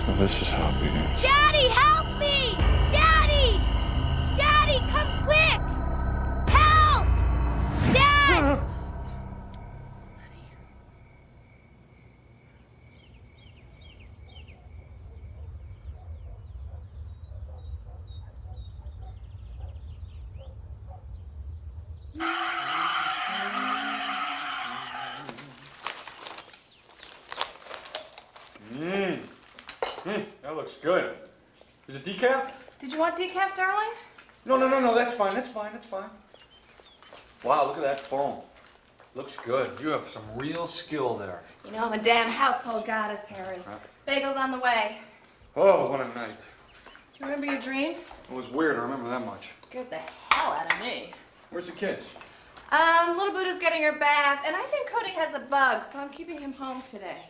So this is how it begins. Daddy, help me! Daddy! Daddy, come quick! Help! Dad! That looks good. Is it decaf? Did you want decaf, darling? No, that's fine, that's fine. Wow, look at that foam. Looks good. You have some real skill there. You know I'm a damn household goddess, Harry. Huh? Bagel's on the way. Oh, what a night. Do you remember your dream? It was weird, I remember that much. Scared the hell out of me. Where's the kids? Little Buddha's getting her bath, and I think Cody has a bug, so I'm keeping him home today.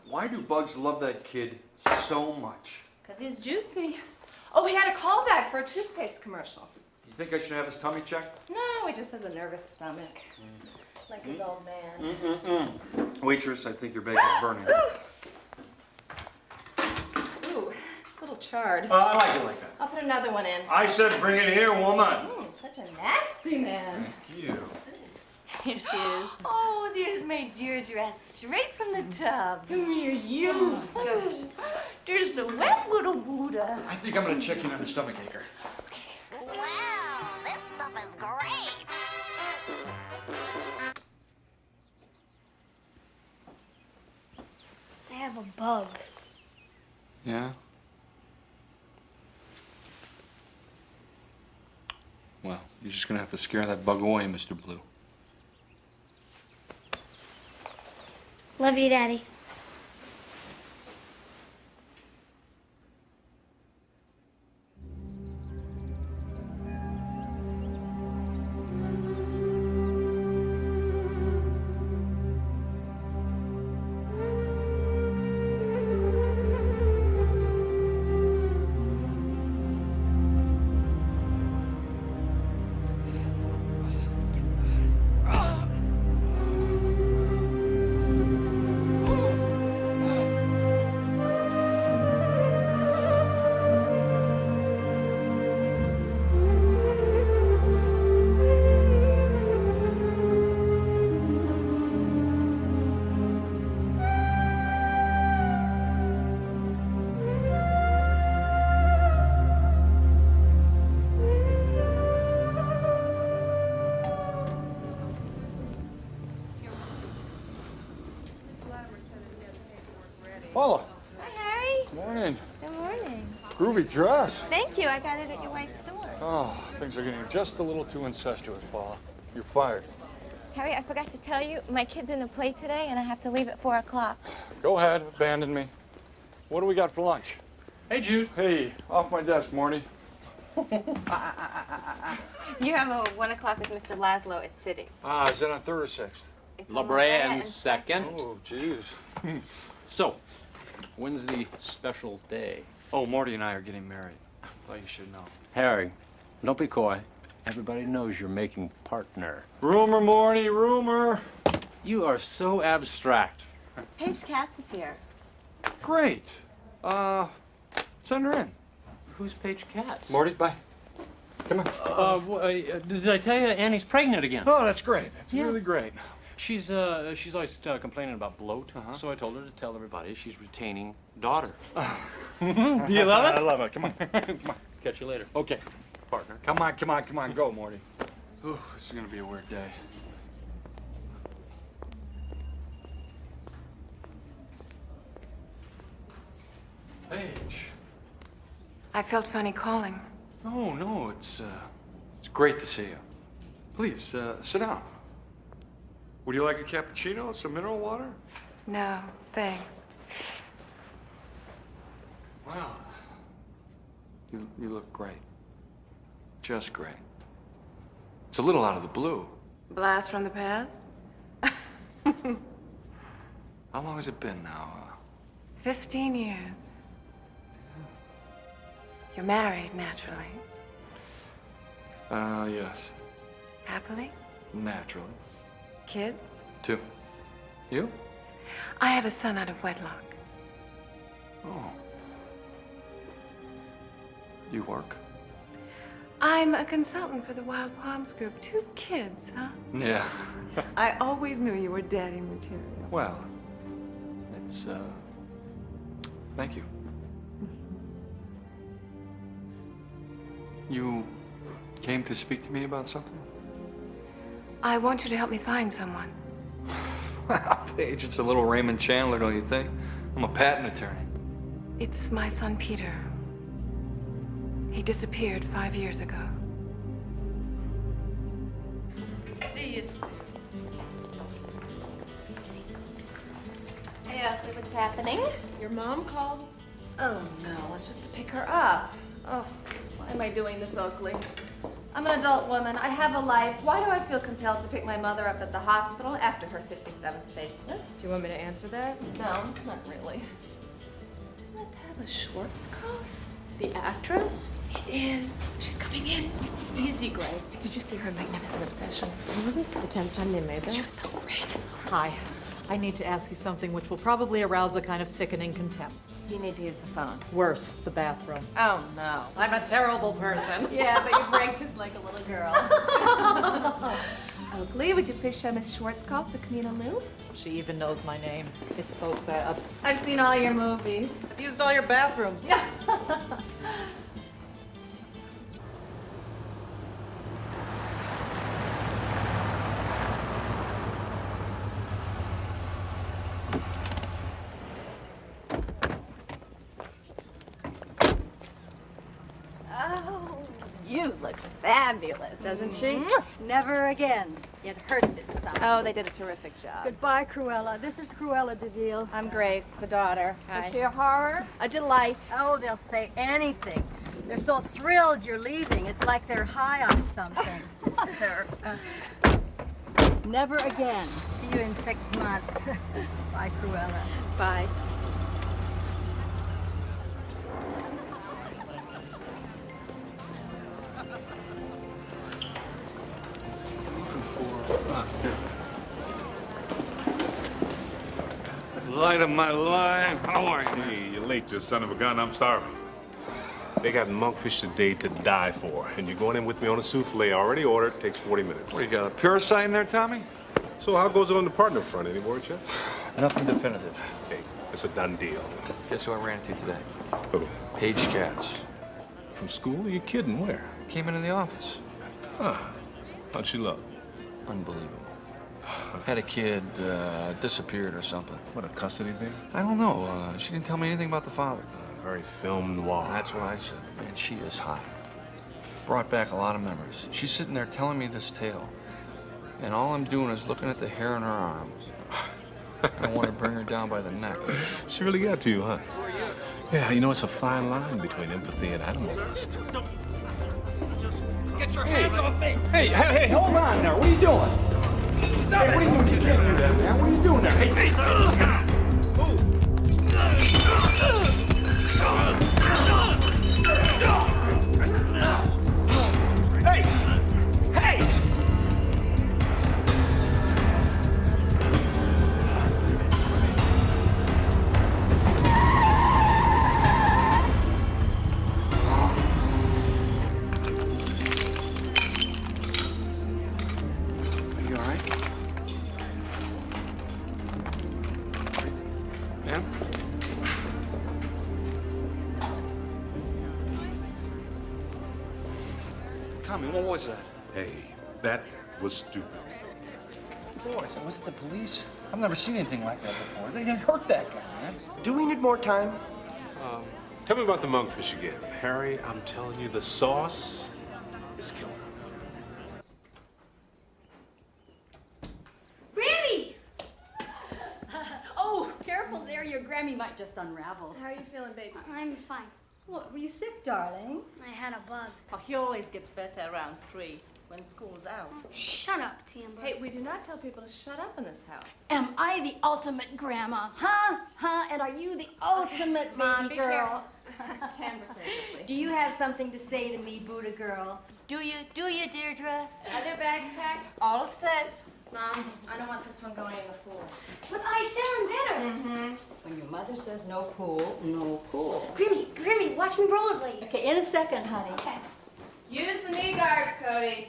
Why do bugs love that kid so much? Because he's juicy. Oh, he had a callback for a toothpaste commercial. You think I should have his tummy checked? No, he just has a nervous stomach. Like his old man. Waitress, I think your bagel's burning. Ooh, a little charred. I like it like that. I'll put another one in. I said bring it here, woman. Such a nasty man. Thank you. Here she is. Oh, there's my dear dress straight from the tub. Come here, you. There's the wet little Buddha. I think I'm gonna check in on the stomach acher. Wow, this stuff is great. I have a bug. Yeah? Well, you're just gonna have to scare that bug away, Mr. Blue. Love you, Daddy. Paula. Hi, Harry. Morning. Good morning. Groovy dress. Thank you. I got it at your wife's store. Oh, things are getting just a little too incestuous, Paula. You're fired. Harry, I forgot to tell you, my kid's in a play today, and I have to leave at 4 o'clock. Go ahead, abandon me. What do we got for lunch? Hey, Jude. Hey, off my desk, Morty. You have a 1 o'clock with Mr. Laszlo at City. Ah, is that on 3rd or 6th? It's La on Brea Brea and second. Oh, jeez. So, when's the special day? Oh, Morty and I are getting married. Thought you should know. Harry, don't be coy. Everybody knows you're making partner. Rumor, Morty, rumor. You are so abstract. Paige Katz is here. Great. Send her in. Who's Paige Katz? Morty, bye. Come on. Did I tell you Annie's pregnant again? Oh, that's great. That's Yeah. really great. She's always complaining about bloat. So I told her to tell everybody she's retaining daughter. Do you love it? I love it. Come on. Come on. Catch you later. Okay. Partner. Come on. Go, Morty. Ooh, this is gonna be a weird day. Paige. I felt funny calling. Oh, no, it's great to see you. Please, sit down. Would you like a cappuccino, some mineral water? No, thanks. Wow. You look great. Just great. It's a little out of the blue. Blast from the past? How long has it been now? 15 years. You're married, naturally. Yes. Happily? Naturally. Kids? 2. You? I have a son out of wedlock. Oh. You work? I'm a consultant for the Wild Palms Group. 2 kids, huh? Yeah. I always knew you were daddy material. Well, it's, thank you. You came to speak to me about something? I want you to help me find someone. Paige, it's a little Raymond Chandler, don't you think? I'm a patent attorney. It's my son, Peter. He disappeared 5 years ago. See you soon. Hey, Ugly, what's happening? Your mom called? Oh no, it's just to pick her up. Oh, why am I doing this, Oakley? I'm an adult woman. I have a life. Why do I feel compelled to pick my mother up at the hospital after her 57th facelift? Do you want me to answer that? No, not really. Isn't that Tabitha Schwarzkopf? The actress? It is. She's coming in. Easy, Grace. Did you see her Magnificent Obsession? It wasn't the 10th time they made that. She was so great. Hi. I need to ask you something which will probably arouse a kind of sickening contempt. You need to use the phone. Worse, the bathroom. Oh no. I'm a terrible person. Yeah, but you break just like a little girl. Oakley, would you please show Miss Schwarzkopf the communal loo? She even knows my name. It's so sad. I've seen all your movies. I've used all your bathrooms. Oh, you look fabulous. Doesn't she? Never again. It hurt this time. Oh, they did a terrific job. Goodbye, Cruella. This is Cruella DeVille. I'm Grace, the daughter. Hi. Is she a horror? A delight. Oh, they'll say anything. They're so thrilled you're leaving. It's like they're high on something. Mother. Never again. See you in 6 months. Bye, Cruella. Bye. Light of my life. How are you? Hey, you're late, you son of a gun. I'm starving. They got monkfish today to die for, and you're going in with me on a souffle. Already ordered. Takes 40 minutes. What, you got a parasite in there, Tommy? So how goes it on the partner front? Any word yet? Nothing definitive. Okay, it's a done deal. Guess who I ran into today? Who? Paige Katz. From school? Are you kidding? Where? Came into the office. Huh. How'd she look? Unbelievable. Had a kid, disappeared or something. What, a custody thing? I don't know. She didn't tell me anything about the father. Very film noir. That's what I said. Man, she is hot. Brought back a lot of memories. She's sitting there telling me this tale. And all I'm doing is looking at the hair on her arms. I want to bring her down by the neck. She really got to you, huh? Yeah, you know, it's a fine line between empathy and animal lust. Get your hands off me! Hey, hold on there. What are you doing? Hey, what are you doing? You can't do that, man. What are you doing there? Hey, Tommy, what was that? Hey, that was stupid. Boys, was it the police? I've never seen anything like that before. They hurt that guy, man. Do we need more time? Tell me about the monkfish again. Harry, I'm telling you, the sauce is killer. Grammy! Oh, careful there. Your Grammy might just unravel. How are you feeling, baby? I'm fine. What, were you sick, darling? I had a bug. Oh, he always gets better around 3 when school's out. Shut up, Timber. Hey, we do not tell people to shut up in this house. Am I the ultimate grandma? Huh? Huh? And are you the ultimate Mom, baby be girl? Timber, please. Do you have something to say to me, Buddha girl? Do you, Deirdre? Are their bags packed? All set. Mom, I don't want this one going in the pool. But I sound better. Mm-hmm. When your mother says no pool, no pool. Grimmy, what Watch me rollerblade. Okay, in a second, honey. Okay. Use the knee guards, Cody.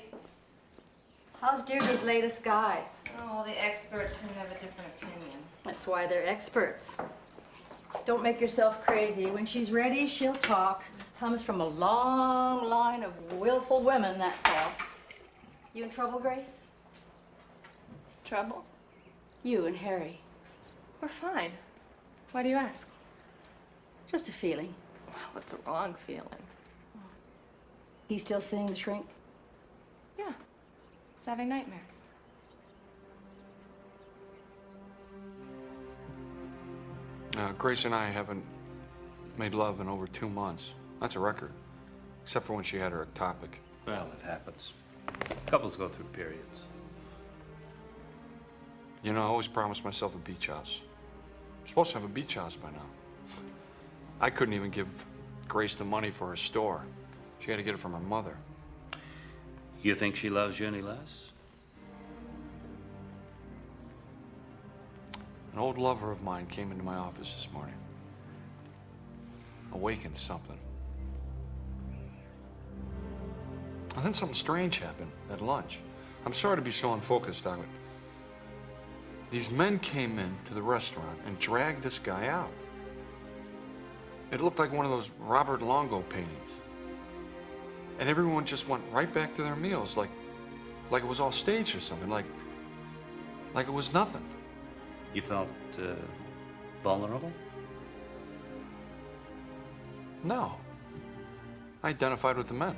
How's Deirdre's latest guy? Oh, well, the experts seem to have a different opinion. That's why they're experts. Don't make yourself crazy. When she's ready, she'll talk. Comes from a long line of willful women, that's all. You in trouble, Grace? Trouble? You and Harry. We're fine. Why do you ask? Just a feeling. Well, it's a wrong feeling. He's still seeing the shrink? Yeah. He's having nightmares. Grace and I haven't made love in over 2 months. That's a record. Except for when she had her ectopic. Well, it happens. Couples go through periods. You know, I always promised myself a beach house. I'm supposed to have a beach house by now. I couldn't even give Grace the money for her store. She had to get it from her mother. You think she loves you any less? An old lover of mine came into my office this morning. Awakened something. And then something strange happened at lunch. I'm sorry to be so unfocused on it. These men came in to the restaurant and dragged this guy out. It looked like one of those Robert Longo paintings. And everyone just went right back to their meals, like it was all staged or something, like it was nothing. You felt vulnerable? No. I identified with the men.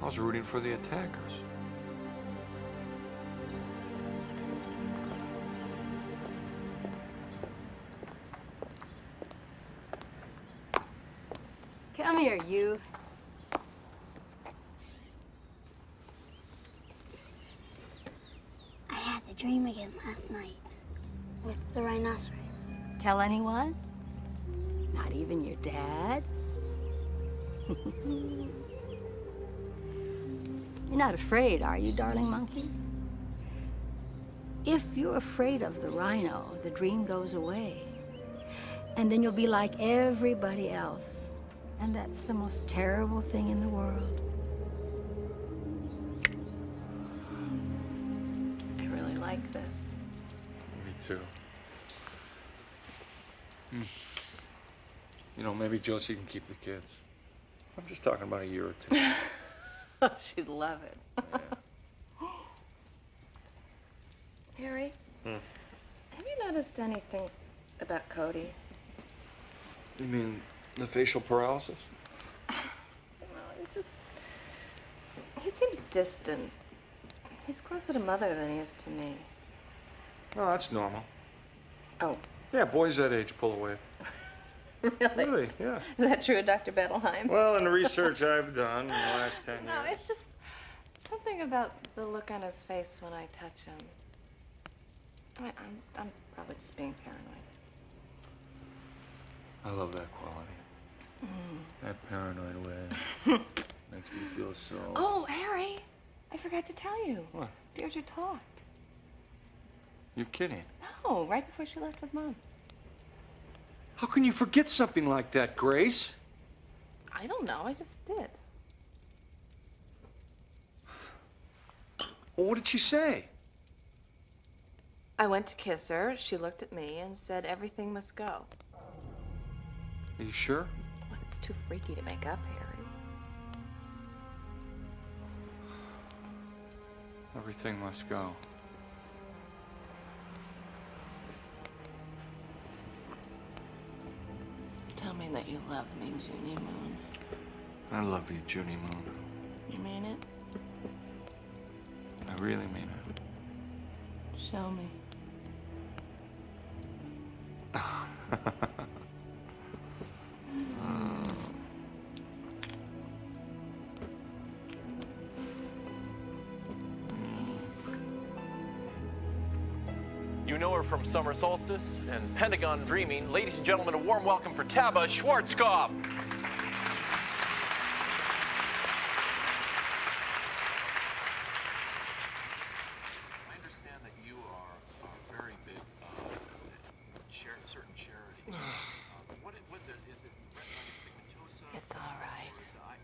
I was rooting for the attackers. Come here, you. I had the dream again last night with the rhinoceros. Tell anyone? Not even your dad? You're not afraid, are you, darling monkey? If you're afraid of the rhino, the dream goes away. And then you'll be like everybody else. And that's the most terrible thing in the world. I really like this. Me too. You know, maybe Josie can keep the kids. I'm just talking about a year or 2. She'd love it. Yeah. Harry, have you noticed anything about Cody? You mean the facial paralysis? Well, it's just... he seems distant. He's closer to Mother than he is to me. Oh, that's normal. Oh. Yeah, boys that age pull away. Really? Really, yeah. Is that true of Dr. Bettelheim? Well, in the research I've done in the last 10 years. No, it's just something about the look on his face when I touch him. I'm probably just being paranoid. I love that quality. That paranoid way makes me feel so... Oh, Harry, I forgot to tell you. What? Deirdre talked. You're kidding. No, right before she left with Mom. How can you forget something like that, Grace? I don't know, I just did. Well, what did she say? I went to kiss her, she looked at me and said everything must go. Are you sure? Look, it's too freaky to make up, Harry. Everything must go. Tell me that you love me, Junie Moon. I love you, Junie Moon. You mean it? I really mean it. Show me. You know her from Summer Solstice and Pentagon Dreaming. Ladies and gentlemen, a warm welcome for Taba Schwarzkopf. I understand that you are very big certain charity It's all right.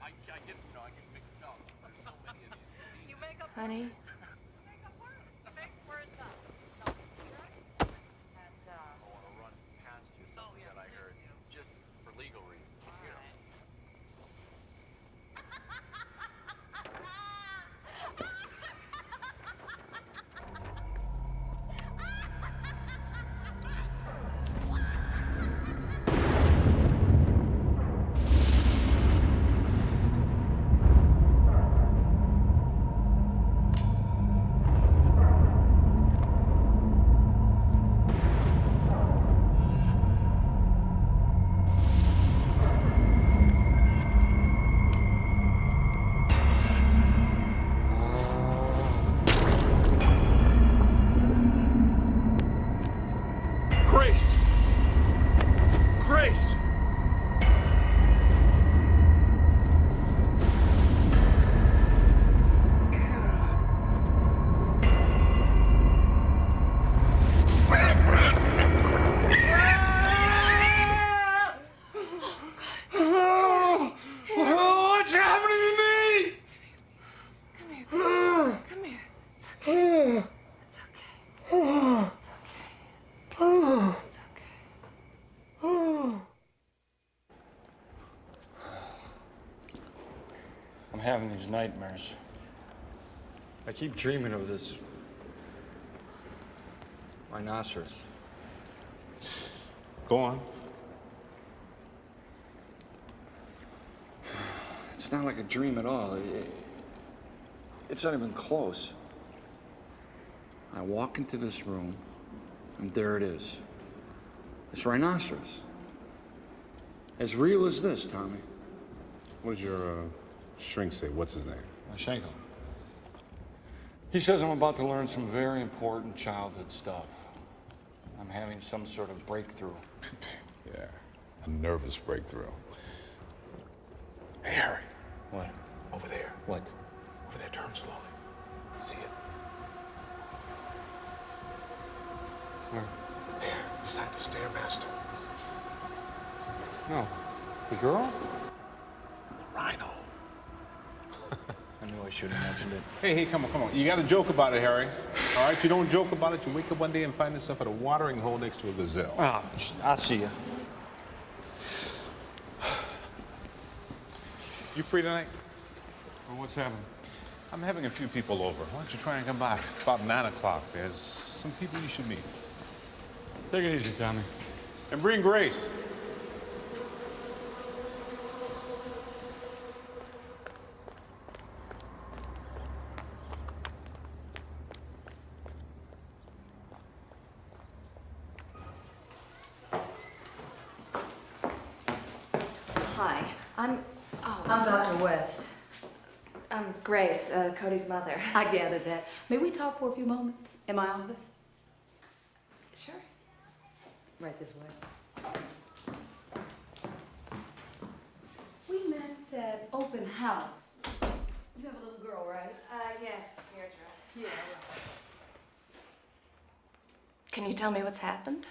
I get mixed up. There's so many of these diseases. You make up Honey? I want to run past you something that I heard just for legal reasons. You know. Grace! Grace! What's happening to me? Come here. It's okay. It's okay. It's okay. I'm having these nightmares. I keep dreaming of this rhinoceros. Go on. It's not like a dream at all. It's not even close. I walk into this room, and there it is. This rhinoceros. As real as this, Tommy. What does your shrink say? What's his name? Schenkel. He says I'm about to learn some very important childhood stuff. I'm having some sort of breakthrough. Yeah, a nervous breakthrough. Hey, Harry. What? Over there. What? Over there, turn slowly. See it? Where? There, beside the Stairmaster. No. The girl? The rhino. I knew I shouldn't have mentioned it. Hey, come on. You gotta joke about it, Harry. All right, you don't joke about it, you wake up one day and find yourself at a watering hole next to a gazelle. Ah, I'll see you. You free tonight? Well, what's happening? I'm having a few people over. Why don't you try and come by? About 9 o'clock. There's some people you should meet. Take it easy, Tommy. And bring Grace. Hi, I'm Dr. West. I'm Grace, Cody's mother. I gathered that. May we talk for a few moments in my office? Sure. Right this way. We met at open house. You have a little girl, right? Yes, Deirdre. Yeah, right. Can you tell me what's happened?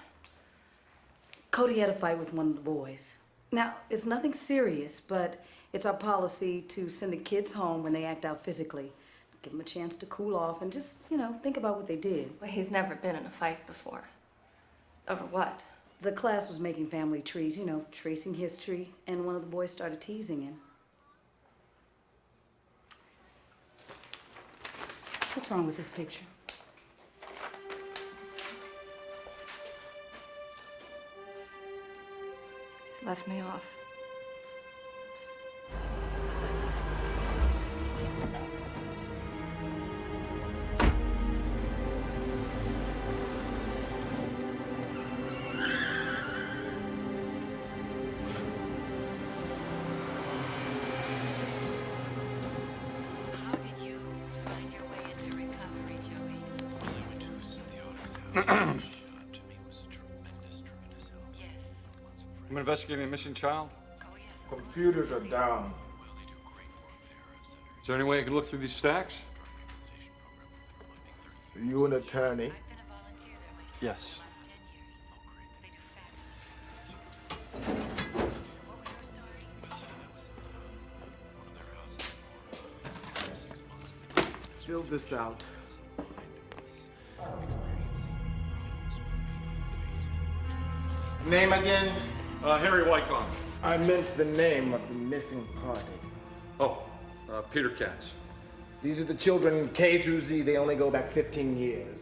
Cody had a fight with one of the boys. Now, it's nothing serious, but it's our policy to send the kids home when they act out physically. Give them a chance to cool off and just, think about what they did. Well, he's never been in a fight before. Over what? The class was making family trees, tracing history, and one of the boys started teasing him. What's wrong with this picture? He's left me off. How did you find your way into recovery, Joey? Well, I went to Cynthia's house. To me was a tremendous help. Yes. I'm investigating a missing child. Computers are down. Is there any way I can look through these stacks? Are you an attorney? Yes. fill this out. Name again? Harry Wyckoff. I meant the name of the missing party. Oh, Peter Katz. These are the children K through Z. They only go back 15 years.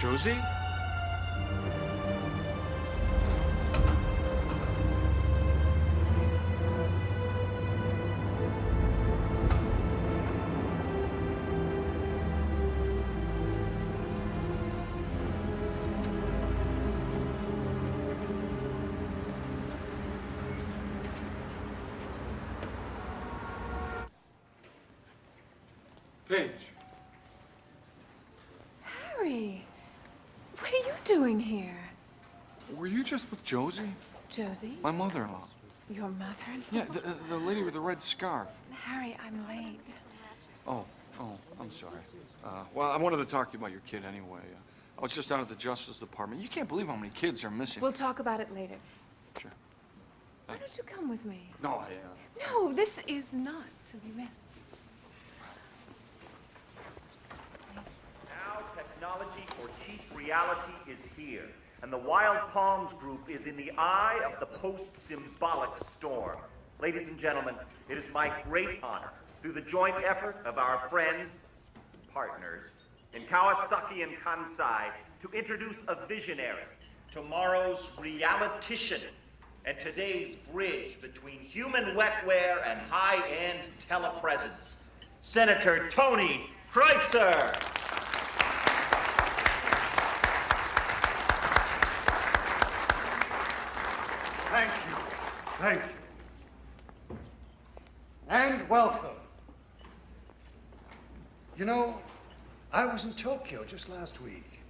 Josie? Paige. Harry, what are you doing here? Were you just with Josie? Josie? My mother-in-law. Your mother-in-law? Yeah, the lady with the red scarf. Harry, I'm late. Oh, I'm sorry. Well, I wanted to talk to you about your kid anyway. I was just down at the Justice Department. You can't believe how many kids are missing. We'll talk about it later. Sure. Why don't you come with me? No, No, this is not to be missed. Now technology for cheap reality is here, and the Wild Palms Group is in the eye of the post-symbolic storm. Ladies and gentlemen, it is my great honor, through the joint effort of our friends, partners, in Kawasaki and Kansai, to introduce a visionary, tomorrow's reality-tician, and today's bridge between human wetware and high-end telepresence, Senator Tony Kreitzer. Thank you. Thank you. And welcome. You know, I was in Tokyo just last week.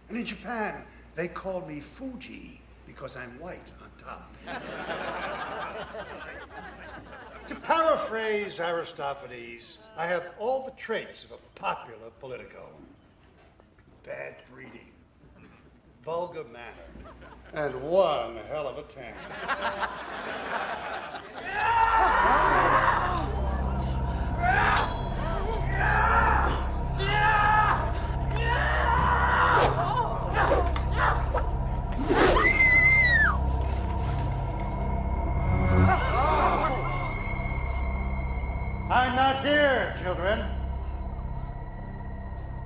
And in Japan, they call me Fuji because I'm white on top. To paraphrase Aristophanes, I have all the traits of a popular politico. Bad breeding, vulgar manner, and one hell of a tan. I'm not here, children.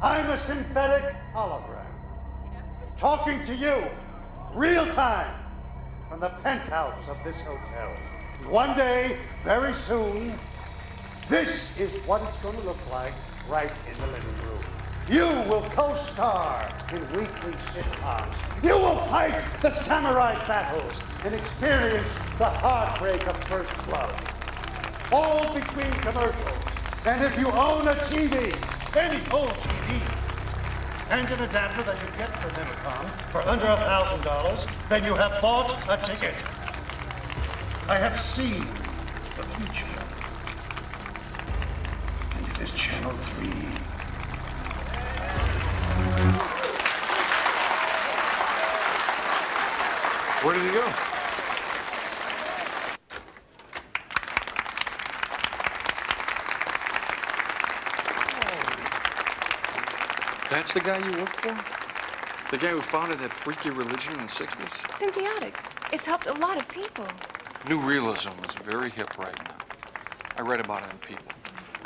I'm a synthetic hologram, talking to you, real time, from the penthouse of this hotel. One day, very soon, this is what it's going to look like right in the living room. You will co-star in weekly sitcoms. You will fight the samurai battles and experience the heartbreak of first love. All between commercials. And if you own a TV, any old TV, and an adapter that you get from Intercom for under $1,000, then you have bought a ticket. I have seen the future. And it is Channel 3. Where did he go? That's the guy you work for? The guy who founded that freaky religion in the 60s? Symbiotics. It's helped a lot of people. New realism is very hip right now. I read about it in People.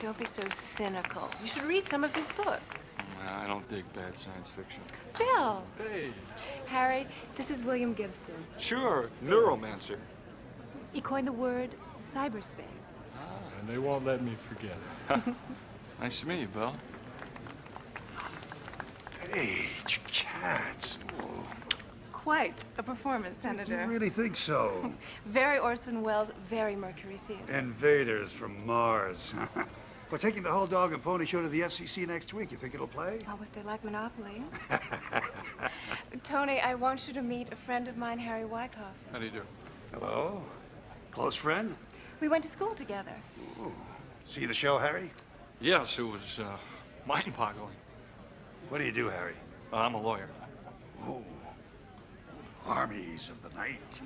Don't be so cynical. You should read some of his books. I don't dig bad science fiction. Bill. Hey. Harry, this is William Gibson. Sure, neuromancer. He coined the word cyberspace. And they won't let me forget it. Nice to meet you, Bill. Stage, cats. Quite a performance, Senator. You really think so? Very Orson Welles, very Mercury Theater. Invaders from Mars. We're taking the whole dog and pony show to the FCC next week. You think it'll play? Oh, if they like Monopoly. Tony, I want you to meet a friend of mine, Harry Wyckoff. How do you do? Hello? Close friend? We went to school together. Ooh. See the show, Harry? Yes, it was mind-boggling. What do you do, Harry? I'm a lawyer. Oh. Armies of the night.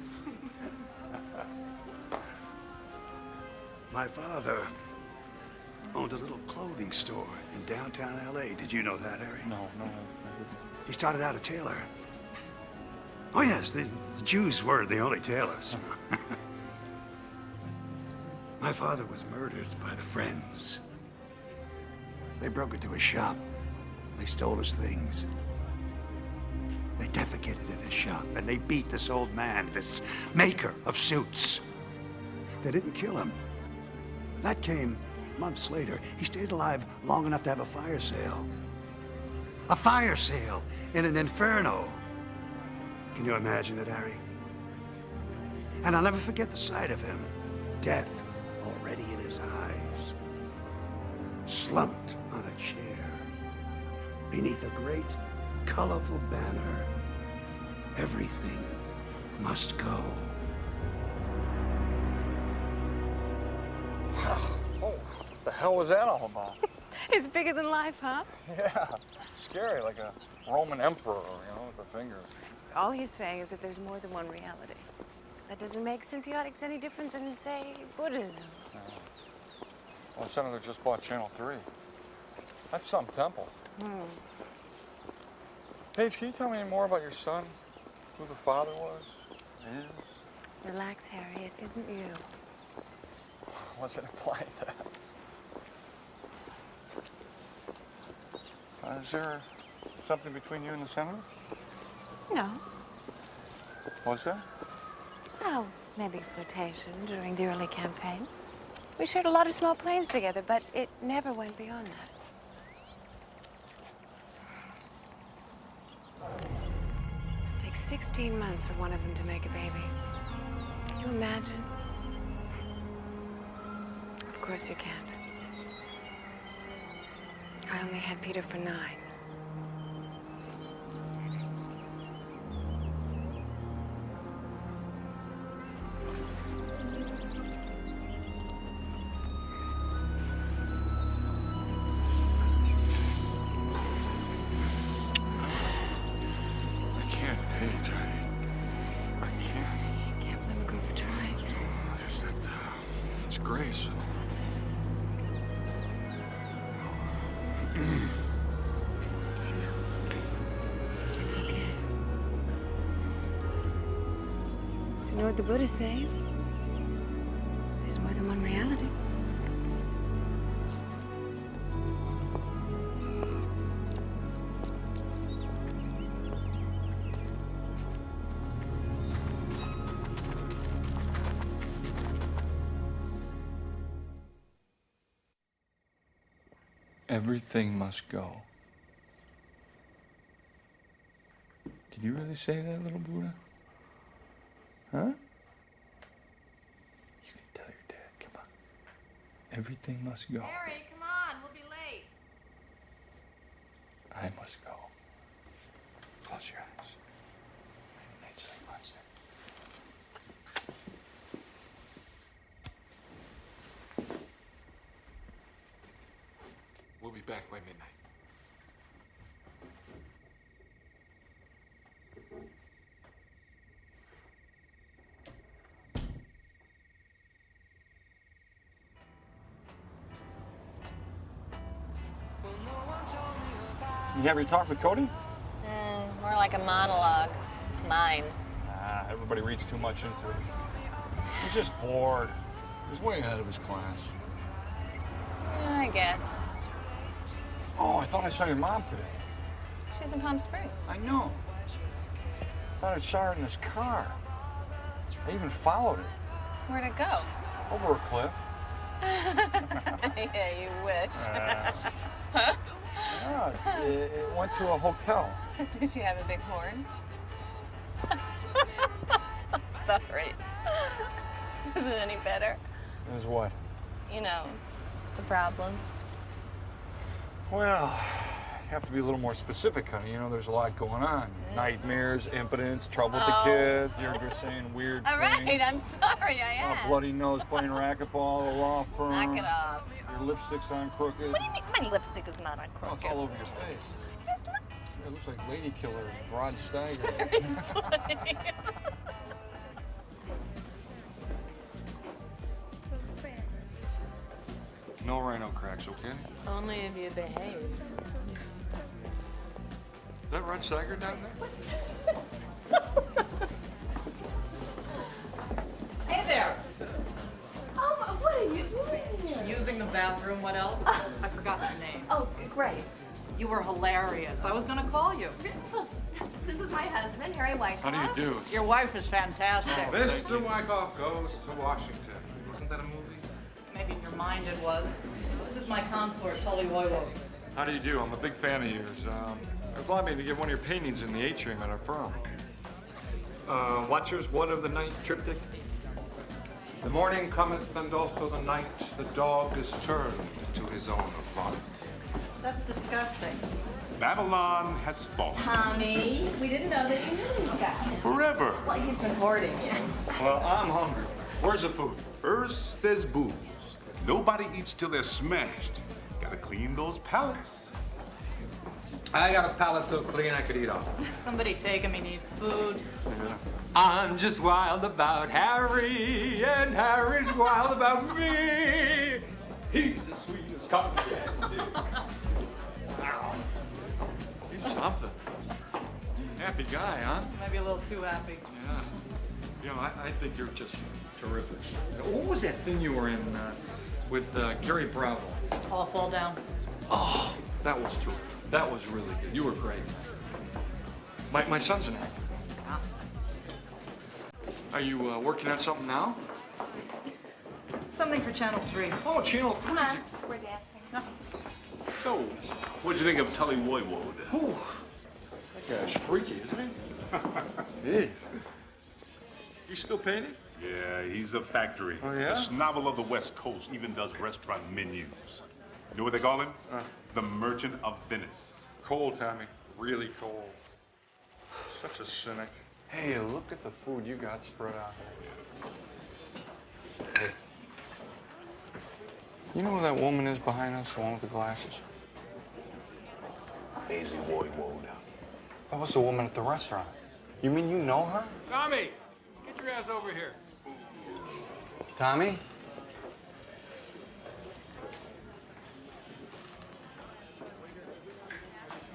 My father owned a little clothing store in downtown L.A. Did you know that, Harry? No. He started out a tailor. Oh, yes, the Jews were the only tailors. My father was murdered by the Friends. They broke into his shop. They stole his things. They defecated in his shop, and they beat this old man, this maker of suits. They didn't kill him. That came months later. He stayed alive long enough to have a fire sale. A fire sale in an inferno. Can you imagine it, Harry? And I'll never forget the sight of him. Death already in his eyes. Slumped on a chair. Beneath a great, colorful banner. Everything must go. Oh, what the hell was that all about? It's bigger than life, huh? Yeah, scary, like a Roman emperor, with the fingers. All he's saying is that there's more than one reality. That doesn't make symbiotics any different than, say, Buddhism. Well, Senator just bought Channel 3. That's some temple. Paige, can you tell me any more about your son? Who the father was? Is? Relax, Harry. It isn't you. Wasn't implying that. Is there something between you and the senator? No. Was there? Oh, maybe flirtation during the early campaign. We shared a lot of small planes together, but it never went beyond that. It takes 16 months for one of them to make a baby. Can you imagine? Of course you can't. I only had Peter for 9. You know what the Buddha's saying? There's more than one reality. Everything must go. Did you really say that, little Buddha? Huh? You can tell your dad, come on. Everything must go. Harry, come on, we'll be late. I must go. Close your eyes. Night sleep, monster. We'll be back by midnight. You have your talk with Cody? More like a monologue. Mine. Everybody reads too much into it. He's just bored. He's way ahead of his class. I guess. Oh, I thought I saw your mom today. She's in Palm Springs. I know. I thought I saw her in this car. I even followed it. Where'd it go? Over a cliff. Yeah, you wish. No, it went to a hotel. Did she have a big horn? Sorry. Is it any better? Is what? You know, the problem. Well, you have to be a little more specific, honey. You know, there's a lot going on. Nightmares, impotence, trouble with the kids. You're saying weird All right, things. I'm sorry, I A asked. bloody nose playing racquetball, a law firm. Knock it off. Your lipstick's on crooked. What do you mean my lipstick is not on Oh, crooked? it's all over your face. It's not. It looks like lady killers, Rod Steiger. Very funny. No rhino cracks, okay? Only if you behave. Is that Rod Steiger down there? Hey there. Oh, what are you doing here? Using the bathroom, what else? I forgot your name. Oh, Grace. You were hilarious. I was gonna call you. This is my husband, Harry Whitehouse. How do you do? Your wife is fantastic. Mr. Wyckoff goes to Washington. Wasn't that a movie? Maybe in your mind it was. This is my consort, Tully Woiwo. How do you do? I'm a big fan of yours. I was lobbying to get one of your paintings in the atrium at our firm. Watchers, what of the night triptych? The morning cometh and also the night. The dog is turned to his own vomit. That's disgusting. Babylon has fallen. Tommy, we didn't know that you knew these guys. Forever. Well, he's been hoarding you. Well, I'm hungry. Where's the food? First, there's booze. Nobody eats till they're smashed. Gotta clean those palates. I got a palate so clean I could eat off. Somebody take him, he needs food. I'm just wild about Harry, and Harry's wild about me. He's the sweetest cotton candy. Wow. He's something. Happy guy, huh? Maybe a little too happy. Yeah. You know, I think you're just terrific. What was that thing you were in with Gary Bravo? All fall down. Oh, that was terrific. That was really good. You were great. My son's an actor. Are you working on something now? Something for Channel 3. Oh, Channel 3. Come on, we're dancing. So, what'd you think of Tully Woiwo? Ooh, that guy's freaky, isn't he? Yeah. You still painting? Yeah, he's a factory. Oh, yeah? The novel of the West Coast even does restaurant menus. You know what they call him? The Merchant of Venice. Cold, Tommy. Really cold. Such a cynic. Hey, look at the food you got spread out there. Hey. You know who that woman is behind us, the one with the glasses? Daisy Woiwo. That was the woman at the restaurant. You mean you know her? Tommy, get your ass over here. Tommy?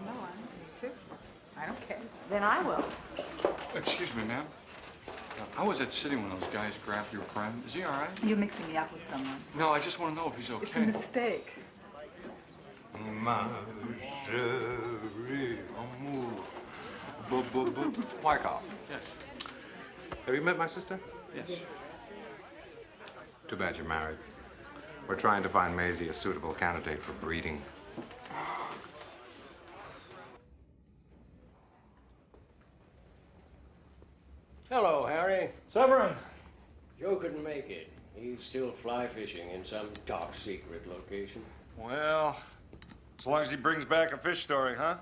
No, I don't need to. I don't care. Then I will. Excuse me, ma'am. I was at City when those guys grabbed your friend. Is he all right? You're mixing me up with someone. No, I just want to know if he's okay. It's a mistake. My chérie, amour. Wyckoff, Yes. have you met my sister? Yes. Too bad you're married. We're trying to find Maisie a suitable candidate for breeding. Hello, Harry. Severin. Joe couldn't make it. He's still fly fishing in some top secret location. Well, as long as he brings back a fish story, huh?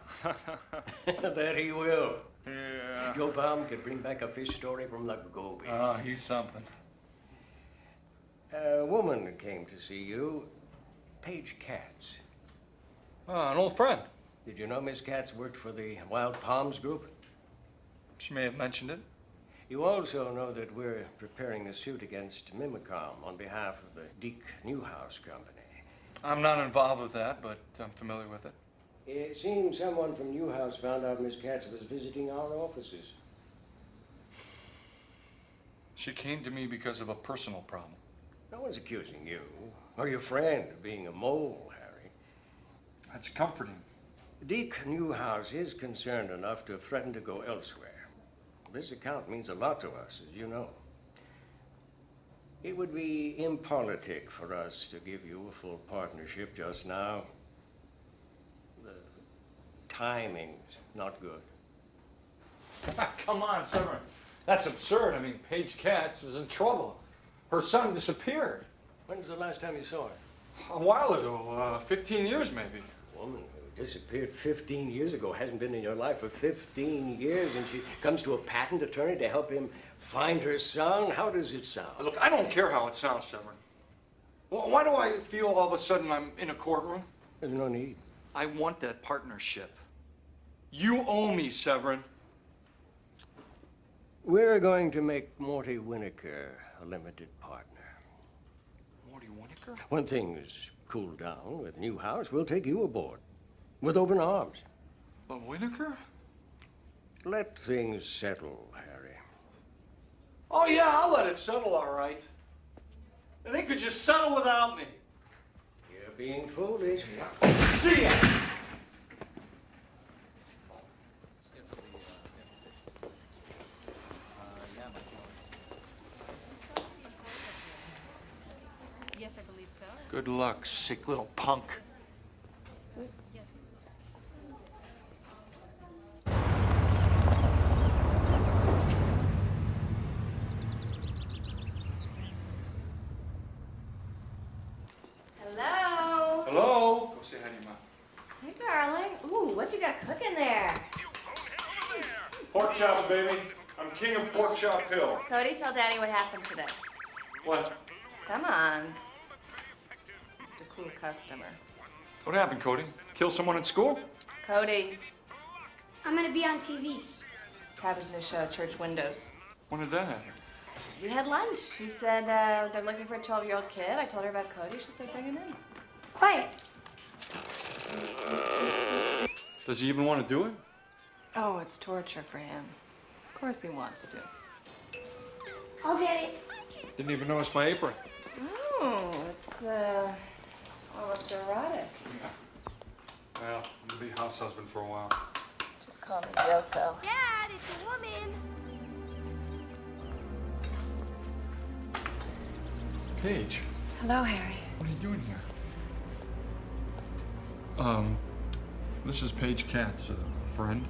That he will. Yeah. Joe Baum could bring back a fish story from the Gobi. Oh, he's something. A woman came to see you, Paige Katz. Oh, an old friend. Did you know Miss Katz worked for the Wild Palms Group? She may have mentioned it. You also know that we're preparing a suit against Mimicom on behalf of the Dick Newhouse Company. I'm not involved with that, but I'm familiar with it. It seems someone from Newhouse found out Miss Katz was visiting our offices. She came to me because of a personal problem. No one's accusing you or your friend of being a mole, Harry. That's comforting. Dick Newhouse is concerned enough to threaten to go elsewhere. This account means a lot to us, as you know. It would be impolitic for us to give you a full partnership just now. The timing's not good. Come on, Severin. That's absurd. I mean, Paige Katz was in trouble. Her son disappeared. When was the last time you saw her? A while ago, 15 years maybe. A woman who disappeared 15 years ago hasn't been in your life for 15 years, and she comes to a patent attorney to help him find her son? How does it sound? Look, I don't care how it sounds, Severin. Well, why do I feel all of a sudden I'm in a courtroom? There's no need. I want that partnership. You owe me, Severin. We're going to make Morty Winokur a limited partner. Morty Winokur? When things cool down with new house, we'll take you aboard with open arms. A Winokur? Let things settle, Harry. Oh, yeah, I'll let it settle, all right. And they could just settle without me. You're being foolish. See ya! Yes, I believe so. Good luck, sick little punk. Hello? Hello? Go say hi to your mom. Hey, darling. Ooh, what you got cooking there? Pork chops, baby. I'm king of Pork Chop Hill. Cody, tell Daddy what happened today. What? Come on. Just a cool customer. What happened, Cody? Kill someone at school? Cody. I'm gonna be on TV. Tabby's new show, Church Windows. When did that happen? We had lunch. She said they're looking for a 12-year-old kid. I told her about Cody. She said bring him in. Quiet. Does he even want to do it? Oh, it's torture for him. Of course he wants to. I'll get it. Didn't even notice my apron. Oh, it's almost erotic. Well, I'm gonna be house husband for a while. Just call me Yoko. Dad, it's a woman. Paige, Hello, Harry. what are you doing here? This is Paige Katz, a friend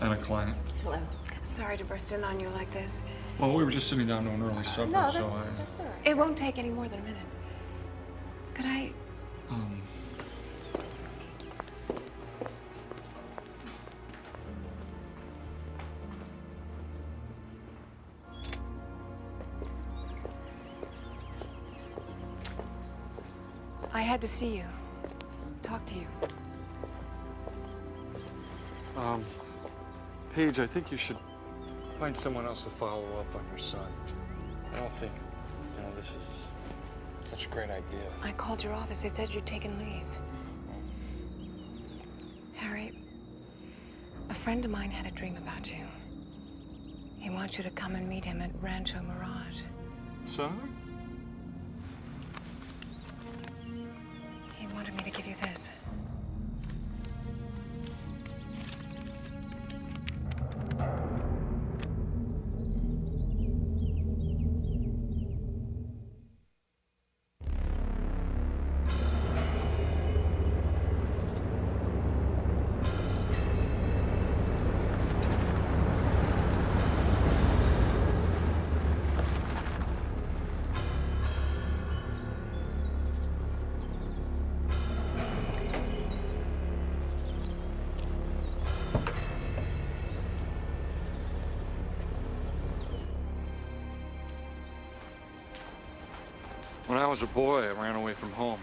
and a client. Hello. Sorry to burst in on you like this. Well, we were just sitting down to an early supper, No, so that's all right. It won't take any more than a minute. Could I? I had to see you. Talk to you. Paige, I think you should find someone else to follow up on your son. I don't think, this is such a great idea. I called your office. They said you'd taken leave. Harry, a friend of mine had a dream about you. He wants you to come and meet him at Rancho Mirage. Son? He wanted me to give you this. when I was a boy, I ran away from home.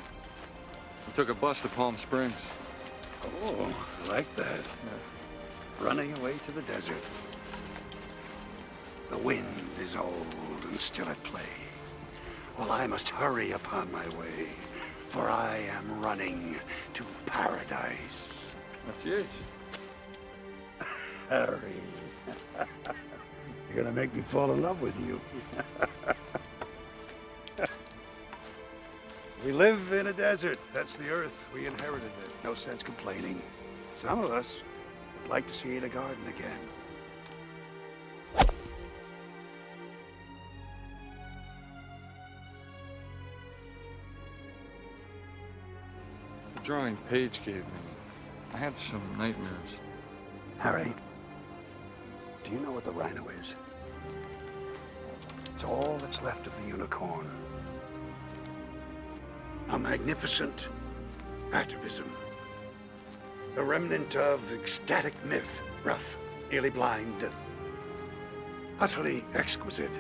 I took a bus to Palm Springs. Oh, I like that. Running away to the desert. The wind is old and still at play. Well, I must hurry upon my way, for I am running to paradise. That's it. Harry, you're gonna make me fall in love with you. We live in a desert. That's the earth. We inherited it. No sense complaining. Some of us would like to see it a garden again. The drawing Paige gave me, I had some nightmares. Harry, do you know what the rhino is? It's all that's left of the unicorn. A magnificent atavism. A remnant of ecstatic myth. Rough, nearly blind, utterly exquisite.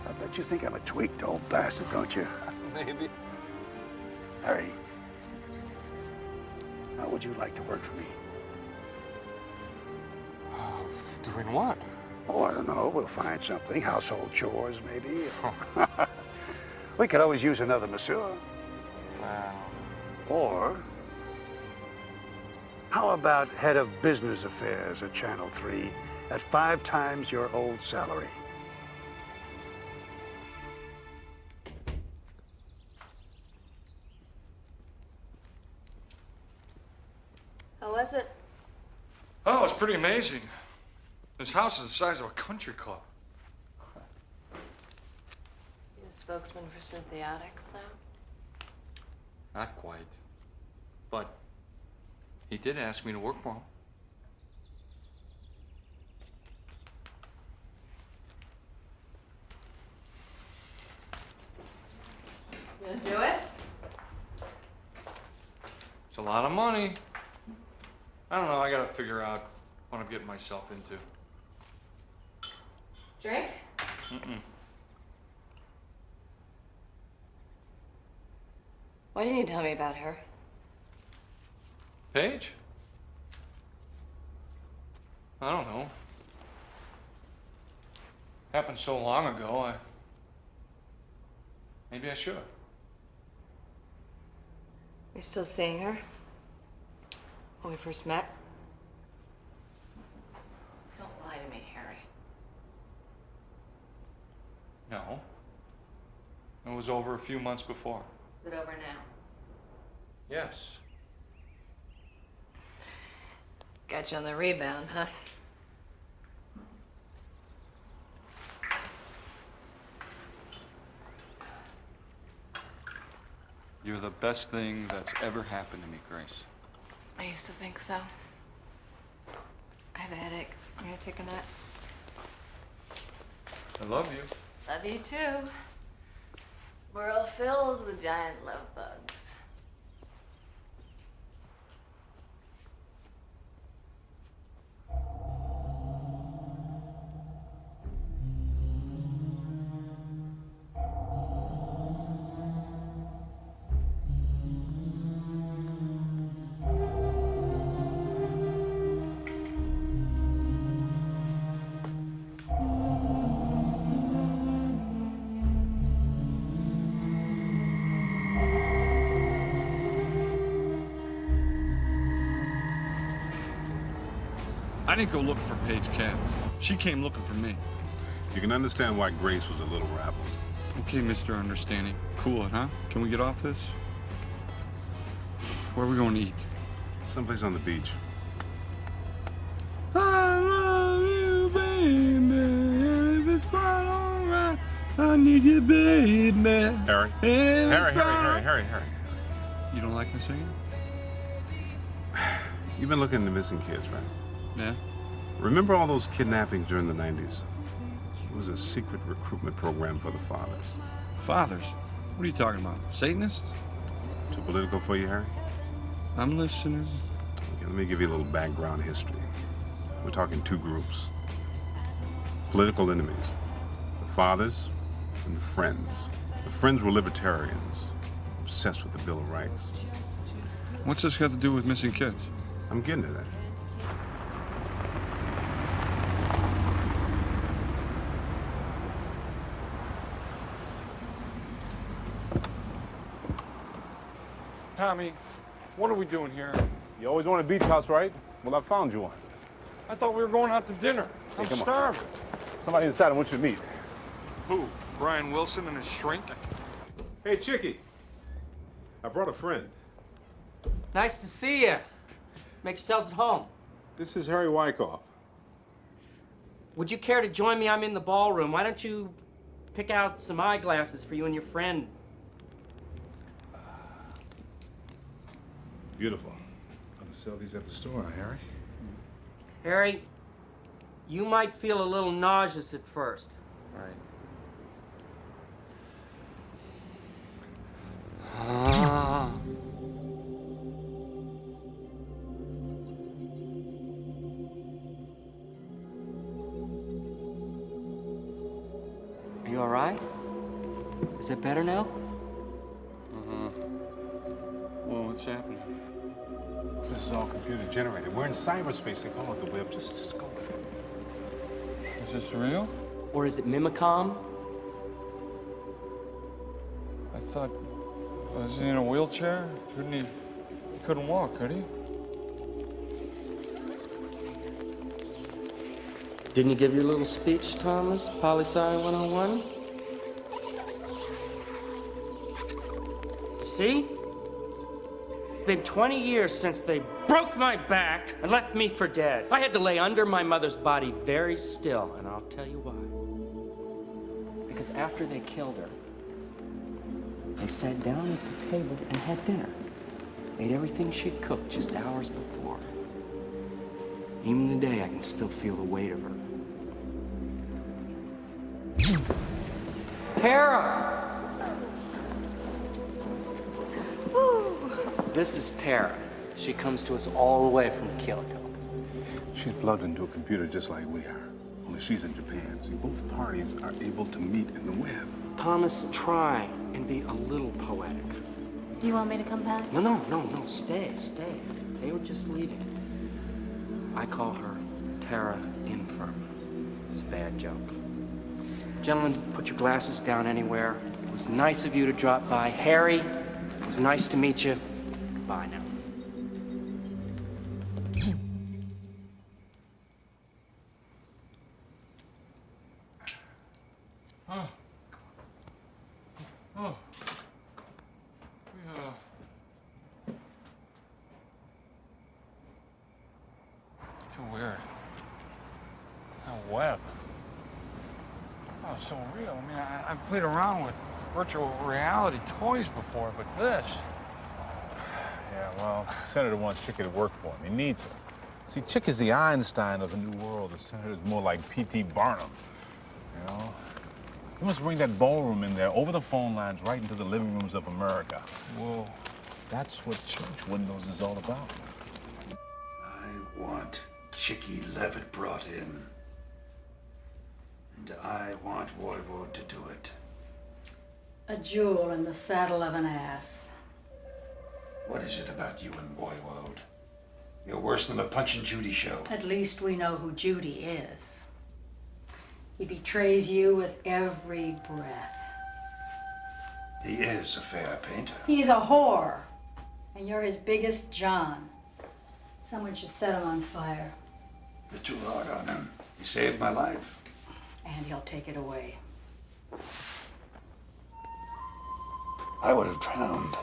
I bet you think I'm a tweaked old bastard, don't you? Maybe. Harry, how would you like to work for me? Doing what? Oh, I don't know. We'll find something. Household chores, maybe. We could always use another masseur. Or, how about head of business affairs at Channel 3 at 5 times your old salary? How was it? Oh, it's pretty amazing. This house is the size of a country club. You a spokesman for Synthetix now? Not quite. But he did ask me to work for him. You gonna do it? It's a lot of money. I don't know, I gotta figure out what I'm getting myself into. Drink? Mm-mm. Why didn't you tell me about her? Paige? I don't know. Happened so long ago, maybe I should. You're still seeing her? When we first met? Don't lie to me, Harry. No. It was over a few months before. Is it over now? Yes. Got you on the rebound, huh? You're the best thing that's ever happened to me, Grace. I used to think so. I have a headache. I'm gonna take a nap. I love you. Love you too. World filled with giant love bugs. I didn't go looking for Paige Cass. She came looking for me. You can understand why Grace was a little rattled. Okay, Mr. Understanding. Cool it, huh? Can we get off this? Where are we going to eat? Someplace on the beach. I love you, baby. If it's quite alright, I need you, baby. Harry. Harry. You don't like me singing? You've been looking into missing kids, right? Yeah. Remember all those kidnappings during the 90s? It was a secret recruitment program for the fathers. Fathers? What are you talking about? Satanists? Too political for you, Harry? I'm listening. Okay, let me give you a little background history. We're talking two groups. Political enemies. The fathers and the friends. The friends were libertarians, obsessed with the Bill of Rights. What's this got to do with missing kids? I'm getting to that. Tommy, what are we doing here? You always want a beach house, right? Well, I found you one. I thought we were going out to dinner. I'm come on. starving. Somebody inside I want you to meet. Who? Brian Wilson and his shrink? Hey, Chickie. I brought a friend. Nice to see you. Make yourselves at home. This is Harry Wyckoff. Would you care to join me? I'm in the ballroom. Why don't you pick out some eyeglasses for you and your friend? Beautiful. sell these at the store, Harry. Harry, you might feel a little nauseous at first. Right. Are you all right? Is it better now? Well, what's happening? This is all computer generated. We're in cyberspace. They call it the web. Just go with it. Is this real? Or is it Mimicom? I thought, was he in a wheelchair? He couldn't walk, could he? Didn't you give your little speech, Thomas? Poli-Sci 101? See? It's been 20 years since they broke my back and left me for dead. I had to lay under my mother's body very still, and I'll tell you why. Because after they killed her, they sat down at the table and had dinner. Ate everything she'd cooked just hours before. Even today, I can still feel the weight of her. Tara! This is Tara. She comes to us all the way from Kyoto. She's plugged into a computer just like we are. Only she's in Japan. See, both parties are able to meet in the web. Thomas, try and be a little poetic. Do you want me to come back? No, stay. They were just leaving. I call her Terra Infirma. It's a bad joke. Gentlemen, put your glasses down anywhere. It was nice of you to drop by. Harry, it was nice to meet you. Goodbye now. Too weird. A web. Oh, it's so real. I mean, I've played around with virtual reality toys before, but this. Yeah, well, Senator wants Chicky to work for him. He needs her. See, Chick is the Einstein of the new world. The Senator's more like P.T. Barnum, you know? You must bring that ballroom in there, over the phone lines, right into the living rooms of America. Whoa. That's what Church Windows is all about. I want Chicky Levitt brought in. And I want Woiwode to do it. A jewel in the saddle of an ass. What is it about you and Woiwode? You're worse than a Punch and Judy show. At least we know who Judy is. He betrays you with every breath. He is a fair painter. He's a whore. And you're his biggest John. Someone should set him on fire. You're too hard on him. He saved my life. And he'll take it away. I would have drowned.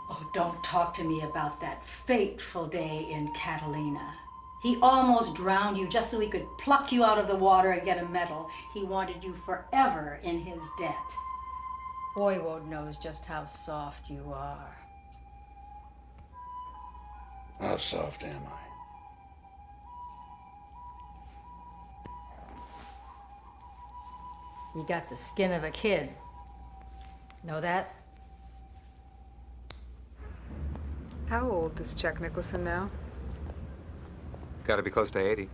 Oh, don't talk to me about that fateful day in Catalina. He almost drowned you just so he could pluck you out of the water and get a medal. He wanted you forever in his debt. Woiwode knows just how soft you are. How soft am I? You got the skin of a kid. Know that? How old is Jack Nicholson now? Got to be close to 80.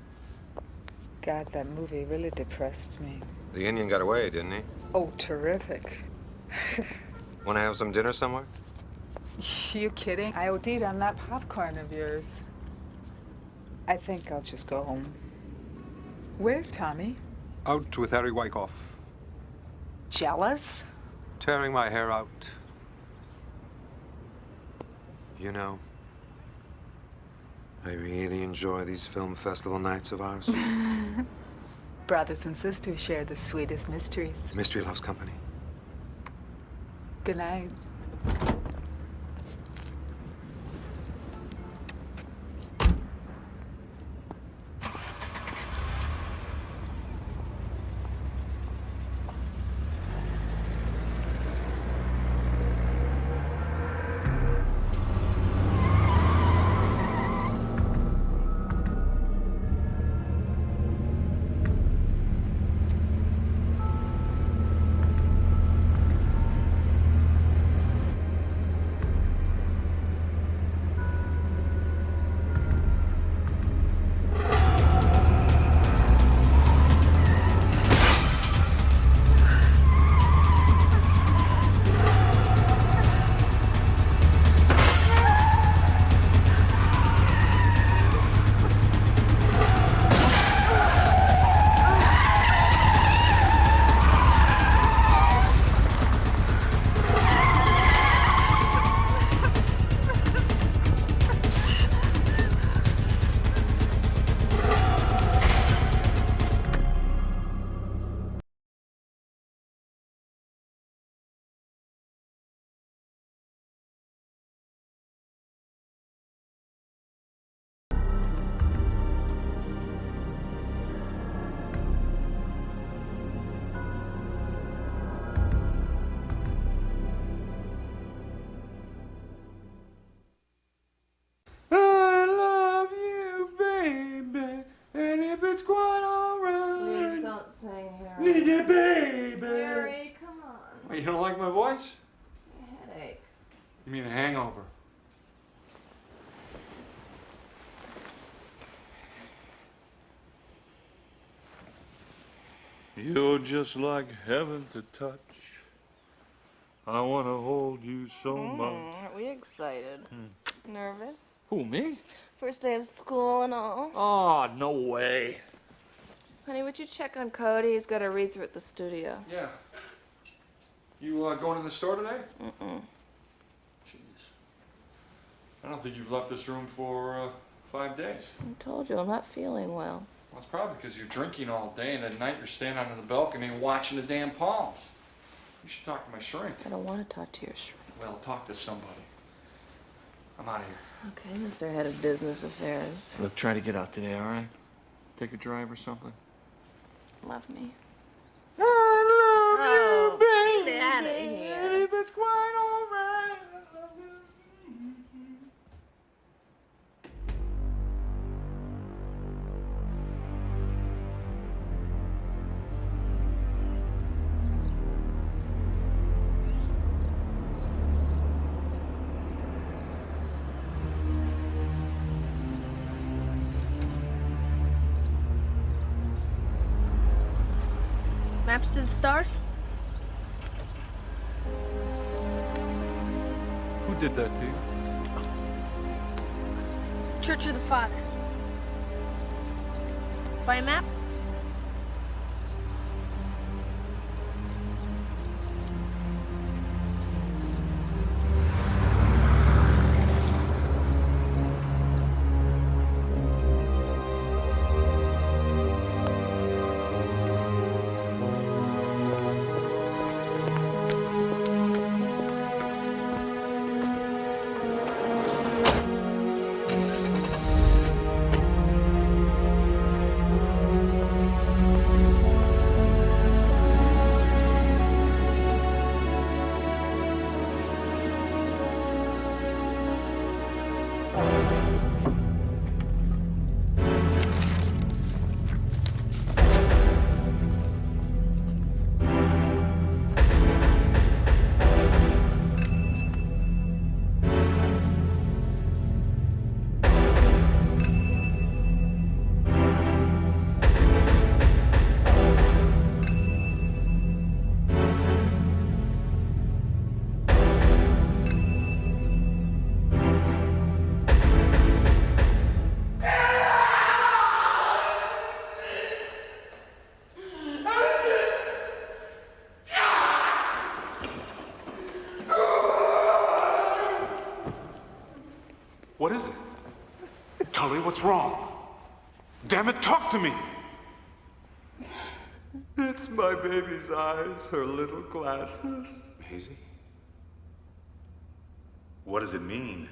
God, that movie really depressed me. The Indian got away, didn't he? Oh, terrific. Want to have some dinner somewhere? You kidding? I OD'd on that popcorn of yours. I think I'll just go home. Where's Tommy? Out with Harry Wyckoff. Jealous? Tearing my hair out. You know, I really enjoy these film festival nights of ours. Brothers and sisters share the sweetest mysteries. Mystery loves company. Good night. Need you, baby. Harry, come on. Wait, you don't like my voice? Headache. You mean a hangover? You're just like heaven to touch. I want to hold you so much. Aren't we excited? Nervous? Who, me? First day of school and all. Oh, no way. Honey, would you check on Cody? He's got to read through at the studio. Yeah. You going to the store today? Mm-mm. Jeez. I don't think you've left this room for 5 days. I told you, I'm not feeling well. Well, it's probably because you're drinking all day and at night you're standing on the balcony and watching the damn palms. You should talk to my shrink. I don't want to talk to your shrink. Well, talk to somebody. I'm out of here. Okay, Mr. Head of Business Affairs. Look, try to get out today, all right? Take a drive or something. Love me. I love you, Get out of here. If it's quite all right. Maps to the stars? Who did that to you? Church of the Fathers. Buy a map? What is it? Tell me what's wrong. Damn it, talk to me. It's my baby's eyes, her little glasses. Maisie? What does it mean?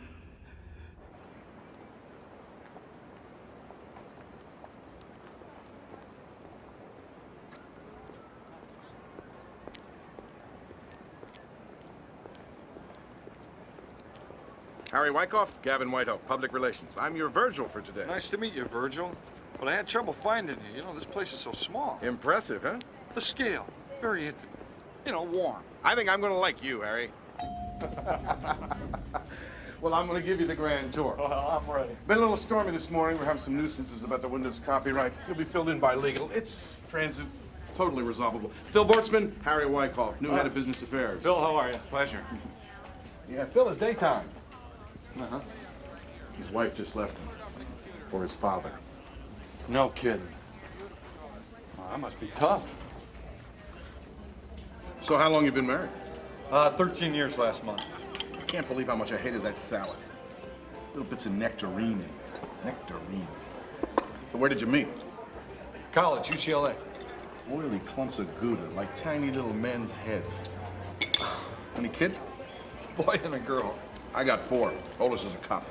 Harry Wyckoff, Gavin Whitehope, Public Relations. I'm your Virgil for today. Nice to meet you, Virgil. But I had trouble finding you. You know, this place is so small. Impressive, huh? The scale, very intimate. You know, warm. I think I'm gonna like you, Harry. Well, I'm gonna give you the grand tour. Well, I'm ready. Been a little stormy this morning. We're having some nuisances about the Windows copyright. You'll be filled in by legal. It's transit, totally resolvable. Phil Bortzman, Harry Wyckoff, new head of business affairs. Phil, how are you? Pleasure. Yeah, Phil is daytime. Uh-huh. His wife just left him for his father. No kidding. Well, that must be tough. So how long you been married? 13 years last month. I can't believe how much I hated that salad. Little bits of nectarine in there. Nectarine. So where did you meet? College, UCLA. Oily clumps of Gouda, like tiny little men's heads. Any kids? Boy and a girl. I got 4. Oldest is a cop.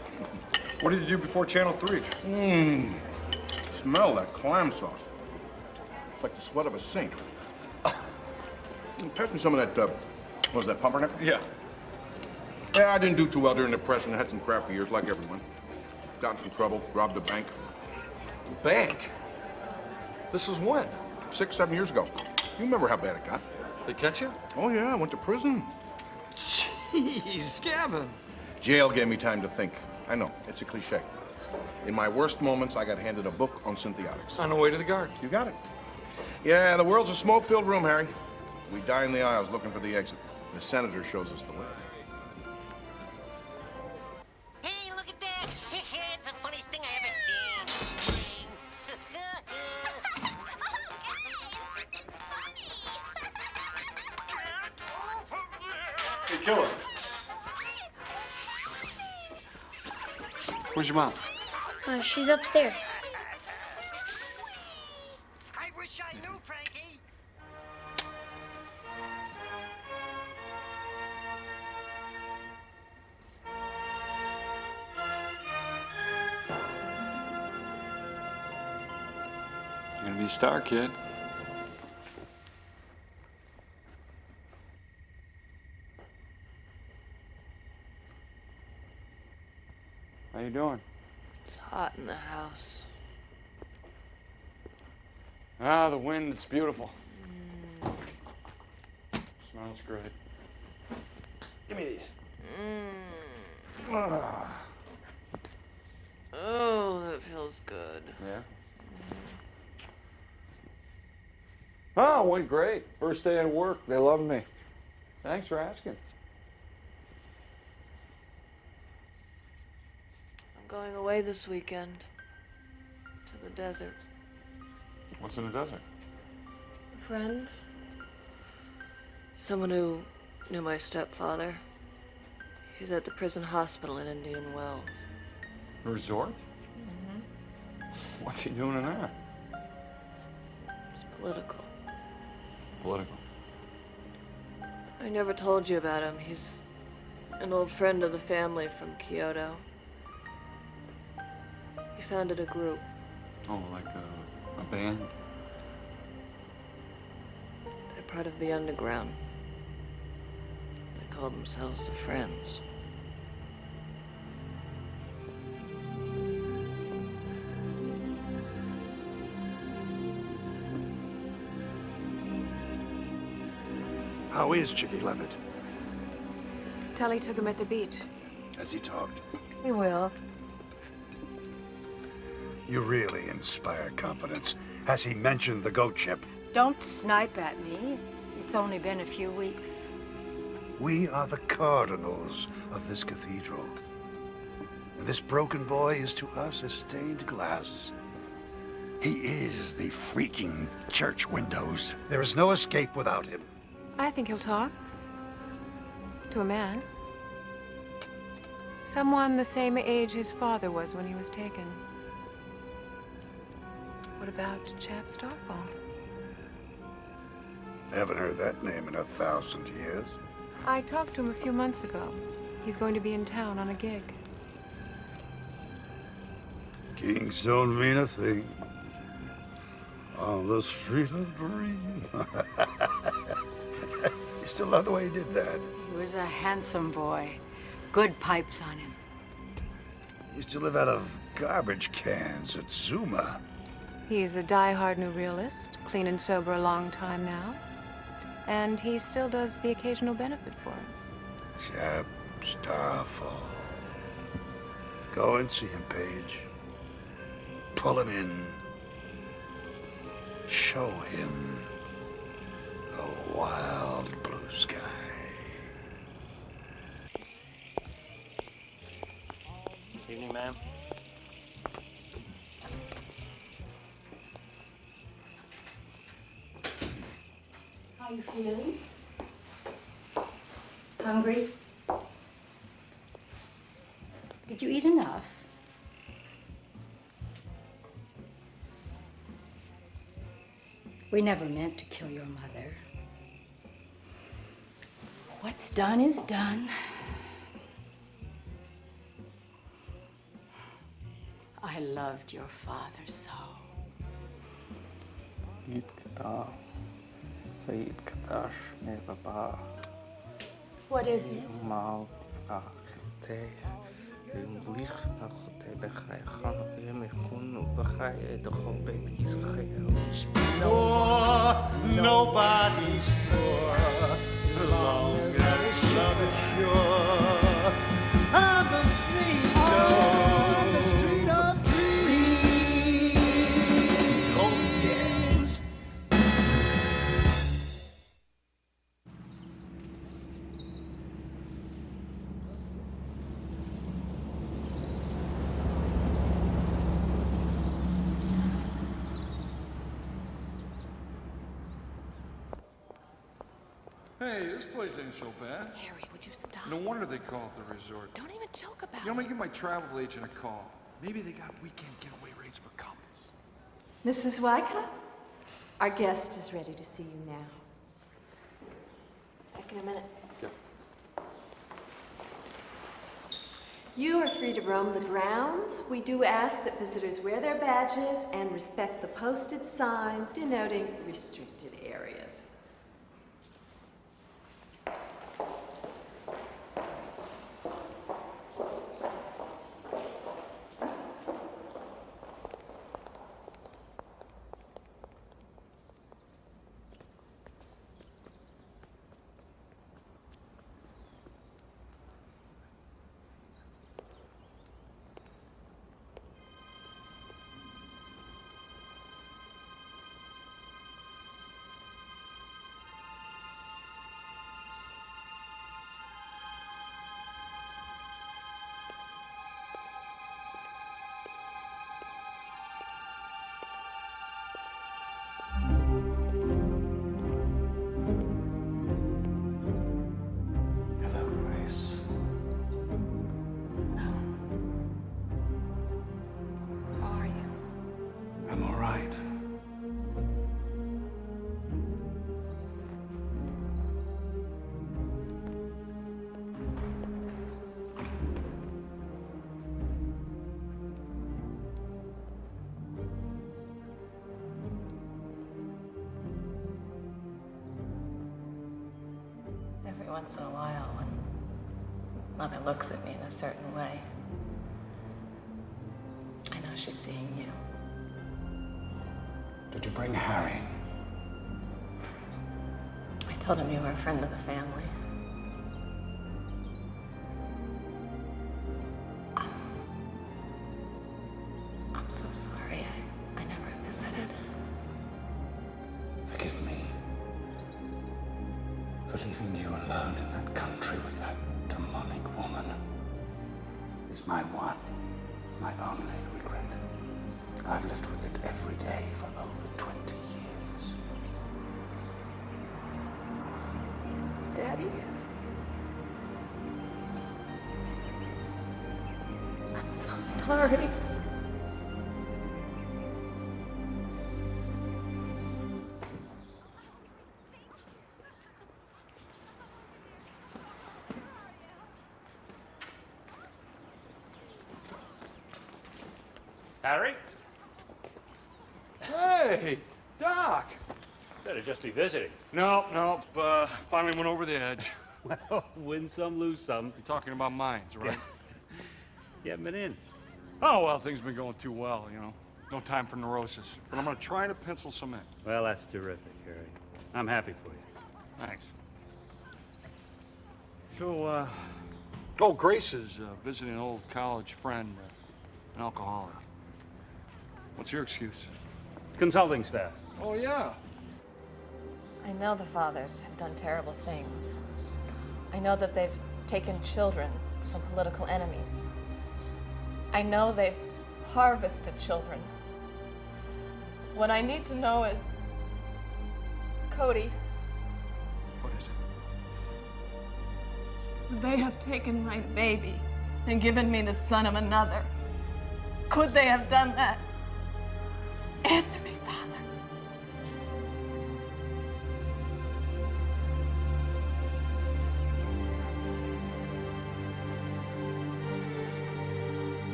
What did you do before Channel 3? Smell that clam sauce. It's like the sweat of a saint. Pass me some of that, what was that, pumpernickel? Yeah. Yeah, I didn't do too well during the press and I had some crappy years, like everyone. Got in some trouble, robbed a bank. Bank? This was when? 6, 7 years ago. You remember how bad it got. They catch you? Oh, yeah, I went to prison. Jeez, Gavin. Jail gave me time to think. I know, it's a cliche. In my worst moments, I got handed a book on symbiotics. On the way to the guard. You got it. Yeah, the world's a smoke-filled room, Harry. We die in the aisles looking for the exit. The senator shows us the way. Hey, look at that! It's the funniest thing I ever seen. Hey, killer. Where's your mom? She's upstairs. I wish I knew, Frankie. You're gonna be a star, kid. How you doing? It's hot in the house. Ah, the wind, it's beautiful. Smells great. Give me these. Ah. Oh, that feels good. Yeah? Oh, it went great. First day at work. They loved me. Thanks for asking. I'm going away this weekend to the desert. What's in the desert? A friend. Someone who knew my stepfather. He's at the prison hospital in Indian Wells. A resort? What's he doing in there? It's political. Political. I never told you about him. He's an old friend of the family from Kyoto. He founded a group. Oh, like a band? They're part of the underground. They call themselves the Friends. How is Chicky Levitt? Tully took him at the beach. Has he talked? He will. You really inspire confidence. Has he mentioned the goat chip? Don't snipe at me. It's only been a few weeks. We are the cardinals of this cathedral. And this broken boy is to us as stained glass. He is the freaking church windows. There is no escape without him. I think he'll talk. To a man. Someone the same age his father was when he was taken. What about Chap Starfall? Haven't heard that name in 1,000 years. I talked to him a few months ago. He's going to be in town on a gig. Kings don't mean a thing on the street of dreams. You still love the way he did that. He was a handsome boy. Good pipes on him. Used to live out of garbage cans at Zuma. He's a die-hard new realist, clean and sober a long time now. And he still does the occasional benefit for us. Chap Starfall. Go and see him, Paige. Pull him in. Show him a wild blue sky. Evening, ma'am. How you feeling? Hungry? Did you eat enough? We never meant to kill your mother. What's done is done. I loved your father so. What is it? Nobody's poor, long as love is sure. On the street of dreams. Oh yes. Hey, this place ain't so bad. Harry, would you stop? No wonder they call it the resort. Don't even joke about You know, I'm it. gonna give my travel agent a call. Maybe they got weekend getaway rates for couples. Mrs. Wagner, our guest is ready to see you now. Back in a minute. Okay. You are free to roam the grounds. We do ask that visitors wear their badges and respect the posted signs denoting restricted areas. I'm all right. Every once in a while, when Mother looks at me in a certain way, I know she's seeing you. Did you bring Harry? I told him you were a friend of the family. I'm so sorry. I never visited. Forgive me for leaving you alone in that country with that demonic woman. It's my one, my only regret. I've lived with it every day for over 20 years. Daddy? I'm so sorry. Harry? Hey, Doc. Better just be visiting. No, finally went over the edge. Well, win some, lose some. You're talking about mines, right? You haven't been in. Oh, well, things have been going too well, you know. No time for neurosis. But I'm gonna try to pencil some in. Well, that's terrific, Harry. I'm happy for you. Thanks. So, oh, Grace is visiting an old college friend, an alcoholic. What's your excuse? Consulting staff. Oh, yeah. I know the fathers have done terrible things. I know that they've taken children from political enemies. I know they've harvested children. What I need to know is, Cody, What is it? would they have taken my baby and given me the son of another? Could they have done that? Answer me, Father.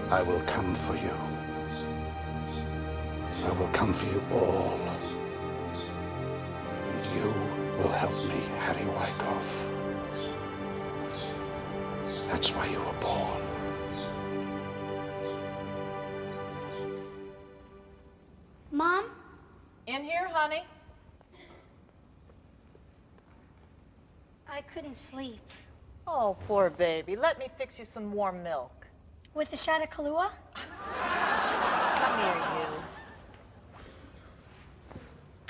I will come for you. I will come for you all. will help me, Harry Wyckoff. That's why you were born. Mom? In here, honey? I couldn't sleep. Oh, poor baby. Let me fix you some warm milk. With a shot of Kahlua? Come here, you.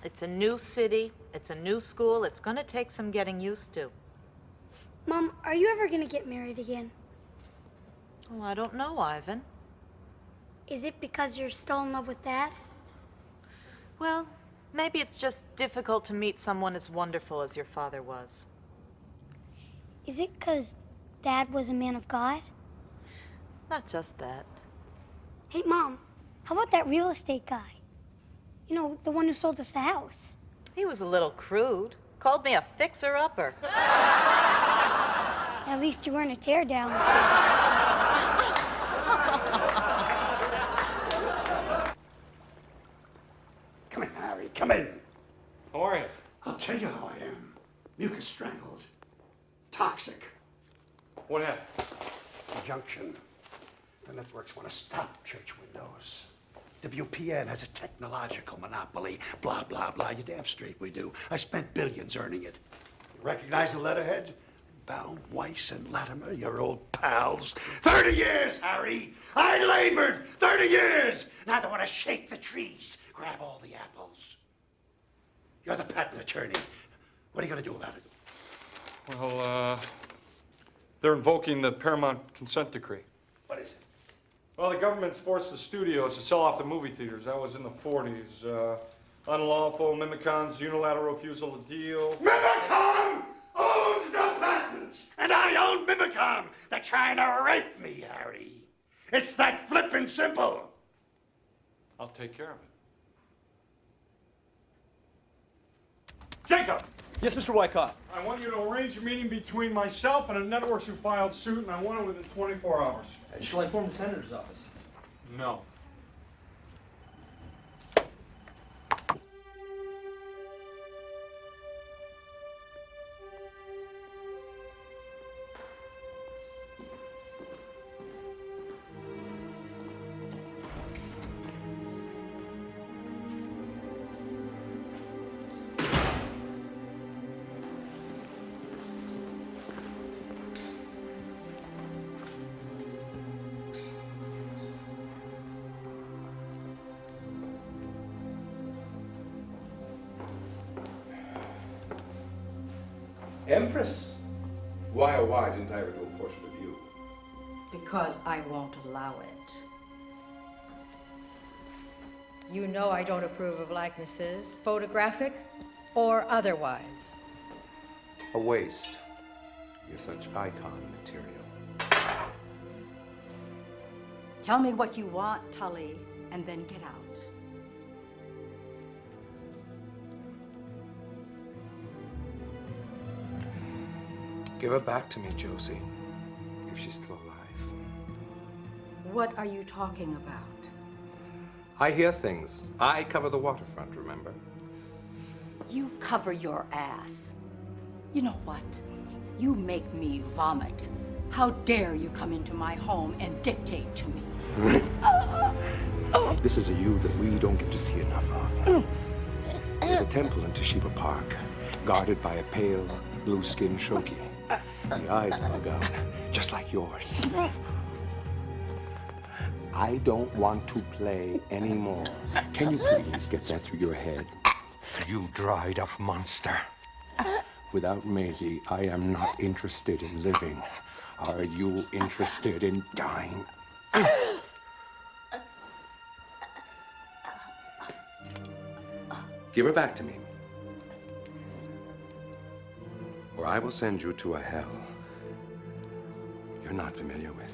It's a new city. It's a new school. It's gonna take some getting used to. Mom, are you ever gonna get married again? Oh, I don't know, Ivan. Is it because you're still in love with Dad? Well, maybe it's just difficult to meet someone as wonderful as your father was. Is it because Dad was a man of God? Not just that. Hey, Mom, how about that real estate guy? You know, the one who sold us the house. He was a little crude. Called me a fixer-upper. At least you weren't a teardown. Come in, Harry, come in. How are you? I'll tell you how I am. Mucus strangled. Toxic. What happened? Injunction. The networks want to stop church windows. WPN has a technological monopoly. Blah, blah, blah. You're damn straight we do. I spent billions earning it. You recognize the letterhead? Baum, Weiss, and Latimer, your old pals. 30 years, Harry! I labored 30 years! Now they want to shake the trees, grab all the apples. You're the patent attorney. What are you going to do about it? Well, they're invoking the Paramount Consent Decree. What is it? Well, the government's forced the studios to sell off the movie theaters. That was in the 40s. Unlawful, Mimicon's unilateral refusal to deal. Mimicon owns the patents, and I own Mimicon. They're trying to rape me, Harry. It's that flippin' simple. I'll take care of it. Jacob! Yes, Mr. Wyckoff. I want you to arrange a meeting between myself and the networks who filed suit, and I want it within 24 hours. Shall I inform the senator's office? No. Empress, why oh why didn't I ever do a portrait of you? Because I won't allow it. You know I don't approve of likenesses, photographic or otherwise. A waste. You're such icon material. Tell me what you want, Tully, and then get out. Give her back to me, Josie, if she's still alive. What are you talking about? I hear things. I cover the waterfront, remember? You cover your ass. You know what? You make me vomit. How dare you come into my home and dictate to me? This is a you that we don't get to see enough of. There's a temple in Toshiba Park, guarded by a pale, blue-skinned shogi. The eyes bug out, just like yours. I don't want to play anymore. Can you please get that through your head? You dried up monster. Without Maisie, I am not interested in living. Are you interested in dying? Give her back to me, or I will send you to a hell you're not familiar with.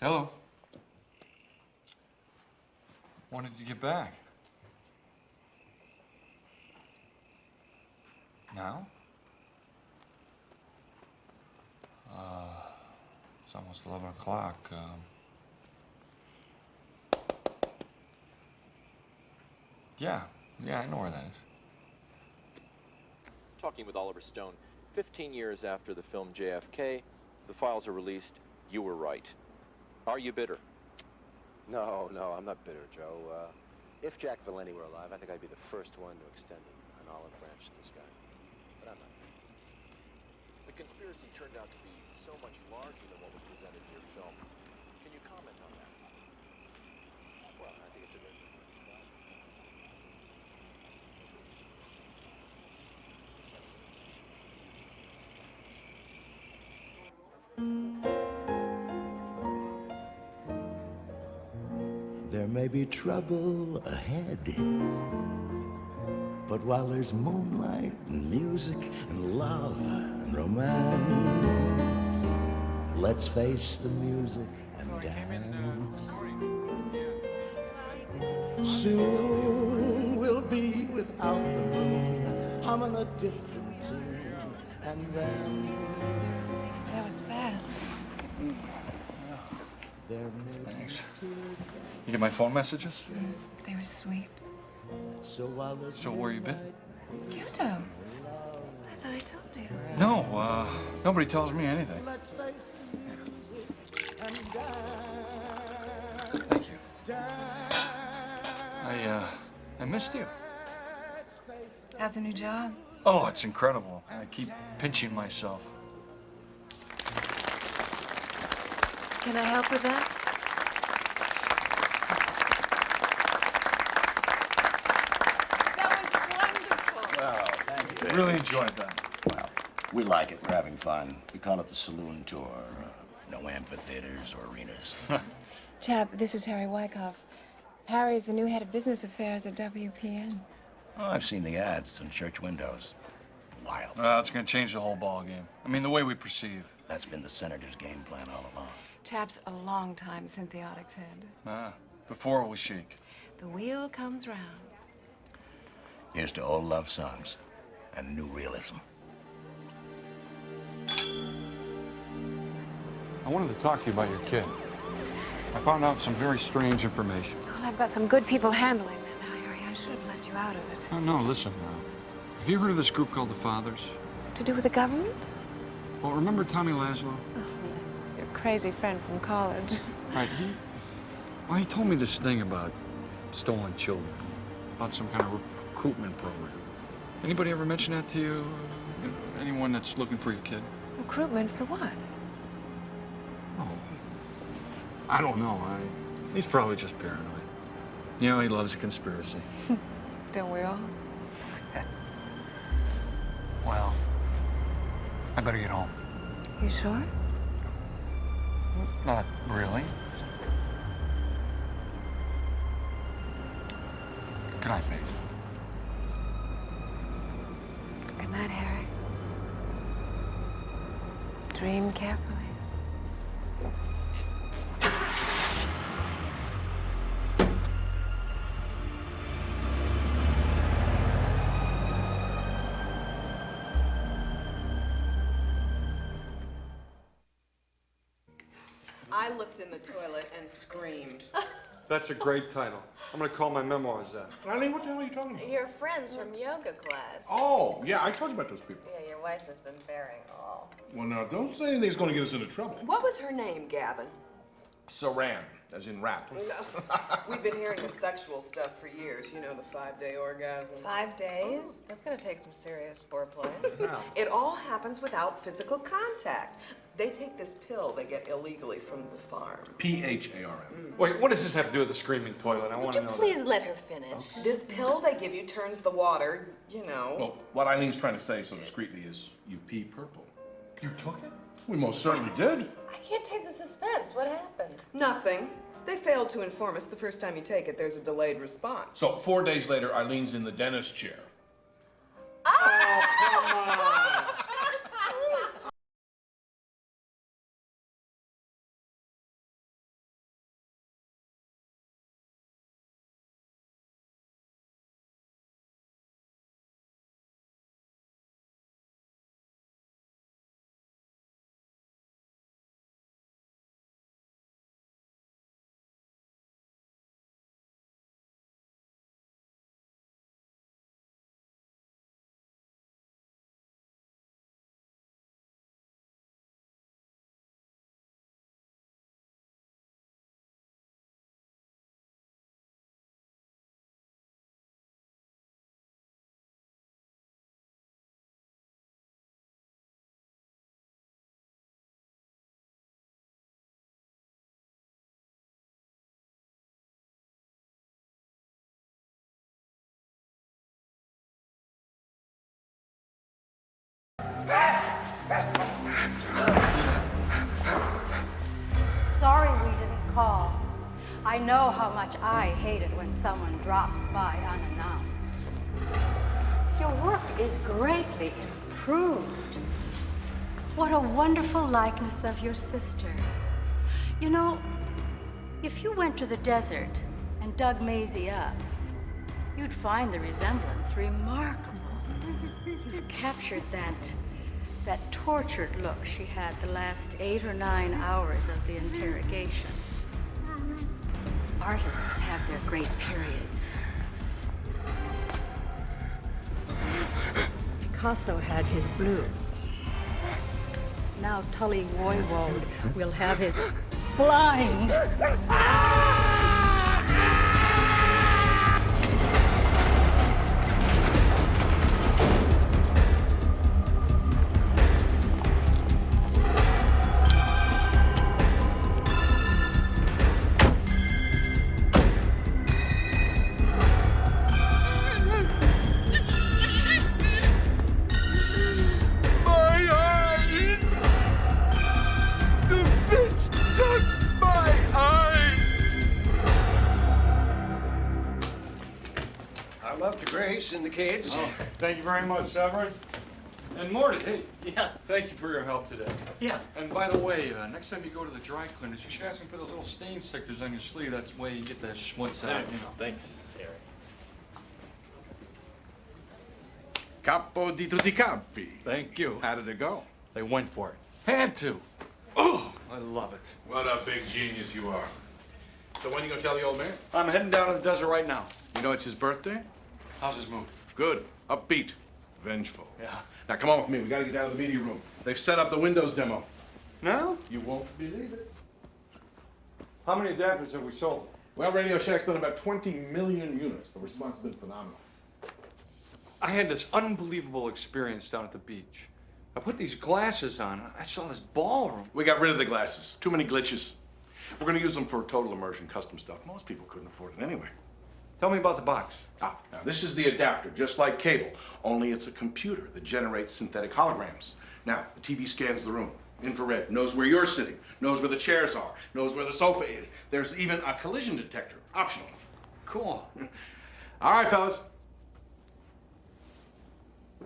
Hello. When did you get back? Now? It's almost 11 o'clock. Yeah, I know where that is. Talking with Oliver Stone, 15 years after the film JFK, the files are released. You were right. Are you bitter? No, I'm not bitter, Joe. If Jack Delany were alive, I think I'd be the first one to extend an olive branch to this guy. But I'm not. The conspiracy turned out to be so much larger than what was presented in your film. Can you comment on that? Well, I think it's a very There may be trouble ahead, but while there's moonlight and music and love and romance, let's face the music and dance. Soon we'll be without the moon, humming a different tune, and then That was fast. Thanks. You get my phone messages? They were sweet. So where you been? Kyoto. I thought I told you. No, nobody tells me anything. let's face the music and dance. Thank you. I missed you. How's the new job? Oh, it's incredible. I keep pinching myself. Can I help with that? Well, thank you. Really enjoyed that. Well, we like it. We're having fun. We call it the Saloon Tour. No amphitheaters or arenas. Chap, this is Harry Wyckoff. Harry is the new head of business affairs at WPN. Oh, I've seen the ads in church windows. Wild. It's going to change the whole ball game. I mean, the way we perceive. That's been the Senator's game plan all along. Chap's a long-time synthiotics head. Before we shake. The wheel comes round. Here's to old love songs and new realism. I wanted to talk to you about your kid. I found out some very strange information. Well, I've got some good people handling that now, Harry. I should have left you out of it. Oh, no, listen. Have you heard of this group called the Fathers? To do with the government? Well, remember Tommy Laszlo? Oh, yes. Your crazy friend from college. Right, he told me this thing about stolen children, about some kind of recruitment program. Anybody ever mention that to you? Anyone that's looking for your kid? Recruitment for what? I don't know. He's probably just paranoid. You know, he loves a conspiracy. Don't we all? Well, I better get home. You sure? Not really. Good night, babe. Good night, Harry. Dream carefully. I looked in the toilet and screamed. That's a great title. I'm gonna call my memoirs that. Eileen, what the hell are you talking about? Your friends from yoga class. Oh, yeah, I told you about those people. Yeah, your wife has been bearing all. Well, now, don't say anything's going to get us into trouble. What was her name, Gavin? Saran, as in rap. We've been hearing the sexual stuff for years. You know, the 5-day orgasm. 5 days? That's gonna take some serious foreplay. It all happens without physical contact. They take this pill they get illegally from the farm. PHARM. Wait, what does this have to do with the screaming toilet? I want to know. Please let her finish. This pill they give you turns the water, you know. Well, what Eileen's trying to say so discreetly is you pee purple. You took it? We most certainly did. I can't take the suspense. What happened? Nothing. They failed to inform us the first time you take it, there's a delayed response. So 4 days later, Eileen's in the dentist chair. Oh, come on. I know how much I hate it when someone drops by unannounced. Your work is greatly improved. What a wonderful likeness of your sister. You know, if you went to the desert and dug Maisie up, you'd find the resemblance remarkable. You've captured that tortured look she had the last 8 or 9 hours of the interrogation. Artists have their great periods. Picasso had his blue. Now Tully Woywode will have his blind. And the kids. Oh, thank you very much, Severin. And Morty, hey. Yeah. Thank you for your help today. Yeah. And by the way, next time you go to the dry cleaners, you should ask them for those little stain stickers on your sleeve. That's the way you get that schmutz out, you know. Thanks, Harry. Capo di tutti capi. Thank you. How did it go? They went for it. Had to. Oh, I love it. What a big genius you are. So when you gonna tell the old man? I'm heading down to the desert right now. You know it's his birthday? How's his mood? Good. Upbeat. Vengeful. Yeah. Now come on with me. We gotta get down to the media room. They've set up the Windows demo. No? You won't believe it. How many adapters have we sold? Well, Radio Shack's done about 20 million units. The response has been phenomenal. I had this unbelievable experience down at the beach. I put these glasses on, and I saw this ballroom. We got rid of the glasses. Too many glitches. We're gonna use them for total immersion custom stuff. Most people couldn't afford it anyway. Tell me about the box. Now this is the adapter, just like cable, only it's a computer that generates synthetic holograms. Now, the TV scans the room, infrared, knows where you're sitting, knows where the chairs are, knows where the sofa is. There's even a collision detector, optional. Cool. All right, fellas.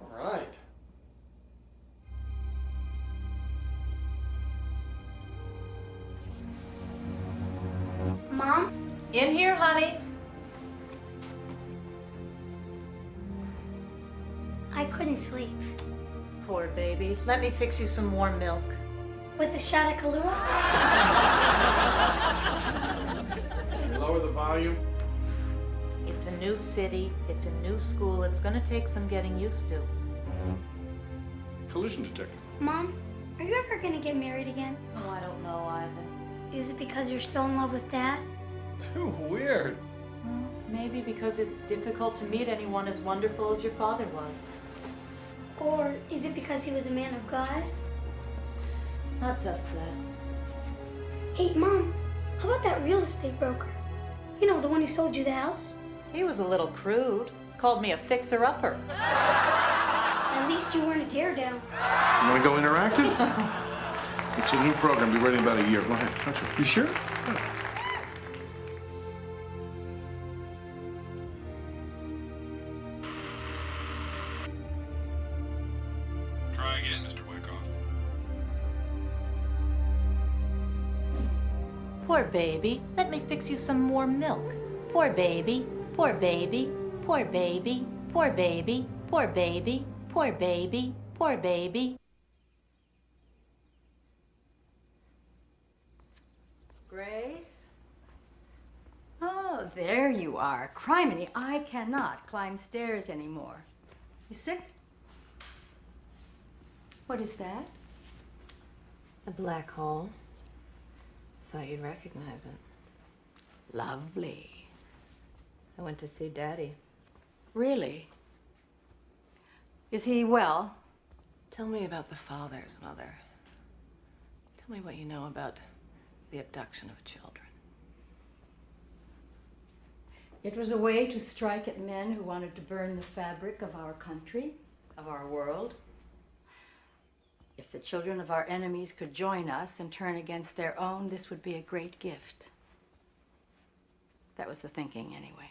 All right. Mom? In here, honey. I couldn't sleep. Poor baby. Let me fix you some warm milk. With a shot of Kahlua? Can you lower the volume? It's a new city. It's a new school. It's gonna take some getting used to. Collision detector. Mom, are you ever gonna get married again? Oh, I don't know, Ivan. Is it because you're still in love with Dad? Too weird. Well, maybe because it's difficult to meet anyone as wonderful as your father was. Or is it because he was a man of God? Not just that. Hey, Mom, how about that real estate broker? You know, the one who sold you the house? He was a little crude. Called me a fixer-upper. At least you weren't a teardown. You want to go interactive? It's a new program. Be ready in about a year. Go ahead. Touch it. You sure? Try again, Mr. Wyckoff. Poor baby. Let me fix you some more milk. Poor baby. Poor baby. Poor baby. Poor baby. Poor baby. Poor baby. Poor baby. Grace? Oh, there you are. Criminy, I cannot climb stairs anymore. You sick? What is that? A black hole. Thought you'd recognize it. Lovely. I went to see Daddy. Really? Is he well? Tell me about the father's mother. Tell me what you know about the abduction of children. It was a way to strike at men who wanted to burn the fabric of our country, of our world. If the children of our enemies could join us and turn against their own, this would be a great gift. That was the thinking, anyway.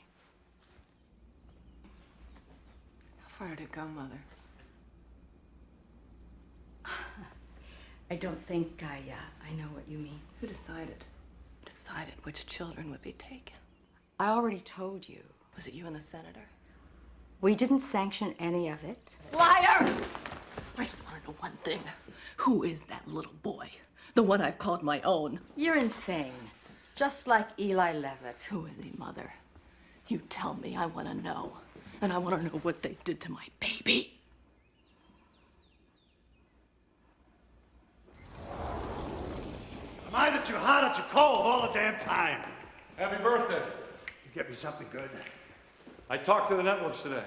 How far did it go, Mother? I don't think I know what you mean. Who decided? Decided which children would be taken? I already told you. Was it you and the senator? We didn't sanction any of it. Liar! I just want to know one thing. Who is that little boy? The one I've called my own. You're insane. Just like Eli Levitt. Who is he, Mother? You tell me. I want to know. And I want to know what they did to my baby. I'm either too hot or too cold all the damn time. Happy birthday. You get me something good? I talked to the networks today.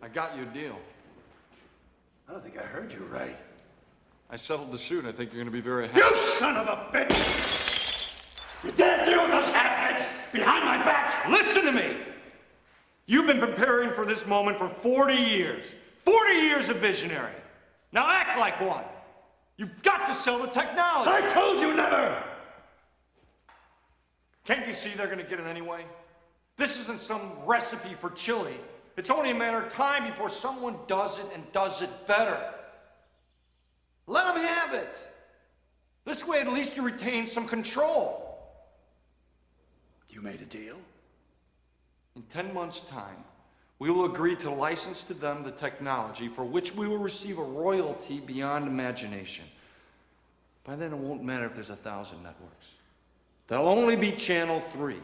I got you a deal. I don't think I heard you right. I settled the suit. I think you're going to be very happy. You son of a bitch! You dare deal with those half-heads behind my back? Listen to me! You've been preparing for this moment for 40 years. 40 years of visionary. Now act like one. You've got to sell the technology. I told you never! Can't you see they're going to get it anyway? This isn't some recipe for chili. It's only a matter of time before someone does it and does it better. Let them have it. This way, at least you retain some control. You made a deal? In 10 months' time, we will agree to license to them the technology for which we will receive a royalty beyond imagination. By then, it won't matter if there's 1,000 networks. There'll only be Channel 3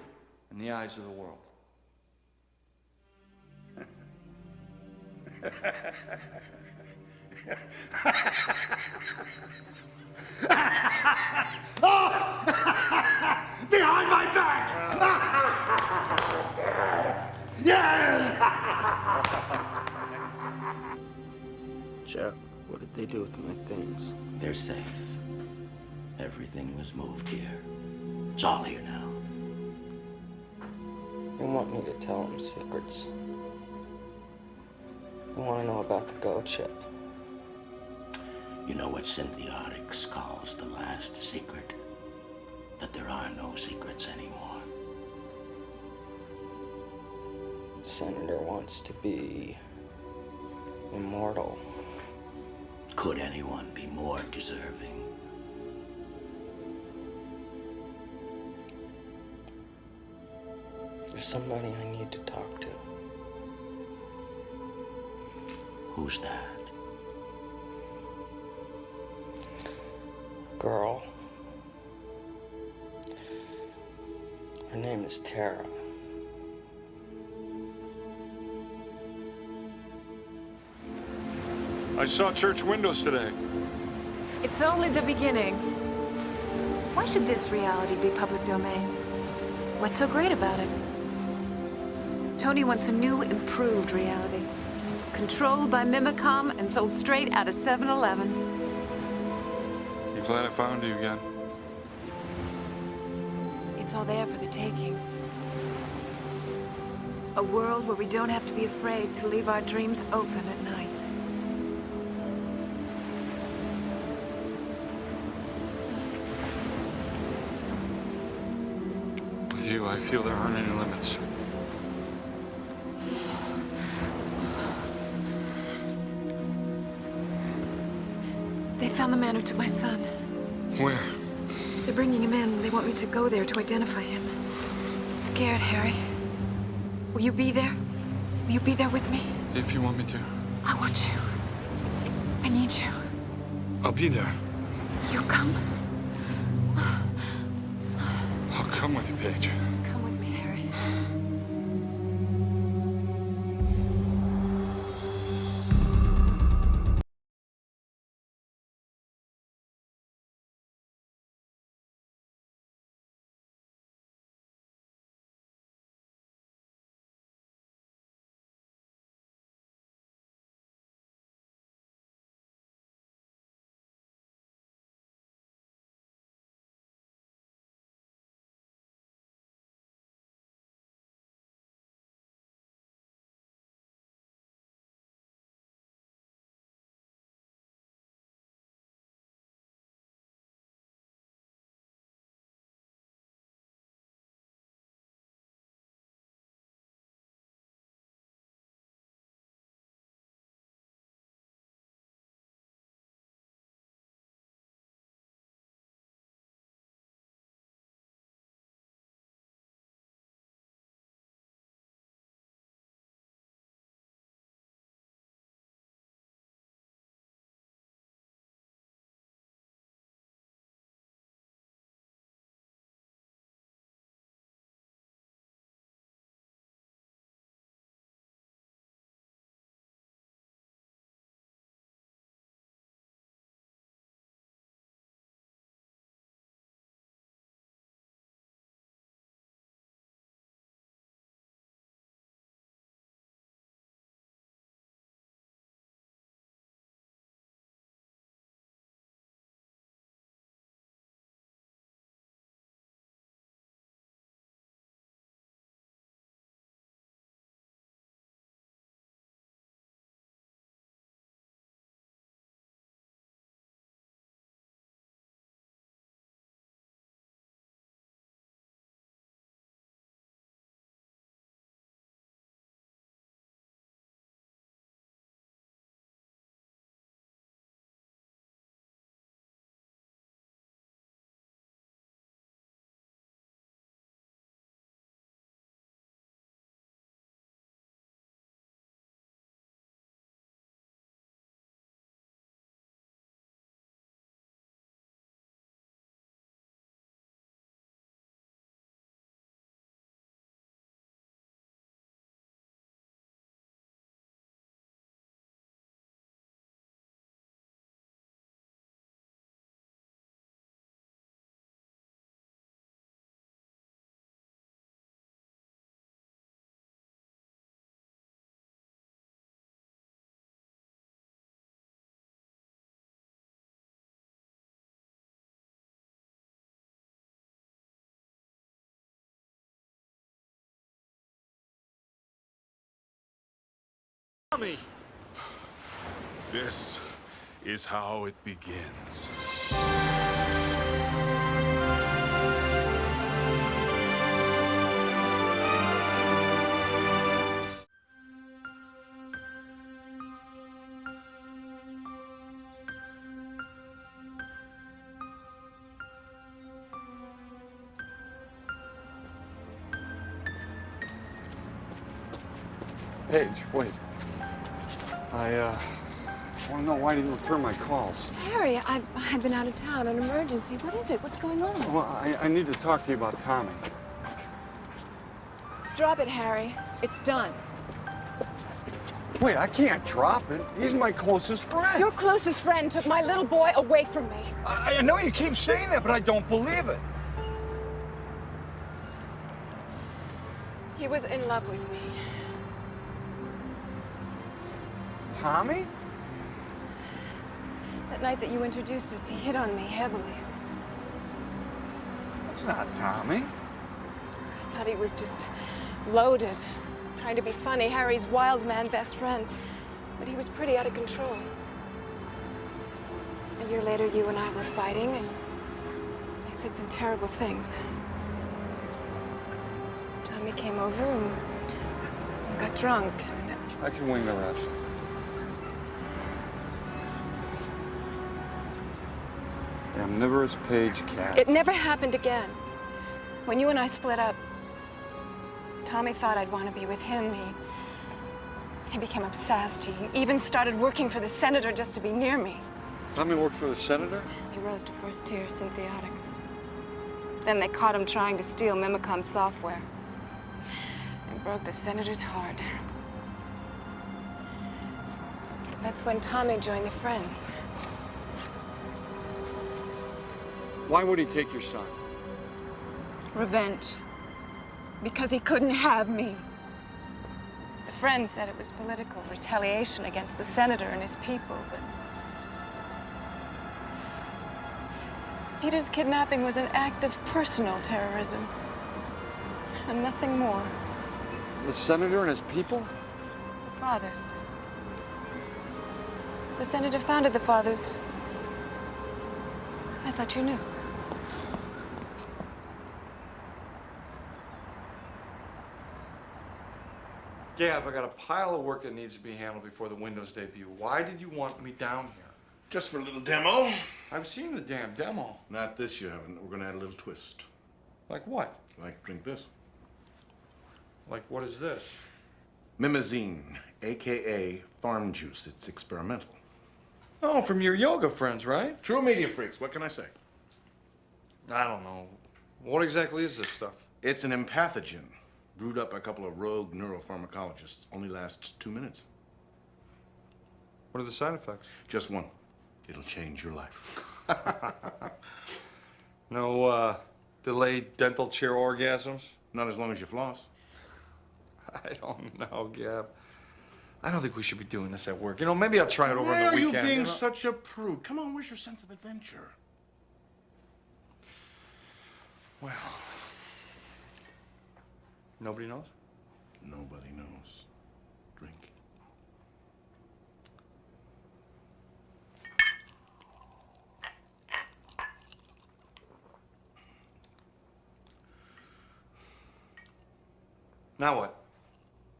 in the eyes of the world. Behind my back! Yes! Chuck, what did they do with my things? They're safe. Everything was moved here. It's all here now. They want me to tell them secrets. I want to know about the Go chip. You know what Synthetix calls the last secret? That there are no secrets anymore. The Senator wants to be immortal. Could anyone be more deserving? There's somebody I need to talk to. Who's that? Girl. Her name is Tara. I saw church windows today. It's only the beginning. Why should this reality be public domain? What's so great about it? Tony wants a new, improved reality. Controlled by Mimicom and sold straight out of 7-Eleven. You glad I found you again? It's all there for the taking. A world where we don't have to be afraid to leave our dreams open at night. With you, I feel there aren't any limits. They found the man who took my son. Where? They're bringing him in. They want me to go there to identify him. I'm scared, Harry. Will you be there? Will you be there with me? If you want me to. I want you. I need you. I'll be there. You come? I'll come with you, Paige. Tommy! This is how it begins. Paige, wait. I want to know why you didn't return my calls. Harry, I've been out of town, an emergency. What is it? What's going on? Well, I need to talk to you about Tommy. Drop it, Harry. It's done. Wait, I can't drop it. He's my closest friend. Your closest friend took my little boy away from me. I know you keep saying that, but I don't believe it. He was in love with me. Tommy? That night that you introduced us, he hit on me heavily. That's not Tommy. I thought he was just loaded, trying to be funny, Harry's wild man best friend. But he was pretty out of control. A year later, you and I were fighting, and he said some terrible things. Tommy came over and got drunk. I can wing the rest. Omnivorous Paige Katz. It never happened again. When you and I split up, Tommy thought I'd want to be with him. He became obsessed. He even started working for the senator just to be near me. Tommy worked for the senator? He rose to first-tier synthiotics. Then they caught him trying to steal Mimicom's software. It broke the senator's heart. That's when Tommy joined the Friends. Why would he take your son? Revenge. Because he couldn't have me. The Friends said it was political retaliation against the senator and his people, but Peter's kidnapping was an act of personal terrorism, and nothing more. The senator and his people? The Fathers. The senator founded the Fathers. I thought you knew. Gav, I got a pile of work that needs to be handled before the Windows debut. Why did you want me down here? Just for a little demo. I've seen the damn demo. Not this you haven't. We're gonna add a little twist. Like what? Like drink this. Like what is this? Mimosine, AKA farm juice. It's experimental. Oh, from your yoga friends, right? True media freaks. What can I say? I don't know. What exactly is this stuff? It's an empathogen. Brewed up by a couple of rogue neuropharmacologists. Only lasts 2 minutes. What are the side effects? Just one. It'll change your life. No, delayed dental chair orgasms? Not as long as you floss. I don't know, Gab. I don't think we should be doing this at work. You know, maybe I'll try it over Why on the are weekend. you being know? such a prude? Come on, where's your sense of adventure? Well, nobody knows? Nobody knows. Drink. Now what?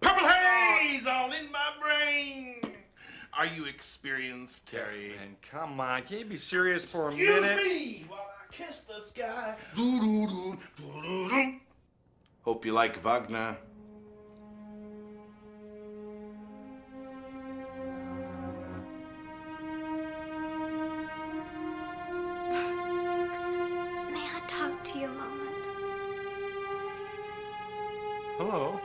Purple haze all in my brain. Are you experienced, Terry? Man, come on. Can you be serious for a Excuse minute? me while I kiss the sky. Doo-doo-doo, doo-doo-doo. Hope you like Wagner. May I talk to you a moment? Hello.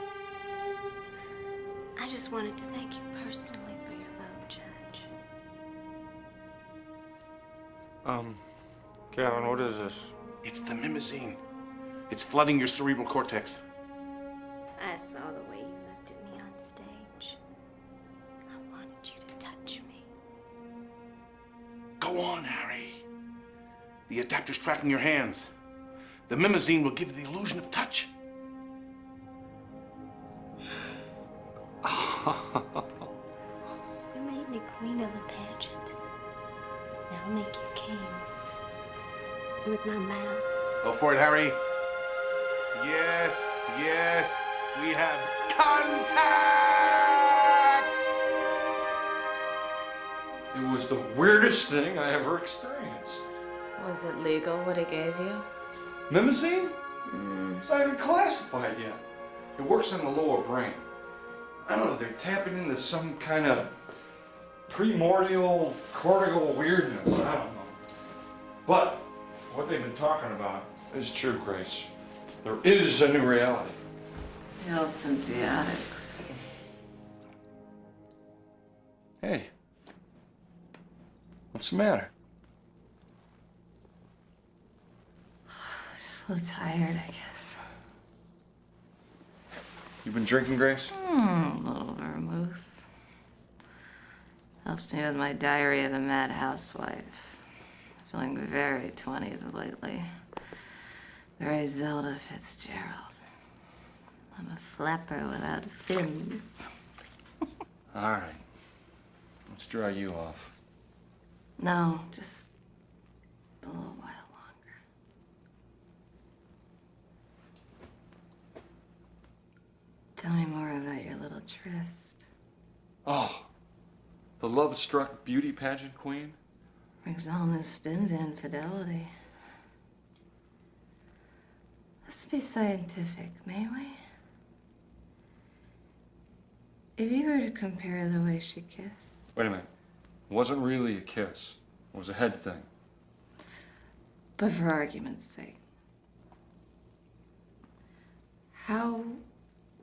I just wanted to thank you personally for your vote, Judge. Kevin, what is this? It's the mimosine. It's flooding your cerebral cortex. I saw the way you looked at me on stage. I wanted you to touch me. Go on, Harry. The adapter's tracking your hands. The mimosine will give you the illusion of touch. with my mouth. Go for it, Harry. Yes, yes, we have contact! It was the weirdest thing I ever experienced. Was it legal what he gave you? Mimosine? It's not even classified yet. It works on the lower brain. I don't know, they're tapping into some kind of primordial cortical weirdness. I don't know. But what they've been talking about is true, Grace. There is a new reality. Synthetics. Hey. What's the matter? Just a little tired, I guess. You been drinking, Grace? A little vermouth. Helps me with my diary of a mad housewife. Feeling very 20s lately. Very Zelda Fitzgerald. I'm a flapper without fins. All right. Let's dry you off. No, just a little while longer. Tell me more about your little tryst. Oh, the love-struck beauty pageant queen? Brings on a spin to infidelity. Let's be scientific, may we? If you were to compare the way she kissed. Wait a minute. It wasn't really a kiss. It was a head thing. But for argument's sake, how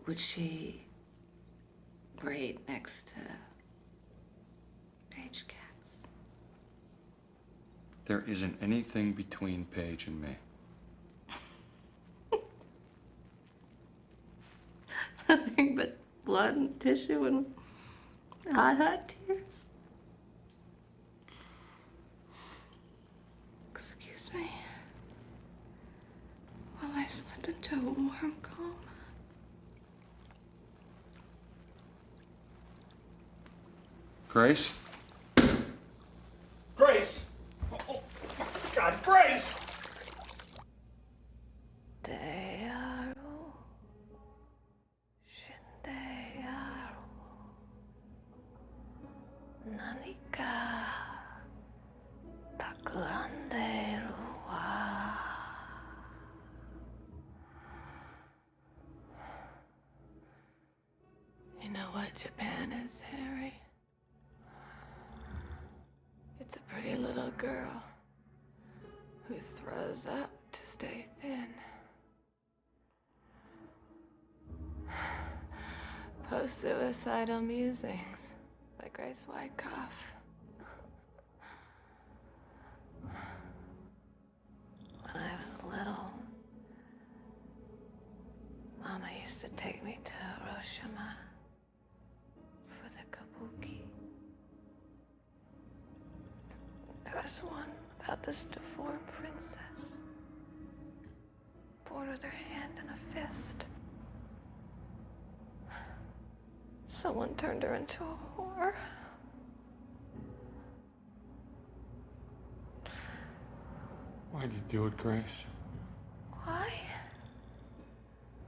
would she rate next to Paige Katz? There isn't anything between Paige and me. Nothing but blood and tissue and hot tears. Excuse me. While I slip into a warm coma. Grace? Grace! Oh, God, Grace! You know what Japan is, Harry? It's a pretty little girl who throws up to stay thin. Post-suicidal musings by Grace Wyckoff. When I was little, Mama used to take me to Hiroshima for the kabuki. There was one about this deformed princess, born with her hand in a fist. Someone turned her into a whore. Why'd you do it, Grace? Why?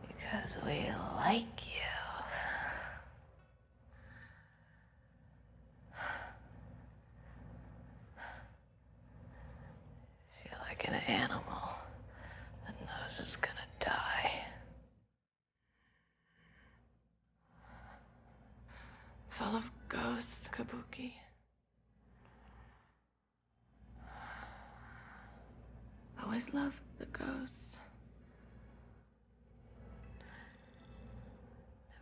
Because we like you. Feel like an animal that knows it's gonna die. Full of ghosts, kabuki. Always loved the ghosts.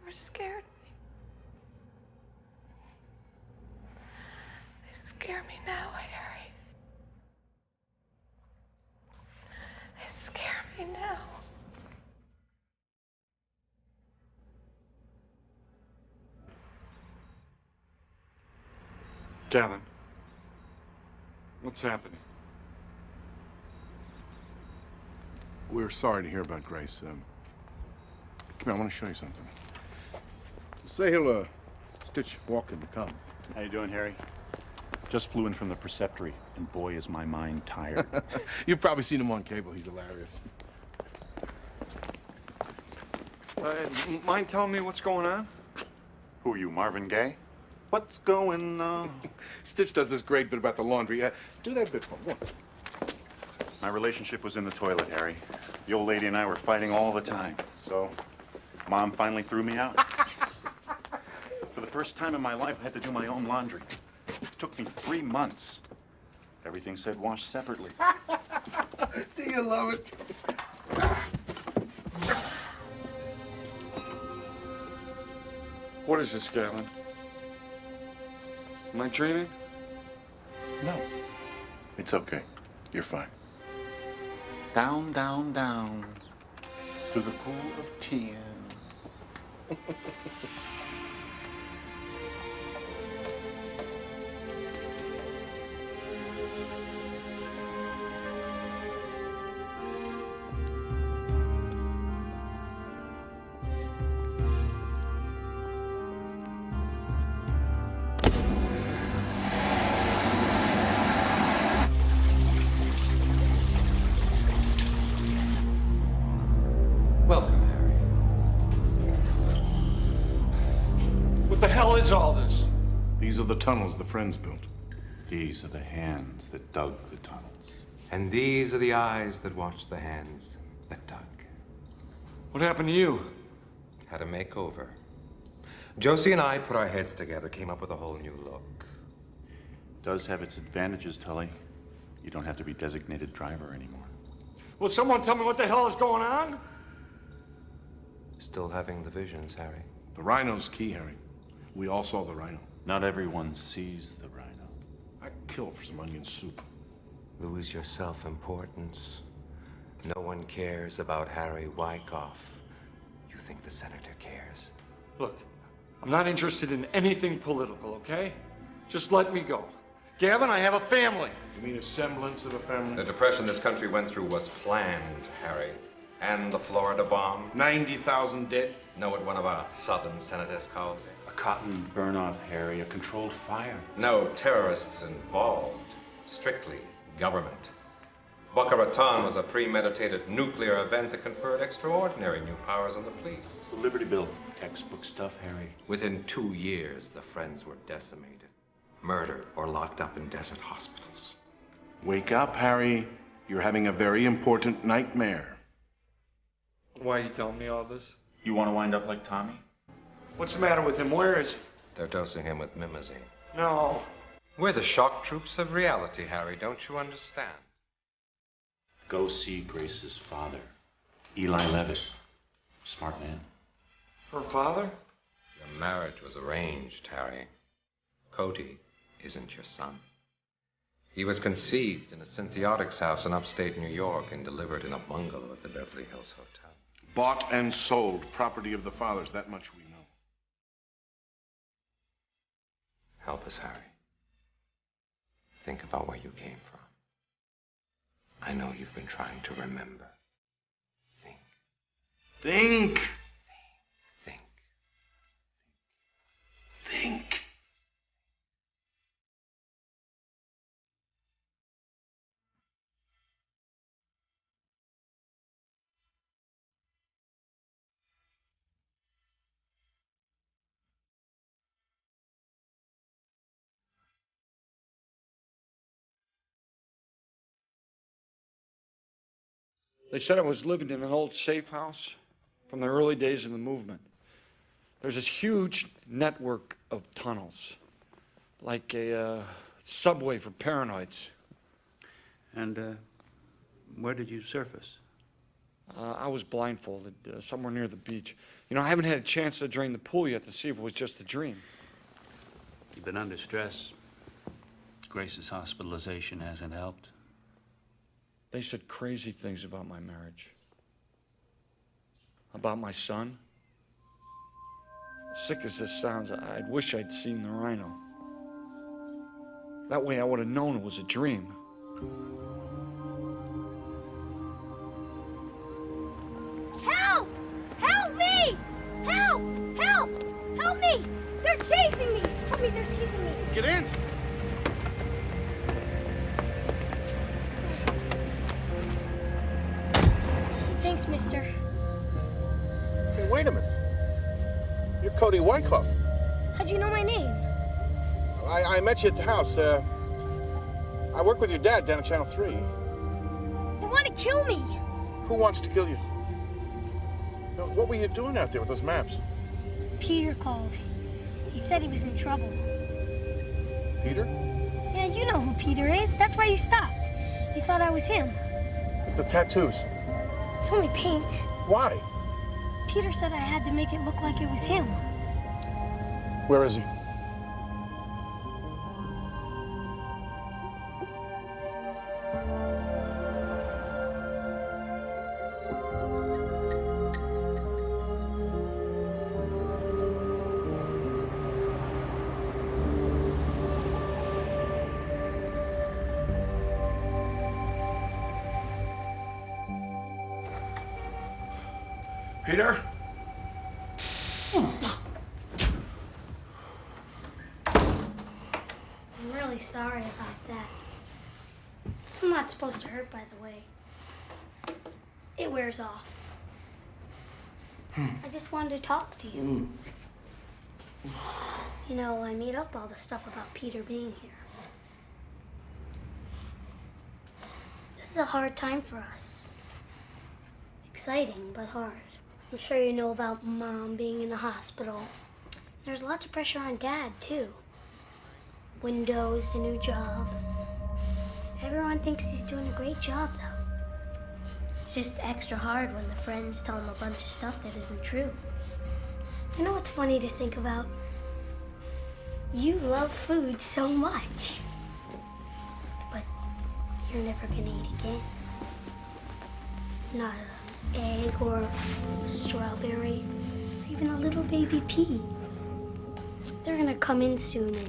Never scared me. They scare me now, Harry. They scare me now. Gavin, what's happening? We're sorry to hear about Grace. Come here, I want to show you something. Say he'll stitch walking to come. How you doing, Harry? Just flew in from the preceptory, and boy, is my mind tired. You've probably seen him on cable. He's hilarious. Mind telling me what's going on? Who are you, Marvin Gaye? What's going on? Stitch does this great bit about the laundry. Do that bit for me. My relationship was in the toilet, Harry. The old lady and I were fighting all the time. So, Mom finally threw me out. For the first time in my life, I had to do my own laundry. It took me 3 months. Everything said wash separately. Do you love it? What is this, Galen? Am I dreaming? No. It's okay. You're fine. Down, down, down to the pool of tears. Welcome, Harry. What the hell is all this? These are the tunnels the Friends built. These are the hands that dug the tunnels. And these are the eyes that watched the hands that dug. What happened to you? Had a makeover. Josie and I put our heads together, came up with a whole new look. Does have its advantages, Tully. You don't have to be designated driver anymore. Will someone tell me what the hell is going on? Still having the visions, Harry. The rhino's key, Harry. We all saw the rhino. Not everyone sees the rhino. I'd kill for some onion soup. Lose your self-importance. No one cares about Harry Wyckoff. You think the senator cares? Look, I'm not interested in anything political, okay? Just let me go. Gavin, I have a family. You mean a semblance of a family? The depression this country went through was planned, Harry. And the Florida bomb. 90,000 dead. Know what one of our southern senators called it? A cotton burn-off, Harry, a controlled fire. No terrorists involved. Strictly government. Boca Raton was a premeditated nuclear event that conferred extraordinary new powers on the police. The Liberty Bill, textbook stuff, Harry. Within 2 years, the Friends were decimated. Murdered or locked up in desert hospitals. Wake up, Harry. You're having a very important nightmare. Why are you telling me all this? You want to wind up like Tommy? What's the matter with him? Where is he? They're dosing him with mimosine. No. We're the shock troops of reality, Harry. Don't you understand? Go see Grace's father, Eli Levitt. Smart man. Her father? Your marriage was arranged, Harry. Cody isn't your son. He was conceived in a synthiotics house in upstate New York and delivered in a bungalow at the Beverly Hills Hotel. Bought and sold, property of the fathers, that much we know. Help us, Harry. Think about where you came from. I know you've been trying to remember. Think. Think. Think. They said I was living in an old safe house from the early days of the movement. There's this huge network of tunnels, like a subway for paranoids. And where did you surface? I was blindfolded somewhere near the beach. You know, I haven't had a chance to drain the pool yet to see if it was just a dream. You've been under stress. Grace's hospitalization hasn't helped. They said crazy things about my marriage. About my son. Sick as this sounds, I'd wish I'd seen the rhino. That way I would have known it was a dream. Help! Help me! Help! Help! Help me! They're chasing me! Help me, they're chasing me! Get in! Thanks, mister. Say, wait a minute. You're Cody Wyckoff. How'd you know my name? I met you at the house. I work with your dad down at Channel 3. They want to kill me. Who wants to kill you? No, what were you doing out there with those maps? Peter called. He said he was in trouble. Peter? Yeah, you know who Peter is. That's why you stopped. You thought I was him. The tattoos. It's only paint. Why? Peter said I had to make it look like it was him. Where is he? Peter? I'm really sorry about that. This is not supposed to hurt, by the way. It wears off. I just wanted to talk to you. You know, I made up all the stuff about Peter being here. This is a hard time for us. Exciting, but hard. I'm sure you know about Mom being in the hospital. There's lots of pressure on Dad, too. Windows, the new job. Everyone thinks he's doing a great job, though. It's just extra hard when the friends tell him a bunch of stuff that isn't true. You know what's funny to think about? You love food so much. But you're never gonna eat again. Not an egg or a strawberry, or even a little baby pea. They're gonna come in soon and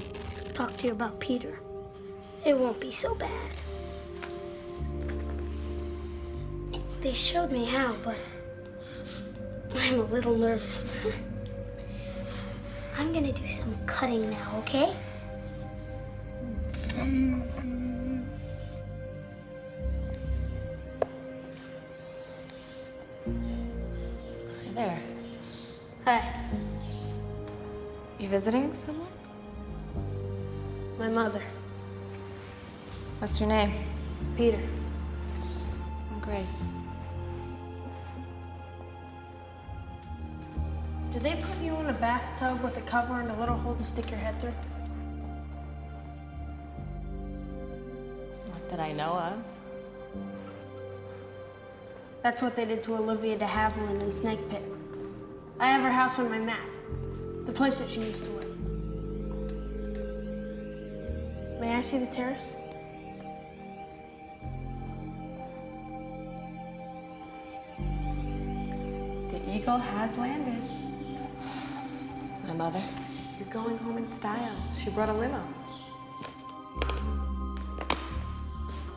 talk to you about Peter. It won't be so bad. They showed me how, but I'm a little nervous. I'm gonna do some cutting now, okay? Hi there. Hi. You visiting someone? My mother. What's your name? Peter. I'm Grace. Did they put you in a bathtub with a cover and a little hole to stick your head through? Not that I know of. That's what they did to Olivia de Havilland in Snake Pit. I have her house on my map. The place that she used to live. May I see the terrace? The eagle has landed. My mother? You're going home in style. She brought a limo.